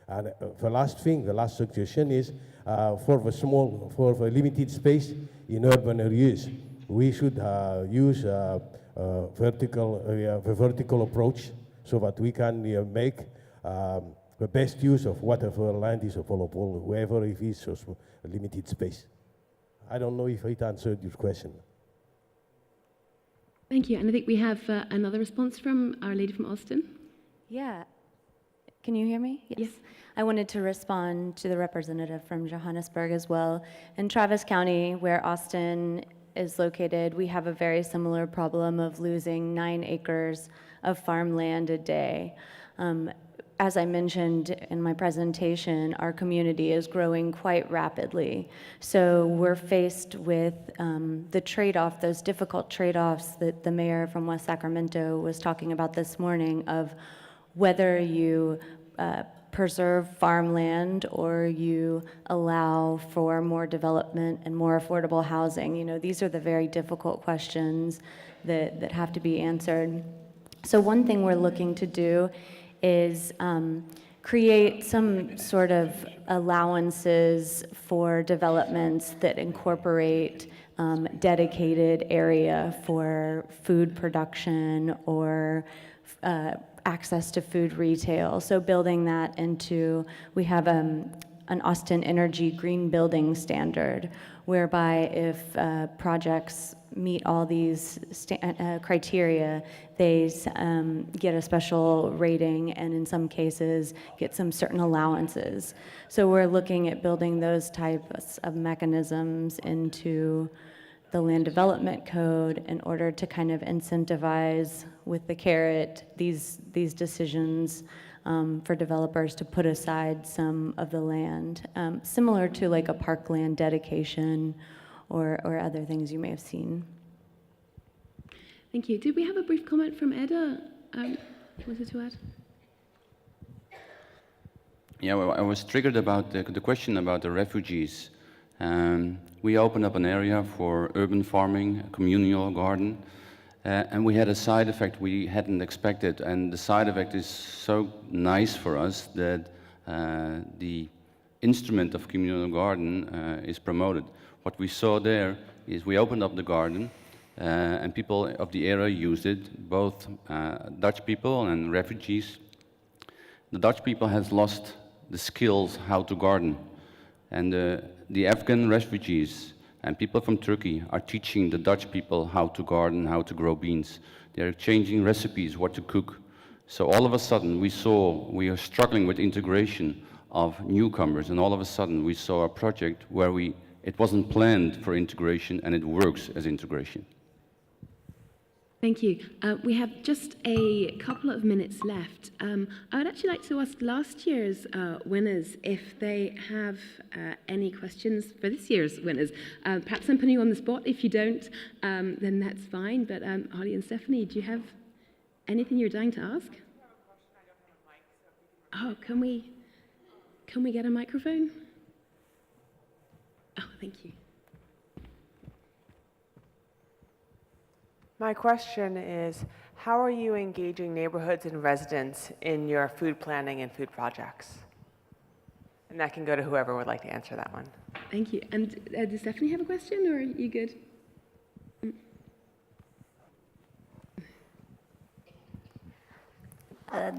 And the last thing, the last suggestion is for the limited space in urban areas, we should use the vertical approach so that we can make the best use of whatever land is available, wherever it is a limited space. I don't know if it answered your question. Thank you. And I think we have another response from Our Lady from Austin. Yeah. Can you hear me? Yes. I wanted to respond to the representative from Johannesburg as well. In Travis County, where Austin is located, we have a very similar problem of losing 9 acres of farmland a day. As I mentioned in my presentation, our community is growing quite rapidly. So we're faced with the trade-off, those difficult trade-offs that the mayor from West Sacramento was talking about this morning, of whether you preserve farmland or you allow for more development and more affordable housing. You know, these are the very difficult questions that have to be answered. So one thing we're looking to do is create some sort of allowances for developments that incorporate dedicated area for food production or access to food retail. So building that into, we have an Austin Energy Green Building Standard, whereby if projects meet all these criteria, they get a special rating and in some cases get some certain allowances. So we're looking at building those types of mechanisms into the land development code in order to kind of incentivize with the carrot these decisions for developers to put aside some of the land, similar to like a parkland dedication or other things you may have seen. Thank you. Did we have a brief comment from Eda? Wanted to add? Yeah, well, I was triggered about the question about the refugees. We opened up an area for urban farming, a communal garden, and we had a side effect we hadn't expected, and the side effect is so nice for us that the instrument of communal garden is promoted. What we saw there is we opened up the garden, and people of the area used it, both Dutch people and refugees. The Dutch people has lost the skills how to garden, and the Afghan refugees and people from Turkey are teaching the Dutch people how to garden, how to grow beans. They're changing recipes, what to cook. So all of a sudden we are struggling with integration of newcomers, and all of a sudden we saw a project where it wasn't planned for integration and it works as integration. Thank you. We have just a couple of minutes left. I would actually like to ask last year's winners if they have any questions for this year's winners. Perhaps I'm putting you on the spot. If you don't, then that's fine. But Holly and Stephanie, do you have anything you're dying to ask? Oh, can we get a microphone? Oh, thank you. My question is, how are you engaging neighborhoods and residents in your food planning and food projects? And that can go to whoever would like to answer that one. Thank you. And does Stephanie have a question, or are you good?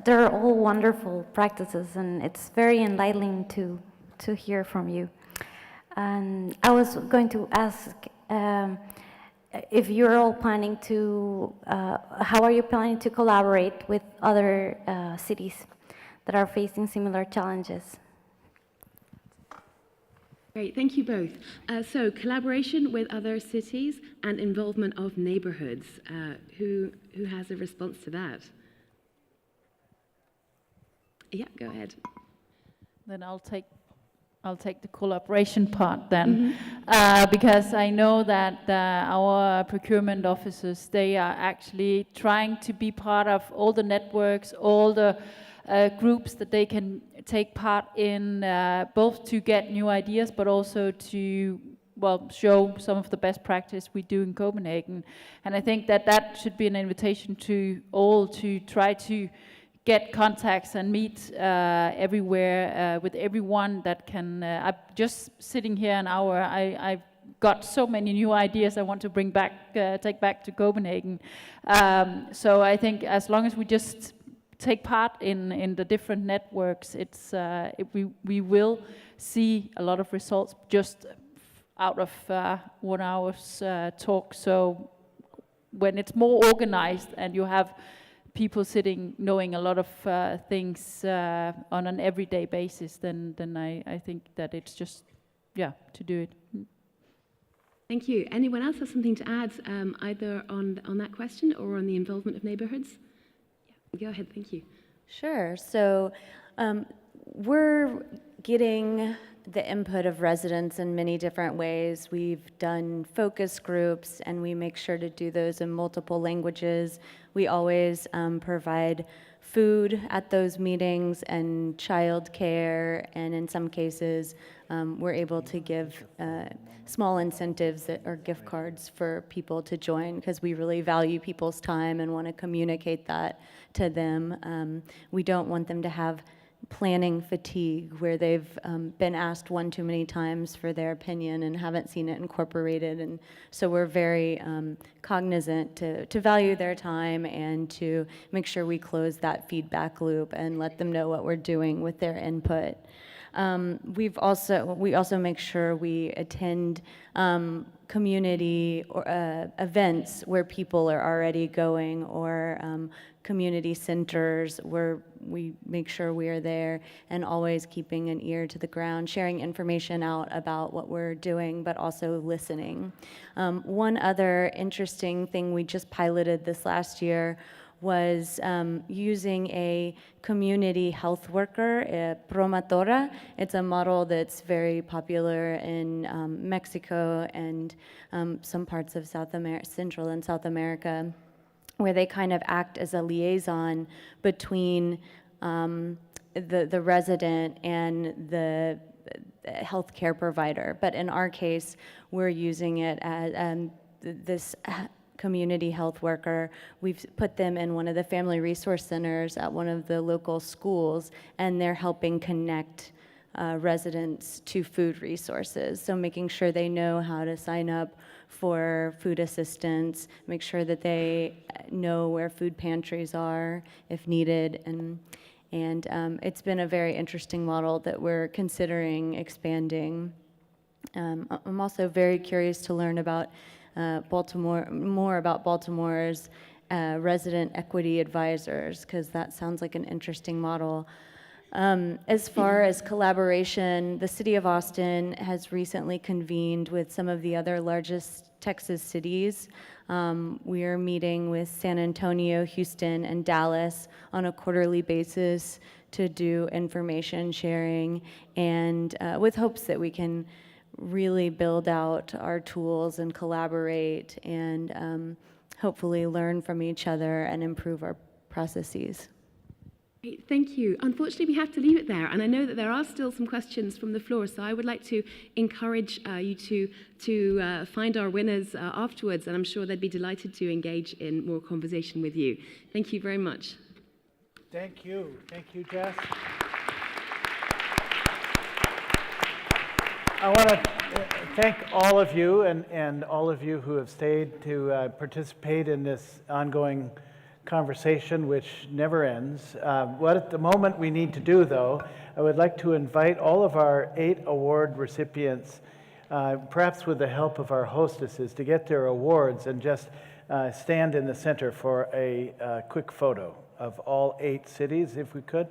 They're all wonderful practices, and it's very enlightening to hear from you. And I was going to ask, if you're all planning to, how are you planning to collaborate with other cities that are facing similar challenges? Great, thank you both. So collaboration with other cities and involvement of neighborhoods. Who has a response to that? Yeah, go ahead. Then I'll take the collaboration part then, because I know that our procurement officers, they are actually trying to be part of all the networks, all the groups that they can take part in, both to get new ideas, but also to, well, show some of the best practice we do in Copenhagen. And I think that should be an invitation to all to try to get contacts and meet everywhere with everyone that can. I'm just sitting here an hour. I've got so many new ideas I want to bring back, take back to Copenhagen. So I think as long as we just take part in the different networks, we will see a lot of results just out of 1 hour's talk. So when it's more organized and you have people sitting knowing a lot of things on an everyday basis, then I think that it's just, to do it. Thank you. Anyone else have something to add, either on that question or on the involvement of neighborhoods? Yeah, go ahead, thank you. Sure. So we're getting the input of residents in many different ways. We've done focus groups, and we make sure to do those in multiple languages. We always provide food at those meetings and childcare, and in some cases, we're able to give small incentives that are gift cards for people to join, because we really value people's time and want to communicate that to them. We don't want them to have planning fatigue, where they've been asked one too many times for their opinion and haven't seen it incorporated. And so we're very cognizant to value their time and to make sure we close that feedback loop and let them know what we're doing with their input. We also make sure we attend community or, events where people are already going, or community centers where we make sure we are there, and always keeping an ear to the ground, sharing information out about what we're doing, but also listening. One other interesting thing we just piloted this last year was using a community health worker, a promotora. It's a model that's very popular in Mexico and some parts of Central and South America, where they kind of act as a liaison between the resident and the healthcare provider. But in our case, we're using it as this community health worker. We've put them in one of the family resource centers at one of the local schools, and they're helping connect residents to food resources. So making sure they know how to sign up for food assistance, make sure that they know where food pantries are if needed, and it's been a very interesting model that we're considering expanding. I'm also very curious to learn about more about Baltimore's resident equity advisors, because that sounds like an interesting model. As far as collaboration, the City of Austin has recently convened with some of the other largest Texas cities. We are meeting with San Antonio, Houston, and Dallas on a quarterly basis to do information sharing, and with hopes that we can really build out our tools and collaborate and hopefully learn from each other and improve our processes. Great, thank you. Unfortunately, we have to leave it there, and I know that there are still some questions from the floor, so I would like to encourage you to find our winners afterwards, and I'm sure they'd be delighted to engage in more conversation with you. Thank you very much. Thank you, Jess. I want to thank all of you and all of you who have stayed to participate in this ongoing conversation, which never ends. What at the moment we need to do, though, I would like to invite all of our 8 award recipients, perhaps with the help of our hostesses, to get their awards and just stand in the center for a quick photo of all 8 cities, if we could.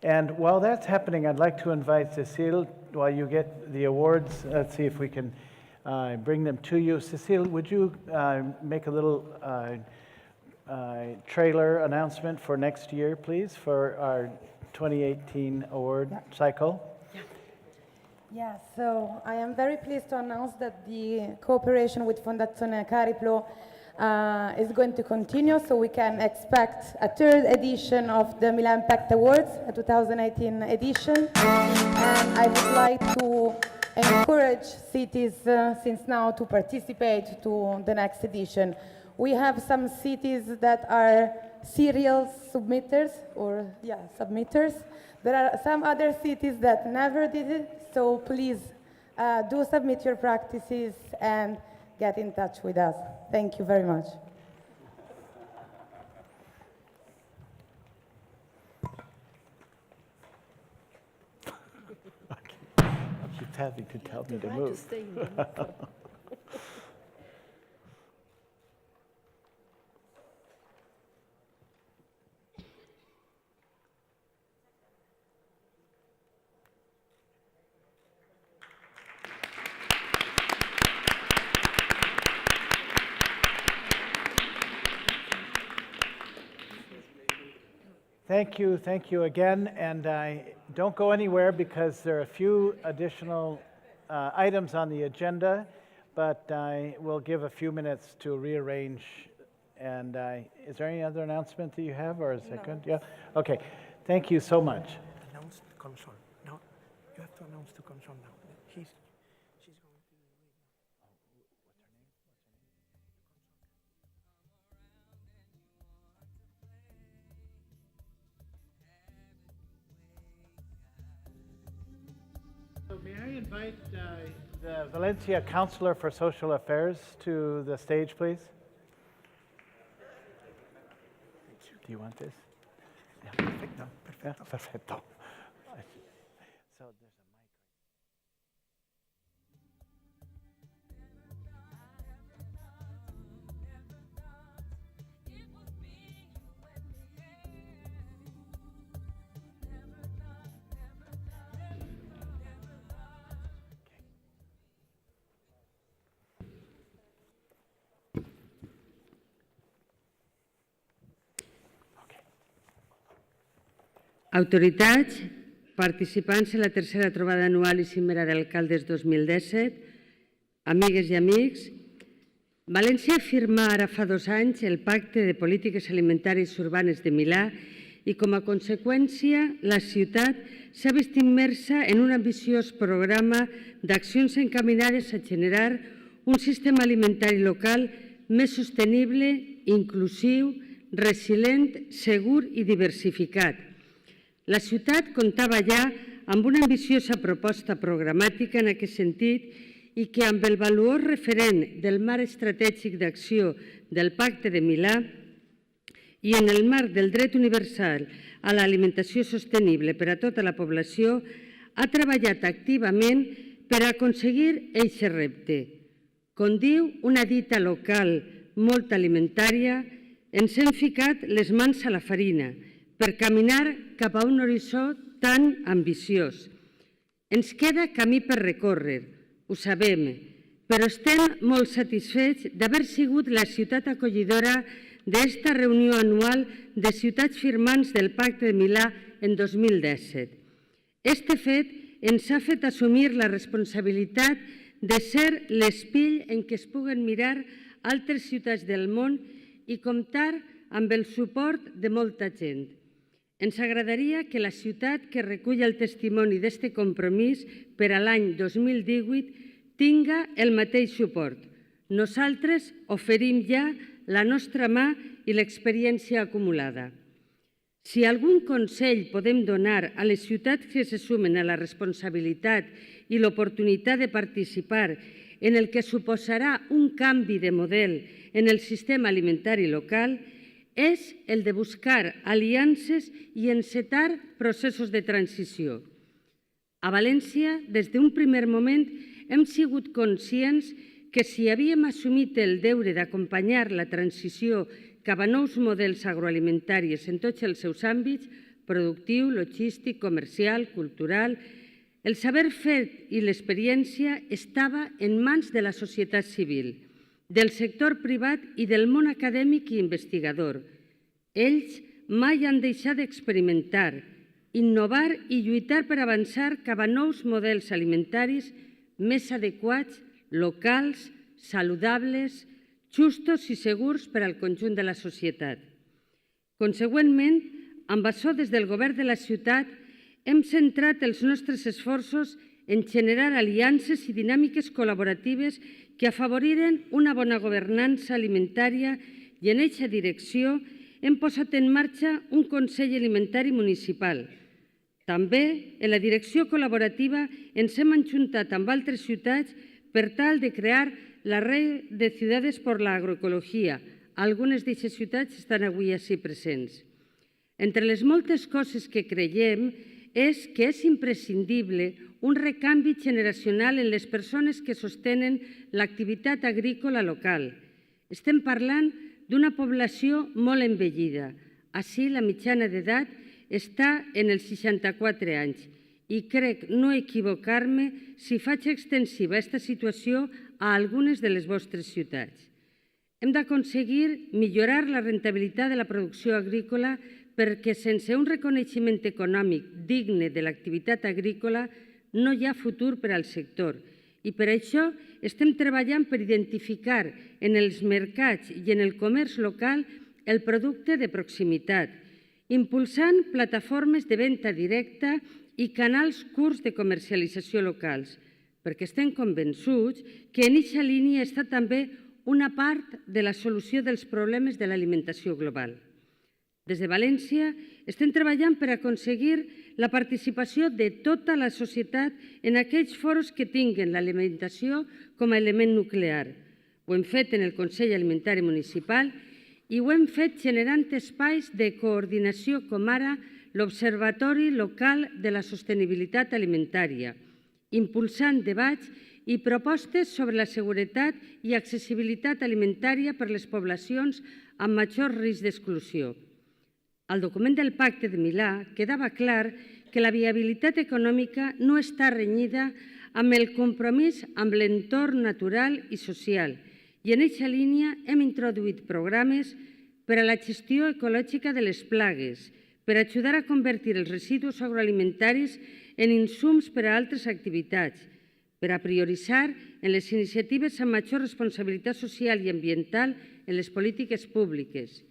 And while that's happening, I'd like to invite Cecile, while you get the awards, let's see if we can bring them to you. Cecile, would you make a little trailer announcement for next year, please, for our 2018 award cycle? Yeah, so I am very pleased to announce that the cooperation with Fondazione Cariplo is going to continue, so we can expect a 3rd edition of the Milan Pact Awards, a 2018 edition. And I would like to encourage cities since now to participate to the next edition. We have some cities that are serial submitters, submitters. There are some other cities that never did it, so please do submit your practices and get in touch with us. Thank you very much. She's having to tell me to move. Thank you again, and don't go anywhere because there are a few additional items on the agenda, but I will give a few minutes to rearrange. And is there any other announcement that you have, or is that good? Yeah. Okay. Thank you so much. Announce the console. No, you have to announce the console now. She's going to. we invite the Valencia Counselor for Social Affairs to the stage, please? Do you want this? Yeah, perfecto. Perfecto. Perfecto. So there's a mic. Autoritats, participants en la tercera trobada anual i cimera d'alcaldes 2017, amigues i amics, València firmà ara fa 2 anys el Pacte de Polítiques Alimentàries Urbanes de Milà i, com a conseqüència, la ciutat s'ha vist immersa en un ambiciós programa d'accions encaminades a generar un sistema alimentari local més sostenible, inclusiu, resilient, segur i diversificat. La ciutat comptava ja amb una ambiciosa proposta programàtica en aquest sentit i que, amb el valuós referent del marc estratègic d'acció del Pacte de Milà i en el marc del dret universal a l'alimentació sostenible per a tota la població, ha treballat activament per aconseguir aquest repte. Com diu una dita local molt alimentària, ens hem ficat les mans a la farina per caminar cap a un horitzó tan ambiciós. Ens queda camí per recórrer, ho sabem, però estem molt satisfets d'haver sigut la ciutat acollidora d'esta reunió anual de ciutats firmants del Pacte de Milà en 2017. Este fet ens ha fet assumir la responsabilitat de ser l'espill en què es puguen mirar altres ciutats del món i comptar amb el suport de molta gent. Ens agradaria que la ciutat que recull el testimoni d'este compromís per a l'any 2018 tinga el mateix suport. Nosaltres oferim ja la nostra mà i l'experiència acumulada. Si algun consell podem donar a les ciutats que se sumen a la responsabilitat i l'oportunitat de participar en el que suposarà un canvi de model en el sistema alimentari local, és el de buscar aliances i encetar processos de transició. A València, des d'un primer moment, hem sigut conscients que si havíem assumit el deure d'acompanyar la transició cap a nous models agroalimentaris en tots els seus àmbits, productiu, logístic, comercial, cultural, el saber fet i l'experiència estava en mans de la societat civil, del sector privat i del món acadèmic i investigador. Ells mai han deixat d'experimentar, innovar i lluitar per avançar cap a nous models alimentaris més adequats, locals, saludables, justos i segurs per al conjunt de la societat. Consegüentment, amb això des del govern de la ciutat hem centrat els nostres esforços en generar aliances i dinàmiques col·laboratives que afavoriren una bona governança alimentària i en aquesta direcció hem posat en marxa un Consell Alimentari Municipal. També, en la direcció col·laborativa, ens hem ajuntat amb altres ciutats per tal de crear la Red de Ciudades por la Agroecología. Algunes d'aquestes ciutats estan avui ací presents. Entre les moltes coses que creiem és que és imprescindible un recanvi generacional en les persones que sostenen l'activitat agrícola local. Estem parlant d'una població molt envellida. Així, la mitjana d'edat està en els 64 anys i crec no equivocar-me si faig extensiva aquesta situació a algunes de les vostres ciutats. Hem d'aconseguir millorar la rendibilitat de la producció agrícola perquè sense un reconeixement econòmic digne de l'activitat agrícola no hi ha futur per al sector i per això estem treballant per identificar en els mercats i en el comerç local el producte de proximitat, impulsant plataformes de venda directa i canals curts de comercialització locals, perquè estem convençuts que en aquesta línia està també una part de la solució dels problemes de l'alimentació global. Des de València estem treballant per aconseguir la participació de tota la societat en aquells fòrums que tinguen l'alimentació com a element nuclear. Ho hem fet en el Consell Alimentari Municipal i ho hem fet generant espais de coordinació com ara l'Observatori Local de la Sostenibilitat Alimentària, impulsant debats i propostes sobre la seguretat i accessibilitat alimentària per a les poblacions amb major risc d'exclusió. Al document del Pacte de Milà quedava clar que la viabilitat econòmica no està renyida amb el compromís amb l'entorn natural i social i en aquesta línia hem introduït programes per a la gestió ecològica de les plagues, per ajudar a convertir els residus agroalimentaris en insums per a altres activitats, per a prioritzar en les iniciatives amb major responsabilitat social i ambiental en les polítiques públiques.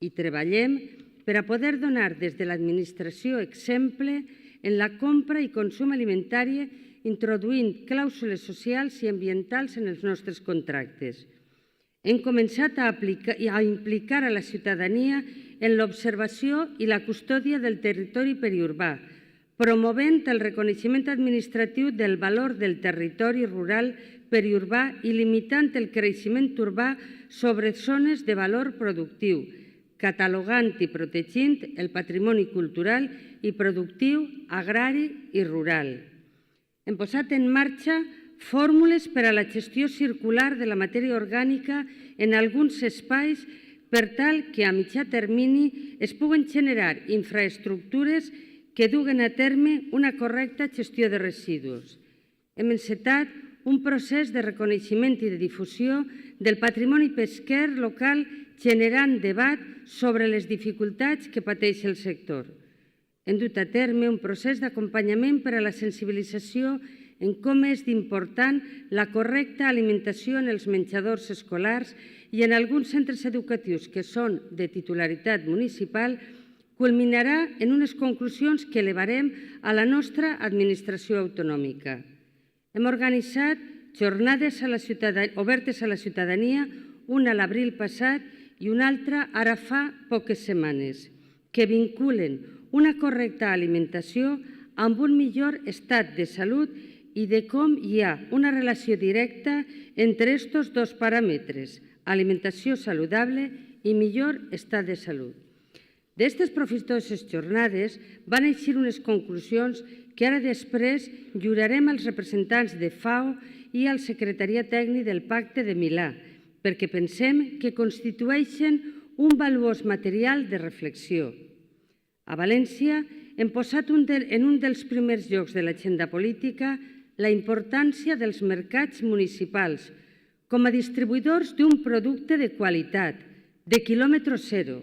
I treballem per a poder donar des de l'administració exemple en la compra i consum alimentari introduint clàusules socials i ambientals en els nostres contractes. Hem començat a implicar a la ciutadania en l'observació i la custòdia del territori periurbà, promovent el reconeixement administratiu del valor del territori rural periurbà i limitant el creixement urbà sobre zones de valor productiu, catalogant i protegint el patrimoni cultural i productiu, agrari i rural. Hem posat en marxa fórmules per a la gestió circular de la matèria orgànica en alguns espais per tal que a mitjà termini es puguen generar infraestructures que duguen a terme una correcta gestió de residus. Hem encetat un procés de reconeixement i de difusió del patrimoni pesquer local generant debat sobre les dificultats que pateix el sector. Hem dut a terme un procés d'acompanyament per a la sensibilització en com és d'important la correcta alimentació en els menjadors escolars i en alguns centres educatius que són de titularitat municipal, culminarà en unes conclusions que elevarem a la nostra administració autonòmica. Hem organitzat jornades obertes a la ciutadania, una a l'abril passat i una altra ara fa poques setmanes, que vinculen una correcta alimentació amb un millor estat de salut i de com hi ha una relació directa entre aquests dos paràmetres, alimentació saludable i millor estat de salut. D'estes profitoses jornades van eixir unes conclusions que ara després lliurarem als representants de FAO i al secretariat tècnic del Pacte de Milà, perquè pensem que constitueixen un valuós material de reflexió. A València hem posat en un dels primers llocs de l'agenda política la importància dels mercats municipals com a distribuïdors d'un producte de qualitat, de quilòmetre zero.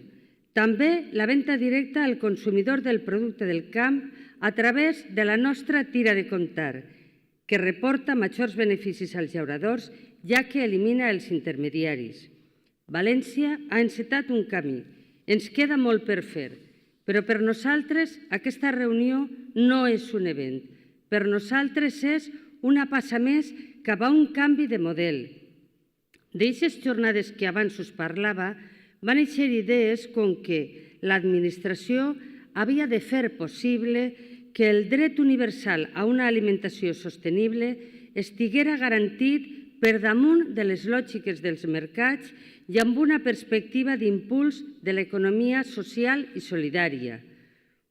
També la venda directa al consumidor del producte del camp a través de la nostra tira de comptar, que reporta majors beneficis als llauradors, ja que elimina els intermediaris. València ha encetat un camí. Ens queda molt per fer, però per nosaltres aquesta reunió no és un event. Per nosaltres és una passa més cap a un canvi de model. D'eixes jornades que abans us parlava, van eixir idees com que l'administració havia de fer possible que el dret universal a una alimentació sostenible estiguera garantit per damunt de les lògiques dels mercats i amb una perspectiva d'impuls de l'economia social i solidària.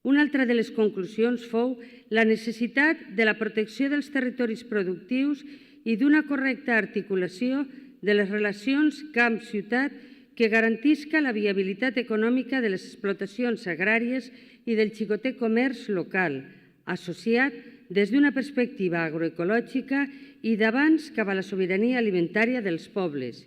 Una altra de les conclusions fou la necessitat de la protecció dels territoris productius i d'una correcta articulació de les relacions camp-ciutat que garantisca la viabilitat econòmica de les explotacions agràries i del xicoter comerç local, associat des d'una perspectiva agroecològica i d'abans cap a la sobirania alimentària dels pobles.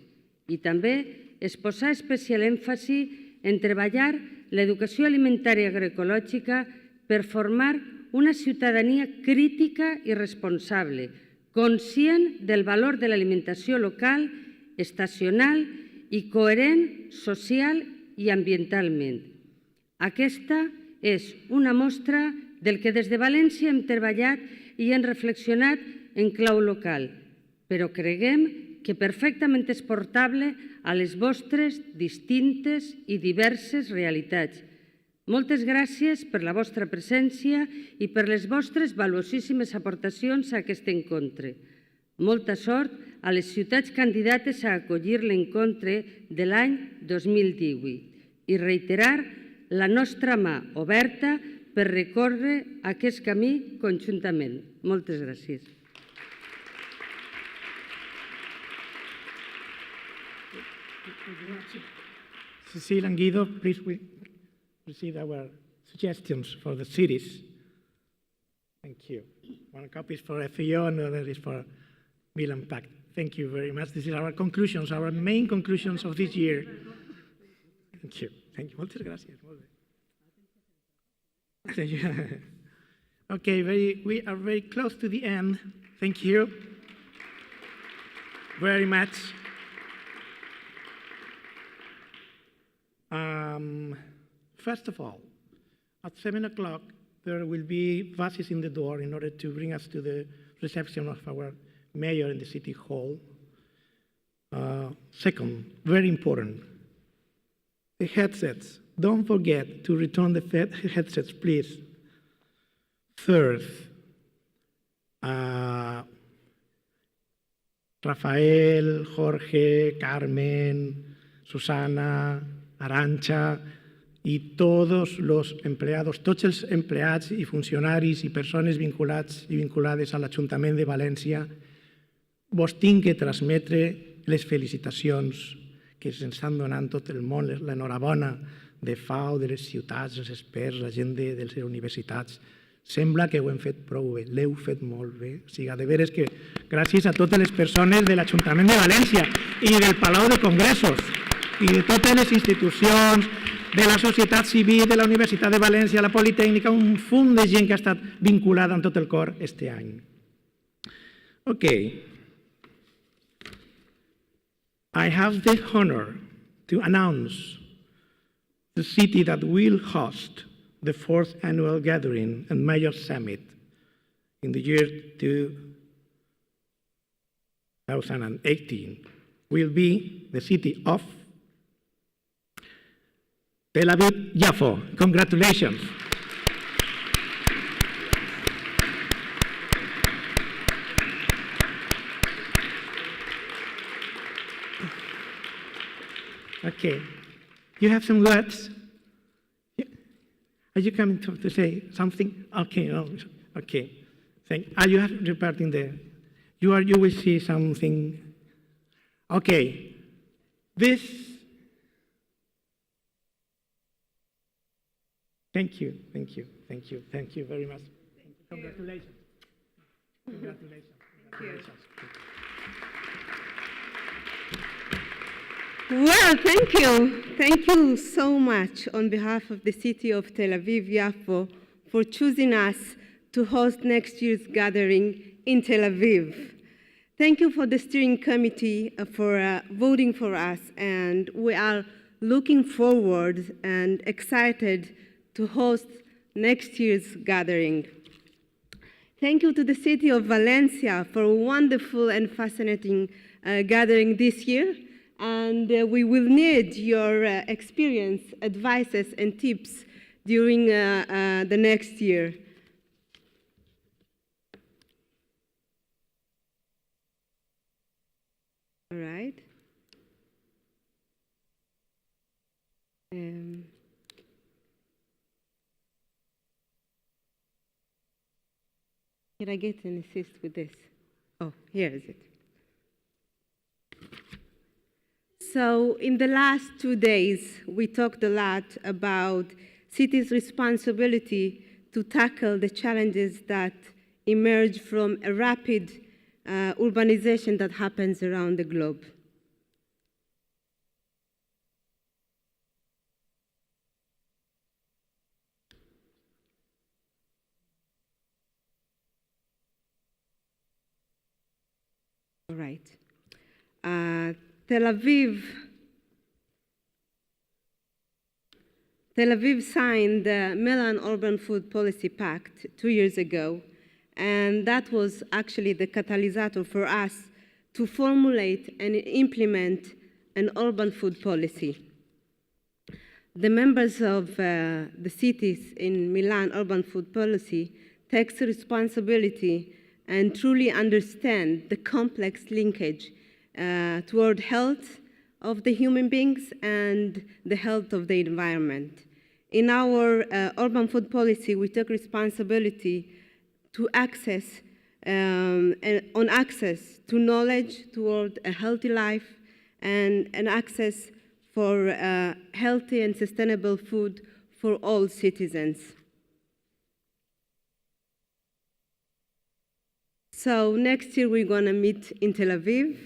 I també es posà especial èmfasi en treballar l'educació alimentària agroecològica per formar una ciutadania crítica i responsable, conscient del valor de l'alimentació local, estacional i coherent social i ambientalment. Aquesta és una mostra del que des de València hem treballat i hem reflexionat en clau local, però creguem que perfectament és portable a les vostres distintes i diverses realitats, Moltes gràcies per la vostra presència i per les vostres valuosíssimes aportacions a aquest encontre. Molta sort a les ciutats candidates a acollir l'encontre de l'any 2018 i reiterar la nostra mà oberta per recórrer aquest camí conjuntament. Moltes gràcies. Cecile and Guido, please receive our suggestions for the cities. Thank you. One copy is for FAO and the other is for Milan Pact. Thank you very much. These are our conclusions, our main conclusions of this year. Thank you. Thank you. Muchas gracias. Okay, we are very close to the end. Thank you very much. First of all, at 7 o'clock, there will be buses in the door in order to bring us to the reception of our mayor in the city hall. Second, very important, the headsets. Don't forget to return the headsets, please. Third, Rafael, Jorge, Carmen, Susana, Arantxa i tots els empleats, tots els empleats i funcionaris i persones vinculats i vinculades a l'Ajuntament de València, vos tinc que transmetre les felicitacions que se'ns estan donant tot el món, l'enhorabona de FAO, de les ciutats, els experts, la gent de les universitats. Sembla que ho hem fet prou bé, l'heu fet molt bé. O sigui, de veres que gràcies a totes les persones de l'Ajuntament de València i del Palau de Congressos i de totes les institucions, de la societat civil, de la Universitat de València, la Politècnica, un fum de gent que ha estat vinculada amb tot el cor este any. Okay. I have the honor to announce the city that will host the 4th annual gathering and Mayor Summit in the year 2018 will be the city of Tel Aviv-Yafo. Congratulations. Okay. You have some words? Are you coming to say something? Okay, no, okay. Are you reporting the? You will see something. Okay. This. Thank you very much. Congratulations. Congratulations. Congratulations. Well, thank you. Thank you so much on behalf of the city of Tel Aviv-Yafo for choosing us to host next year's gathering in Tel Aviv. Thank you for the steering committee for voting for us, and we are looking forward and excited to host next year's gathering. Thank you to the city of Valencia for a wonderful and fascinating gathering this year. And we will need your experience, advices, and tips during the next year. All right. Can I get an assist with this? Oh, here is it. So in the last 2 days, we talked a lot about cities' responsibility to tackle the challenges that emerge from a rapid urbanization that happens around the globe. All right. Tel Aviv signed the Milan Urban Food Policy Pact 2 years ago, and that was actually the catalyst for us to formulate and implement an urban food policy. the members of the cities in Milan urban food policy takes responsibility and truly understand the complex linkage toward health of the human beings and the health of the environment. In our urban food policy, we took responsibility to access to knowledge toward a healthy life and access for healthy and sustainable food for all citizens. So next year we're going to meet in Tel Aviv,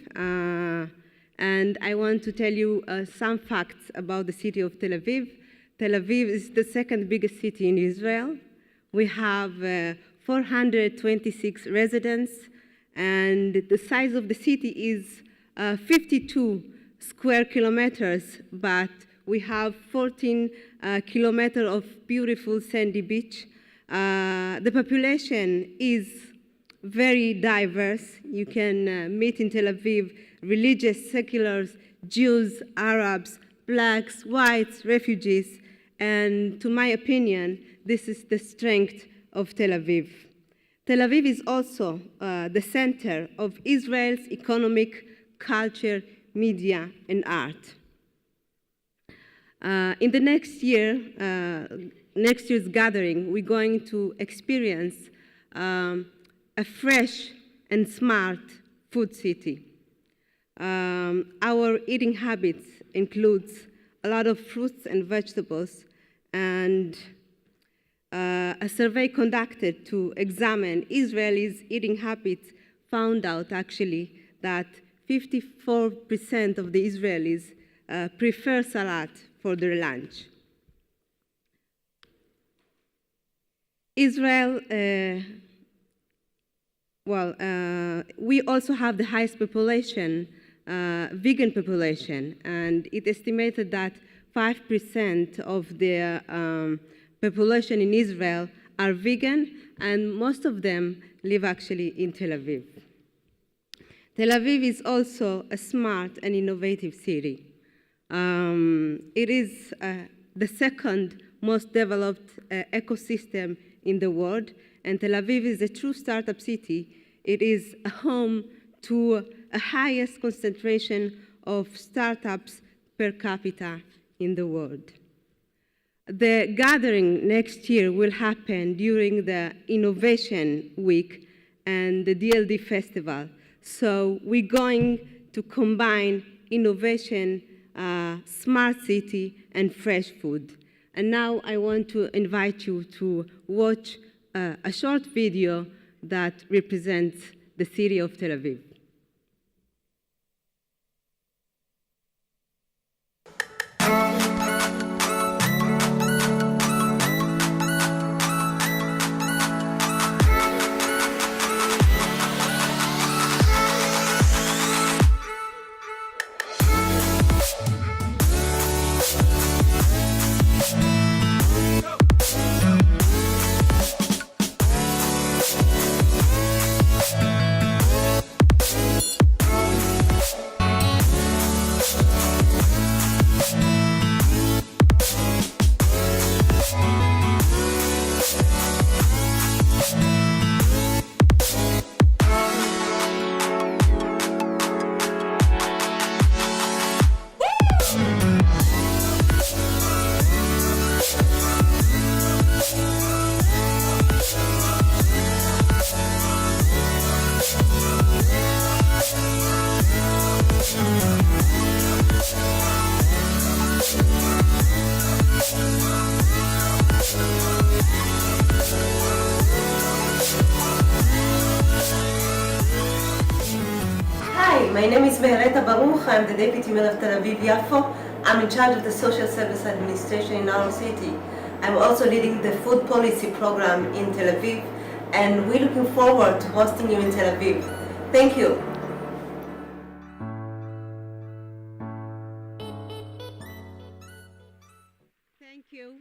and I want to tell you some facts about the city of Tel Aviv. Tel Aviv is the second biggest city in Israel. We have 426 residents, and the size of the city is 52 square kilometers, but we have 14 kilometers of beautiful sandy beach. The population is very diverse. You can meet in Tel Aviv religious, seculars, Jews, Arabs, blacks, whites, refugees, and to my opinion, this is the strength of Tel Aviv. Tel Aviv is also the center of Israel's economic, culture, media, and art. In the next year's gathering, we're going to experience a fresh and smart food city. Our eating habits includes a lot of fruits and vegetables, and a survey conducted to examine Israelis' eating habits found out actually that 54% of the Israelis prefer salad for their lunch. Israel, we also have the highest population, vegan population, and it estimated that 5% of the population in Israel are vegan, and most of them live actually in Tel Aviv. Tel Aviv is also a smart and innovative city. It is the second most developed ecosystem in the world, and Tel Aviv is a true startup city. It is a home to a highest concentration of startups per capita in the world. The gathering next year will happen during the Innovation Week and the DLD Festival. So we're going to combine innovation, smart city, and fresh food. And now I want to invite you to watch a short video that represents the city of Tel Aviv. My name is Mehereta Baruch. I'm the Deputy Mayor of Tel Aviv-Yafo. I'm in charge of the Social Service Administration in our city. I'm also leading the food policy program in Tel Aviv, and we're looking forward to hosting you in Tel Aviv. Thank you. Thank you.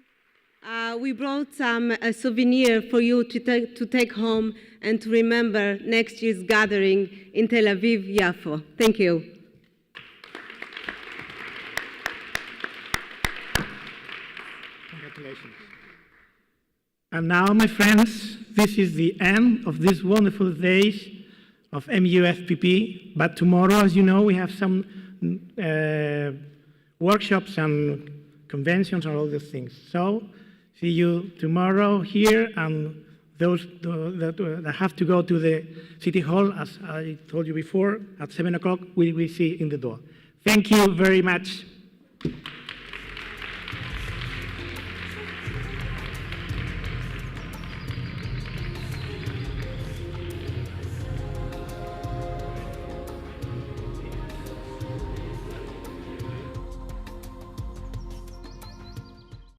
We brought some souvenir for you to take home and to remember next year's gathering in Tel Aviv-Yafo. Thank you. Congratulations. And now, my friends, this is the end of these wonderful days of MUFPP. But tomorrow, as you know, we have some workshops and conventions and all these things. So, see you tomorrow here, and those that have to go to the City Hall, as I told you before, at 7 o'clock, we will see in the door. Thank you very much.